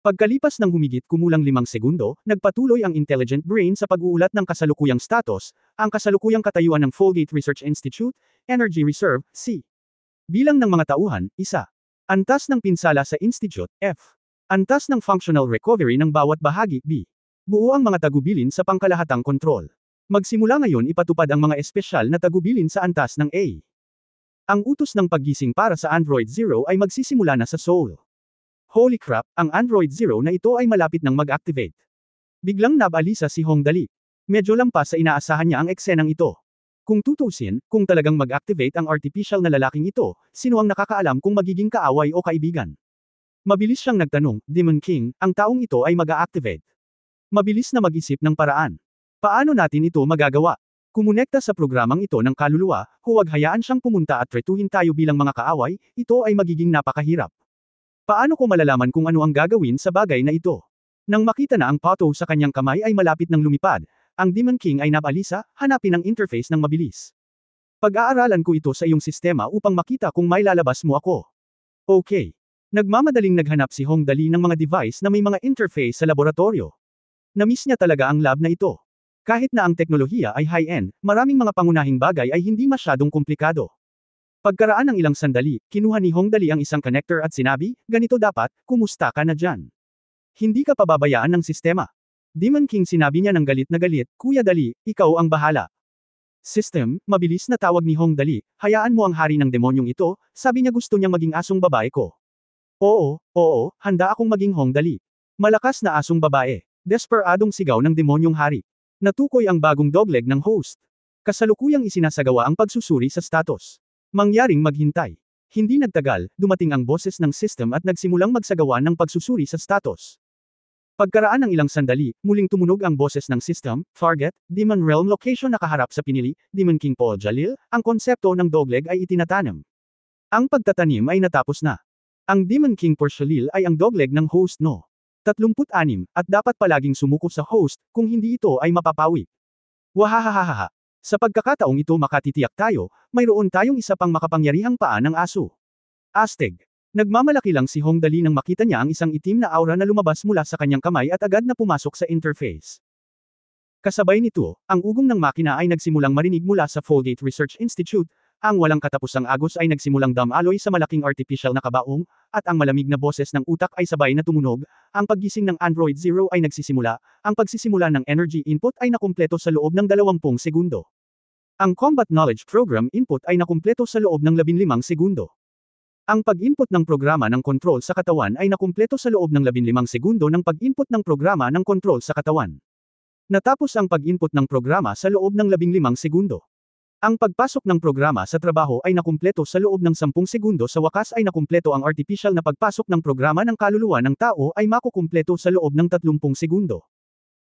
Pagkalipas ng humigit kumulang 5 segundo, nagpatuloy ang intelligent brain sa pag-uulat ng kasalukuyang status, ang kasalukuyang katayuan ng Folgate Research Institute, Energy Reserve, C. Bilang ng mga tauhan, 1. Antas ng pinsala sa Institute, F. Antas ng functional recovery ng bawat bahagi, B. Buo ang mga tagubilin sa pangkalahatang kontrol. Magsimula ngayon ipatupad ang mga espesyal na tagubilin sa antas ng A. Ang utos ng paggising para sa Android Zero ay magsisimula na sa Seoul. Holy crap, ang Android Zero na ito ay malapit nang mag-activate. Biglang nabalisa si Hong Dali. Medyo lampas sa inaasahan niya ang eksenang ito. Kung tutusin, kung talagang mag-activate ang artificial na lalaking ito, sino ang nakakaalam kung magiging kaaway o kaibigan? Mabilis siyang nagtanong, Demon King, ang taong ito ay mag-a-activate. Mabilis na mag-isip ng paraan. Paano natin ito magagawa? Kumonekta sa programang ito ng kaluluwa, huwag hayaan siyang pumunta at tretuhin tayo bilang mga kaaway, ito ay magiging napakahirap. Paano ko malalaman kung ano ang gagawin sa bagay na ito? Nang makita na ang photo sa kanyang kamay ay malapit ng lumipad, ang Demon King ay nabalisa, hanapin ang interface ng mabilis. Pag-aaralan ko ito sa iyong sistema upang makita kung may lalabas mo ako. Okay. Nagmamadaling naghanap si Hong Dali ng mga device na may mga interface sa laboratorio. Namiss niya talaga ang lab na ito. Kahit na ang teknolohiya ay high-end, maraming mga pangunahing bagay ay hindi masyadong komplikado. Pagkaraan ng ilang sandali, kinuha ni Hong Dali ang isang connector at sinabi, "Ganito dapat, kumusta ka na dyan? Hindi ka pababayaan ng sistema." Demon King sinabi niya ng galit na galit, "Kuya Dali, ikaw ang bahala." System, mabilis na tawag ni Hong Dali, "Hayaan mo ang hari ng demonyong ito," sabi niya gusto niyang maging asong babae ko. Oo, handa akong maging Hong Dali. Malakas na asong babae. Desperadong sigaw ng demonyong hari. Natukoy ang bagong dogleg ng host. Kasalukuyang isinasagawa ang pagsusuri sa status. Mangyaring maghintay. Hindi nagtagal, dumating ang boses ng system at nagsimulang magsagawa ng pagsusuri sa status. Pagkaraan ng ilang sandali, muling tumunog ang boses ng system, "Target, Demon Realm Location nakaharap sa pinili, Demon King Paul Jalil, ang konsepto ng dogleg ay itinatanam. Ang pagtatanim ay natapos na. Ang Demon King Portialil ay ang dogleg ng host no. 36, at dapat palaging sumuko sa host, kung hindi ito ay mapapawi. Wahahahaha. Sa pagkakataong ito makatitiyak tayo, mayroon tayong isa pang makapangyarihang paa ng aso. Astig. Nagmamalaki lang si Hong Dali nang makita niya ang isang itim na aura na lumabas mula sa kanyang kamay at agad na pumasok sa interface. Kasabay nito, ang ugong ng makina ay nagsimulang marinig mula sa Folgate Research Institute, ang walang katapusang agos ay nagsimulang damaloy sa malaking artificial na kabaong, at ang malamig na boses ng utak ay sabay na tumunog, ang paggising ng Android Zero ay nagsisimula, ang pagsisimula ng energy input ay nakumpleto sa loob ng 20 segundo. Ang Combat Knowledge Program input ay nakumpleto sa loob ng 15 segundo. Ang pag-input ng programa ng kontrol sa katawan ay nakumpleto sa loob ng 15 segundo ng pag-input ng programa ng kontrol sa katawan. Natapos ang pag-input ng programa sa loob ng 15 segundo. Ang pagpasok ng programa sa trabaho ay nakumpleto sa loob ng 10 segundo. Sa wakas ay nakumpleto ang artificial na pagpasok ng programa ng kaluluwa ng tao ay makukumpleto sa loob ng 30 segundo.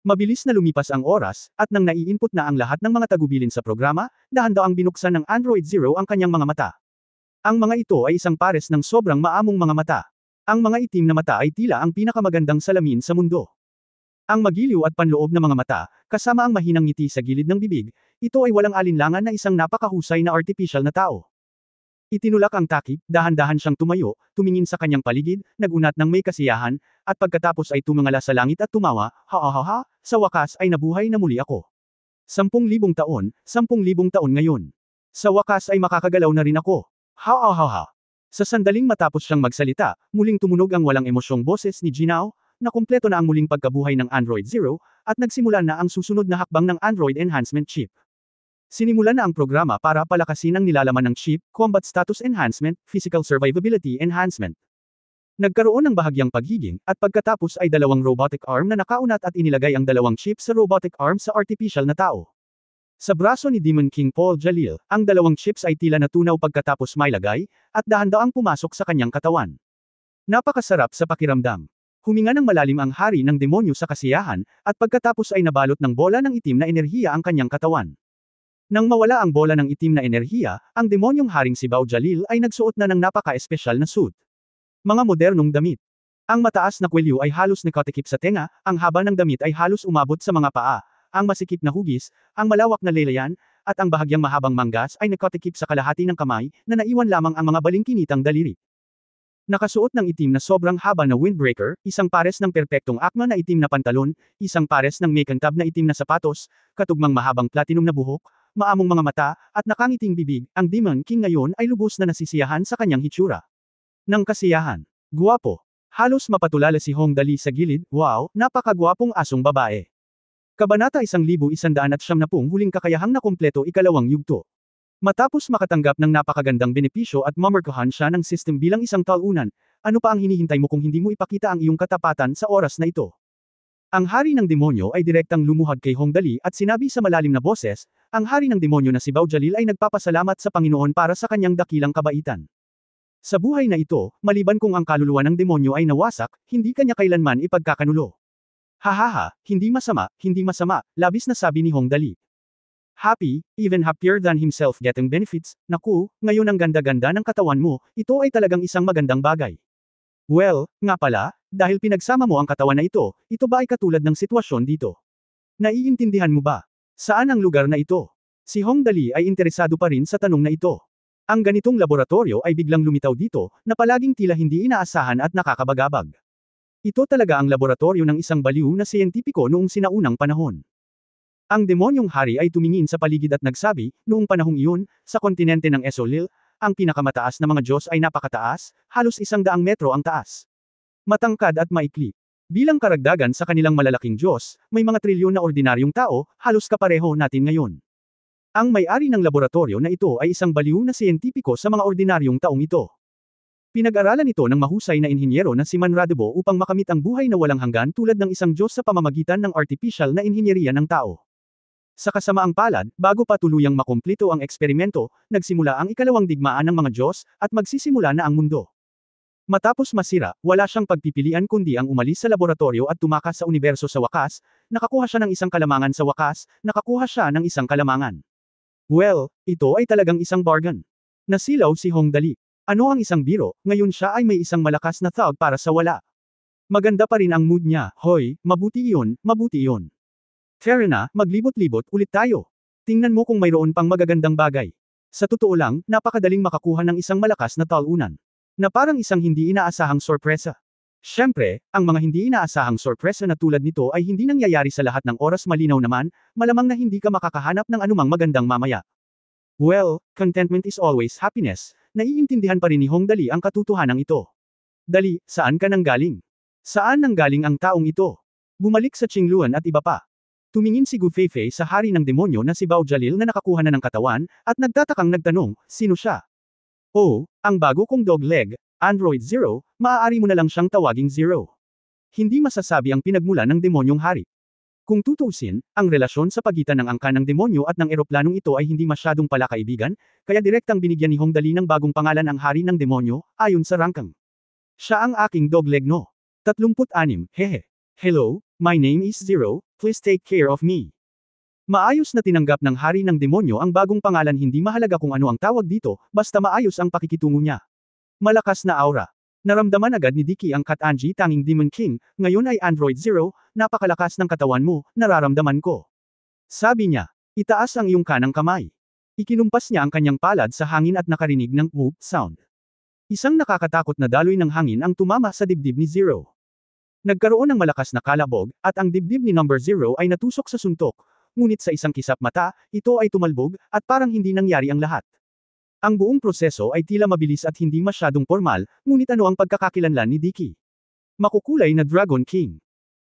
Mabilis na lumipas ang oras, at nang nai-input na ang lahat ng mga tagubilin sa programa, dahan-daang binuksan ng Android Zero ang kanyang mga mata. Ang mga ito ay isang pares ng sobrang maamong mga mata. Ang mga itim na mata ay tila ang pinakamagandang salamin sa mundo. Ang magiliw at panloob na mga mata, kasama ang mahinang ngiti sa gilid ng bibig, ito ay walang alinlangan na isang napakahusay na artificial na tao. Itinulak ang takip, dahan-dahan siyang tumayo, tumingin sa kanyang paligid, nagunat ng may kasiyahan, at pagkatapos ay tumingala sa langit at tumawa, "Ha, sa wakas ay nabuhay na muli ako. 10,000 taon, 10,000 taon ngayon. Sa wakas ay makakagalaw na rin ako. Ha. Sa sandaling matapos siyang magsalita, muling tumunog ang walang emosyong boses ni Jinao, na kumpleto na ang muling pagkabuhay ng Android Zero, at nagsimula na ang susunod na hakbang ng Android Enhancement Chip. Sinimulan na ang programa para palakasin ang nilalaman ng chip, Combat Status Enhancement, Physical Survivability Enhancement. Nagkaroon ng bahagyang pagiging, at pagkatapos ay 2 robotic arm na nakaunat at inilagay ang 2 chip sa robotic arm sa artificial na tao. Sa braso ni Demon King Paul Jalil, ang 2 chips ay tila natunaw pagkatapos mailagay, at dahan-daang pumasok sa kanyang katawan. Napakasarap sa pakiramdam. Huminga ng malalim ang hari ng demonyo sa kasiyahan, at pagkatapos ay nabalot ng bola ng itim na enerhiya ang kanyang katawan. Nang mawala ang bola ng itim na enerhiya, ang demonyong haring si Bao Jalil ay nagsuot na ng napaka-espesyal na suit. Mga modernong damit. Ang mataas na kwelyo ay halos nakatikip sa tenga, ang haba ng damit ay halos umabot sa mga paa, ang masikip na hugis, ang malawak na lelayan, at ang bahagyang mahabang manggas ay nakatikip sa kalahati ng kamay, na naiwan lamang ang mga balingkinitang daliri. Nakasuot ng itim na sobrang haba na windbreaker, isang pares ng perpektong akma na itim na pantalon, isang pares ng mekantab na itim na sapatos, katugmang mahabang platinum na buhok, maamong mga mata, at nakangiting bibig, ang Demon King ngayon ay lubos na nasisiyahan sa kanyang hitsura. Nang kasiyahan. Guwapo. Halos mapatulala si Hong Dali sa gilid, wow, napakagwapong asong babae. Kabanata 1170 huling kakayahang na kumpleto ikalawang yugto. Matapos makatanggap ng napakagandang benepisyo at mamarkahan siya ng system bilang isang talunan, ano pa ang hinihintay mo kung hindi mo ipakita ang iyong katapatan sa oras na ito? Ang hari ng demonyo ay direktang lumuhad kay Hong Dali at sinabi sa malalim na boses, ang hari ng demonyo na si Bao Jalil ay nagpapasalamat sa Panginoon para sa kanyang dakilang kabaitan. Sa buhay na ito, maliban kung ang kaluluwa ng demonyo ay nawasak, hindi kanya kailanman ipagkakanulo. Hahaha, hindi masama, labis na sabi ni Hong Dali. Happy, even happier than himself getting benefits, naku, ngayon ang ganda-ganda ng katawan mo, ito ay talagang isang magandang bagay. Well, nga pala, dahil pinagsama mo ang katawan na ito ba ay katulad ng sitwasyon dito? Naiintindihan mo ba? Saan ang lugar na ito? Si Hong Dali ay interesado pa rin sa tanong na ito. Ang ganitong laboratorio ay biglang lumitaw dito, na palaging tila hindi inaasahan at nakakabagabag. Ito talaga ang laboratorio ng isang baliw na siyentipiko noong sinaunang panahon. Ang demonyong hari ay tumingin sa paligid at nagsabi, noong panahong iyon, sa kontinente ng Esolil, ang pinakamataas na mga Diyos ay napakataas, halos 100 metro ang taas. Matangkad at maikli. Bilang karagdagan sa kanilang malalaking Diyos, may mga trilyon na ordinaryong tao, halos kapareho natin ngayon. Ang may-ari ng laboratorio na ito ay isang baliw na siyentipiko sa mga ordinaryong taong ito. Pinag-aralan ito ng mahusay na inhinyero na si Manradebo upang makamit ang buhay na walang hanggan tulad ng isang Diyos sa pamamagitan ng artificial na inhinyeriya ng tao. Sa kasamaang palad, bago pa tuluyang makumplito ang eksperimento, nagsimula ang ikalawang digmaan ng mga Diyos, at magsisimula na ang mundo. Matapos masira, wala siyang pagpipilian kundi ang umalis sa laboratorio at tumakas sa universo sa wakas, nakakuha siya ng isang kalamangan sa wakas, nakakuha siya ng isang kalamangan. Well, ito ay talagang isang bargain. Nasilaw si Hong Dali. Ano ang isang biro, ngayon siya ay may isang malakas na thug para sa wala. Maganda pa rin ang mood niya, hoy, mabuti iyon, mabuti iyon. Tara na, maglibot-libot ulit tayo. Tingnan mo kung mayroon pang magagandang bagay. Sa totoo lang, napakadaling makakuha ng isang malakas na talunan. Na parang isang hindi inaasahang sorpresa. Siyempre, ang mga hindi inaasahang sorpresa na tulad nito ay hindi nangyayari sa lahat ng oras malinaw naman, malamang na hindi ka makakahanap ng anumang magandang mamaya. Well, contentment is always happiness. Naiintindihan pa rin ni Hong Dali ang katotohanan ito. Dali, saan ka nanggaling? Saan nanggaling ang taong ito? Bumalik sa Qingluan at iba pa. Tumingin si Gu Feifei sa hari ng demonyo na si Bao Jalil na nakakuha na ng katawan, at nagtatakang nagtanong, sino siya? Oh, ang bago kong dog leg, Android Zero, maaari mo na lang siyang tawaging Zero. Hindi masasabi ang pinagmula ng demonyong hari. Kung tutuusin, ang relasyon sa pagitan ng angkan ng demonyo at ng eroplanong ito ay hindi masyadong palakaibigan, kaya direktang binigyan ni Hong Dali ng bagong pangalan ang hari ng demonyo, ayon sa rangkang. Siya ang aking dog leg no. 36, hehe. Hello, my name is Zero, please take care of me. Maayos na tinanggap ng hari ng demonyo ang bagong pangalan, hindi mahalaga kung ano ang tawag dito, basta maayos ang pakikitungo niya. Malakas na aura. Naramdaman agad ni Dicky ang Katanji tanging Demon King, ngayon ay Android Zero, napakalakas ng katawan mo, nararamdaman ko. Sabi niya, itaas ang iyong kanang kamay. Ikinumpas niya ang kanyang palad sa hangin at nakarinig ng whoop sound. Isang nakakatakot na daloy ng hangin ang tumama sa dibdib ni Zero. Nagkaroon ng malakas na kalabog, at ang dibdib ni Number Zero ay natusok sa suntok, ngunit sa isang kisap mata, ito ay tumalbog, at parang hindi nangyari ang lahat. Ang buong proseso ay tila mabilis at hindi masyadong formal, ngunit ano ang pagkakakilanlan ni Dicky? Makukulay na Dragon King.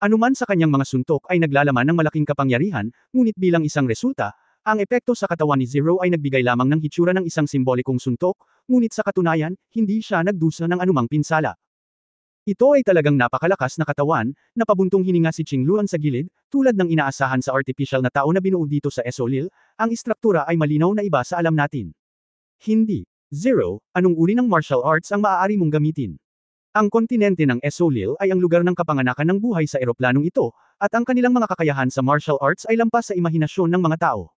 Anuman sa kanyang mga suntok ay naglalaman ng malaking kapangyarihan, ngunit bilang isang resulta, ang epekto sa katawan ni Zero ay nagbigay lamang ng hitsura ng isang simbolikong suntok, ngunit sa katunayan, hindi siya nagdusa ng anumang pinsala. Ito ay talagang napakalakas na katawan, napabuntong hininga si Qingluan sa gilid, tulad ng inaasahan sa artificial na tao na binuo dito sa Esolil, ang istruktura ay malinaw na iba sa alam natin. Hindi. Zero, anong uri ng martial arts ang maaari mong gamitin? Ang kontinente ng Esolil ay ang lugar ng kapanganakan ng buhay sa eroplanong ito, at ang kanilang mga kakayahan sa martial arts ay lampas sa imahinasyon ng mga tao.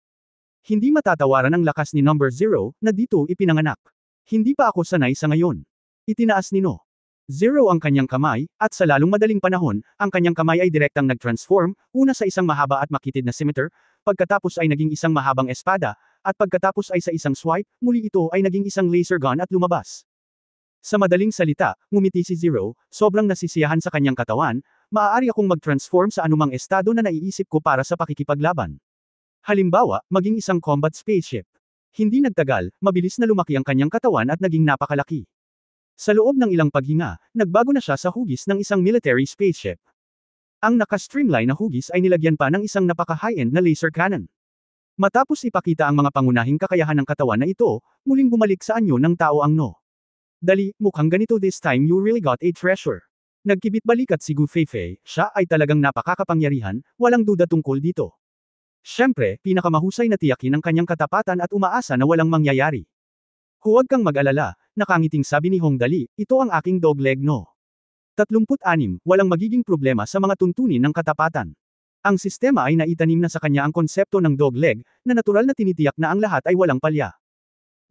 Hindi matatawaran ang lakas ni Number Zero na dito ipinanganak. Hindi pa ako sanay sa ngayon. Itinaas ni No. Zero ang kanyang kamay, at sa lalong madaling panahon, ang kanyang kamay ay direktang nag-transform, una sa isang mahaba at makitid na scimitar, pagkatapos ay naging isang mahabang espada, at pagkatapos ay sa isang swipe, muli ito ay naging isang laser gun at lumabas. Sa madaling salita, ngumiti si Zero, sobrang nasisiyahan sa kanyang katawan, maaari akong mag-transform sa anumang estado na naiisip ko para sa pakikipaglaban. Halimbawa, maging isang combat spaceship. Hindi nagtagal, mabilis na lumaki ang kanyang katawan at naging napakalaki. Sa loob ng ilang paghinga, nagbago na siya sa hugis ng isang military spaceship. Ang naka-streamline na hugis ay nilagyan pa ng isang napaka-high-end na laser cannon. Matapos ipakita ang mga pangunahing kakayahan ng katawan na ito, muling bumalik sa anyo ng tao ang No. Dali, mukhang ganito this time you really got a treasure. Nagkibit balikat si Gu Feifei, siya ay talagang napakakapangyarihan, walang duda tungkol dito. Siyempre, pinakamahusay na tiyakin ang kanyang katapatan at umaasa na walang mangyayari. Huwag kang mag-alala, nakangiting sabi ni Hong Dali, ito ang aking dogleg No. 36, walang magiging problema sa mga tuntunin ng katapatan. Ang sistema ay naitanim na sa kanya ang konsepto ng dogleg, na natural na tinitiyak na ang lahat ay walang palya.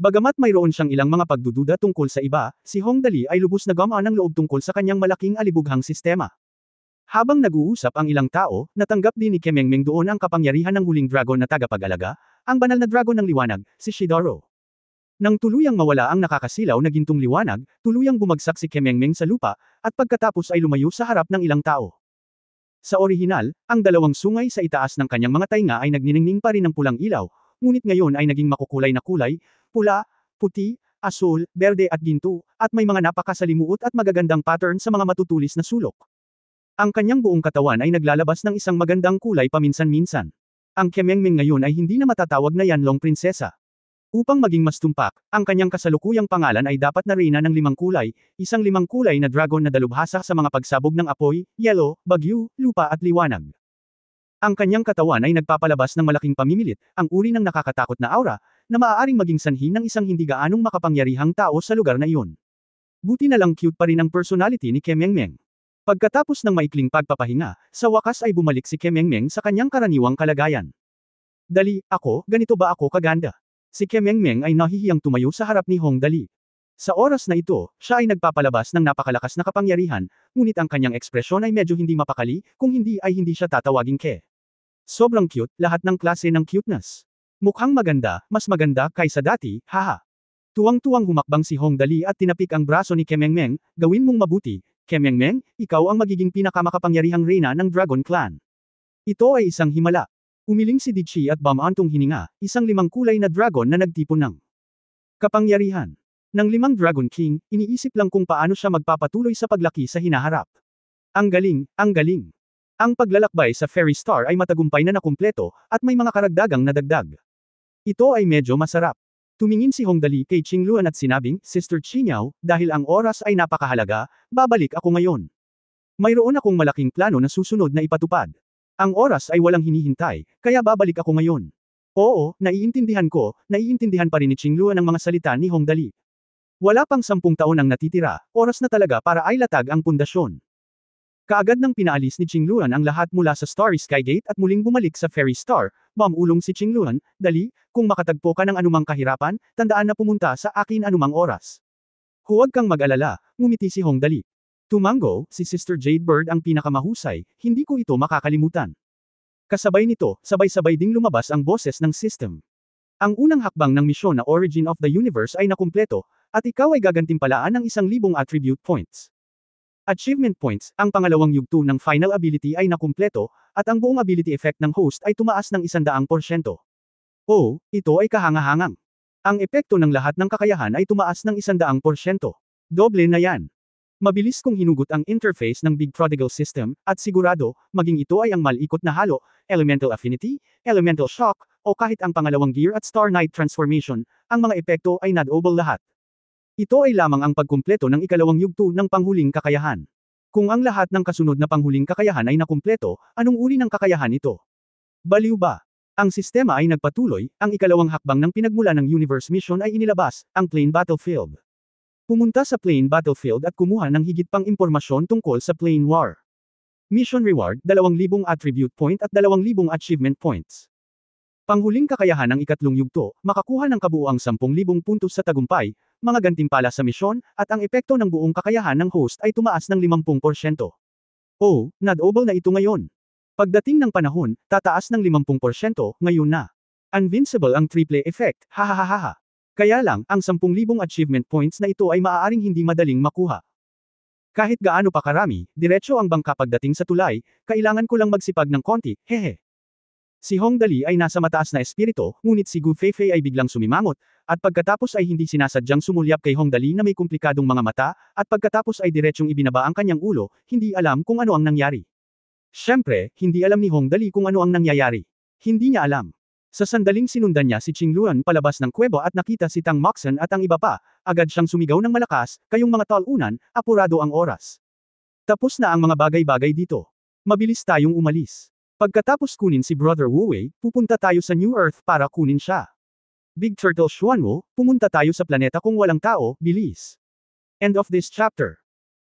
Bagamat mayroon siyang ilang mga pagdududa tungkol sa iba, si Hong Dali ay lubos na gamaan ng loob tungkol sa kanyang malaking alibughang sistema. Habang nag-uusap ang ilang tao, natanggap din ni Kemengmeng doon ang kapangyarihan ng huling dragon na tagapag-alaga, ang banal na dragon ng liwanag, si Shidoro. Nang tuluyang mawala ang nakakasilaw na gintong liwanag, tuluyang bumagsak si Kemengmeng sa lupa, at pagkatapos ay lumayo sa harap ng ilang tao. Sa orihinal, ang dalawang sungay sa itaas ng kanyang mga tainga ay nagniningning pa rin ng pulang ilaw, ngunit ngayon ay naging makukulay na kulay, pula, puti, asul, berde at ginto, at may mga napakasalimuot at magagandang pattern sa mga matutulis na sulok. Ang kanyang buong katawan ay naglalabas ng isang magandang kulay paminsan-minsan. Ang Kemengmeng ngayon ay hindi na matatawag na Yanlong Prinsesa. Upang maging mas tumpak, ang kanyang kasalukuyang pangalan ay dapat na reyna ng 5 kulay, isang 5 kulay na dragon na dalubhasa sa mga pagsabog ng apoy, yelo, bagyo, lupa at liwanag. Ang kanyang katawan ay nagpapalabas ng malaking pamimilit, ang uri ng nakakatakot na aura, na maaaring maging sanhi ng isang hindi gaanong makapangyarihang tao sa lugar na iyon. Buti na lang cute pa rin ang personality ni Kemengmeng. Pagkatapos ng maikling pagpapahinga, sa wakas ay bumalik si Kemengmeng sa kanyang karaniwang kalagayan. Dali, ako, ganito ba ako kaganda? Si Kemengmeng ay nahihiyang tumayo sa harap ni Hong Dali. Sa oras na ito, siya ay nagpapalabas ng napakalakas na kapangyarihan, ngunit ang kanyang ekspresyon ay medyo hindi mapakali, kung hindi ay hindi siya tatawaging Ke. Sobrang cute, lahat ng klase ng cuteness. Mukhang maganda, mas maganda kaysa dati, haha. Tuwang-tuwang humakbang si Hong Dali at tinapik ang braso ni Kemengmeng, gawin mong mabuti, Kemengmeng, ikaw ang magiging pinakamakapangyarihang reyna ng Dragon Clan. Ito ay isang himala. Umiling si Dichi at bamantong hininga, isang 5 kulay na dragon na nagtipon ng kapangyarihan. Ng 5 Dragon King, iniisip lang kung paano siya magpapatuloy sa paglaki sa hinaharap. Ang galing, ang galing. Ang paglalakbay sa Fairy Star ay matagumpay na nakumpleto, at may mga karagdagang nadagdag. Ito ay medyo masarap. Tumingin si Hong Dali kay Qingluan at sinabing, Sister Qiniao, dahil ang oras ay napakahalaga, babalik ako ngayon. Mayroon akong malaking plano na susunod na ipatupad. Ang oras ay walang hinihintay, kaya babalik ako ngayon. Oo, naiintindihan ko, naiintindihan pa rin ni Qingluan ang mga salita ni Hong Dali. Wala pang 10 taon ang natitira, oras na talaga para ay latag ang pundasyon. Kaagad nang pinaalis ni Qingluan ang lahat mula sa Starry Sky Gate at muling bumalik sa Fairy Star, mamulong si Qingluan, dali, kung makatagpo ka ng anumang kahirapan, tandaan na pumunta sa akin anumang oras. Huwag kang mag-alala, ngumiti si Hong Dali. Tumango, si Sister Jade Bird ang pinakamahusay, hindi ko ito makakalimutan. Kasabay nito, sabay-sabay ding lumabas ang boses ng system. Ang unang hakbang ng misyon na Origin of the Universe ay nakumpleto, at ikaw ay gagantimpalaan ng 1,000 attribute points. Achievement points, ang pangalawang yugto ng final ability ay nakumpleto, at ang buong ability effect ng host ay tumaas ng 100%. Oh, ito ay kahangahangang. Ang epekto ng lahat ng kakayahan ay tumaas ng 100%. Doble na yan. Mabilis kong hinugot ang interface ng Big Prodigal System, at sigurado, maging ito ay ang malikot na halo, Elemental Affinity, Elemental Shock, o kahit ang pangalawang Gear at Star Knight Transformation, ang mga epekto ay nadouble lahat. Ito ay lamang ang pagkumpleto ng ikalawang yugto ng panghuling kakayahan. Kung ang lahat ng kasunod na panghuling kakayahan ay nakumpleto, anong uri ng kakayahan ito? Baliw ba? Ang sistema ay nagpatuloy, ang ikalawang hakbang ng pinagmula ng Universe Mission ay inilabas, ang Plain Battlefield. Pumunta sa plane battlefield at kumuha ng higit pang impormasyon tungkol sa plane war. Mission reward, 2,000 attribute point at 2,000 achievement points. Panghuling kakayahan ng ikatlong yugto, makakuha ng kabuuang 10,000 puntos sa tagumpay, mga gantimpala sa misyon, at ang epekto ng buong kakayahan ng host ay tumaas ng 50%. Oh, na-double na ito ngayon. Pagdating ng panahon, tataas ng 50% ngayon na. Invincible ang triple effect, hahaha. Kaya lang, ang 10,000 achievement points na ito ay maaaring hindi madaling makuha. Kahit gaano pa karami, diretso ang bangka pagdating sa tulay, kailangan ko lang magsipag ng konti, hehe. Si Hong Dali ay nasa mataas na espiritu, ngunit si Gu Feifei ay biglang sumimangot, at pagkatapos ay hindi sinasadyang sumulyap kay Hong Dali na may komplikadong mga mata, at pagkatapos ay diretsyong ibinaba ang kanyang ulo, hindi alam kung ano ang nangyari. Siyempre, hindi alam ni Hong Dali kung ano ang nangyayari. Hindi niya alam. Sa sandaling sinundan niya si Qing Luan palabas ng kuweba at nakita si Tang Moxon at ang iba pa, agad siyang sumigaw ng malakas, kayong mga talunan, apurado ang oras. Tapos na ang mga bagay-bagay dito. Mabilis tayong umalis. Pagkatapos kunin si Brother Wu Wei, pupunta tayo sa New Earth para kunin siya. Big Turtle Xuanwo, pumunta tayo sa planeta kung walang tao, bilis. End of this chapter.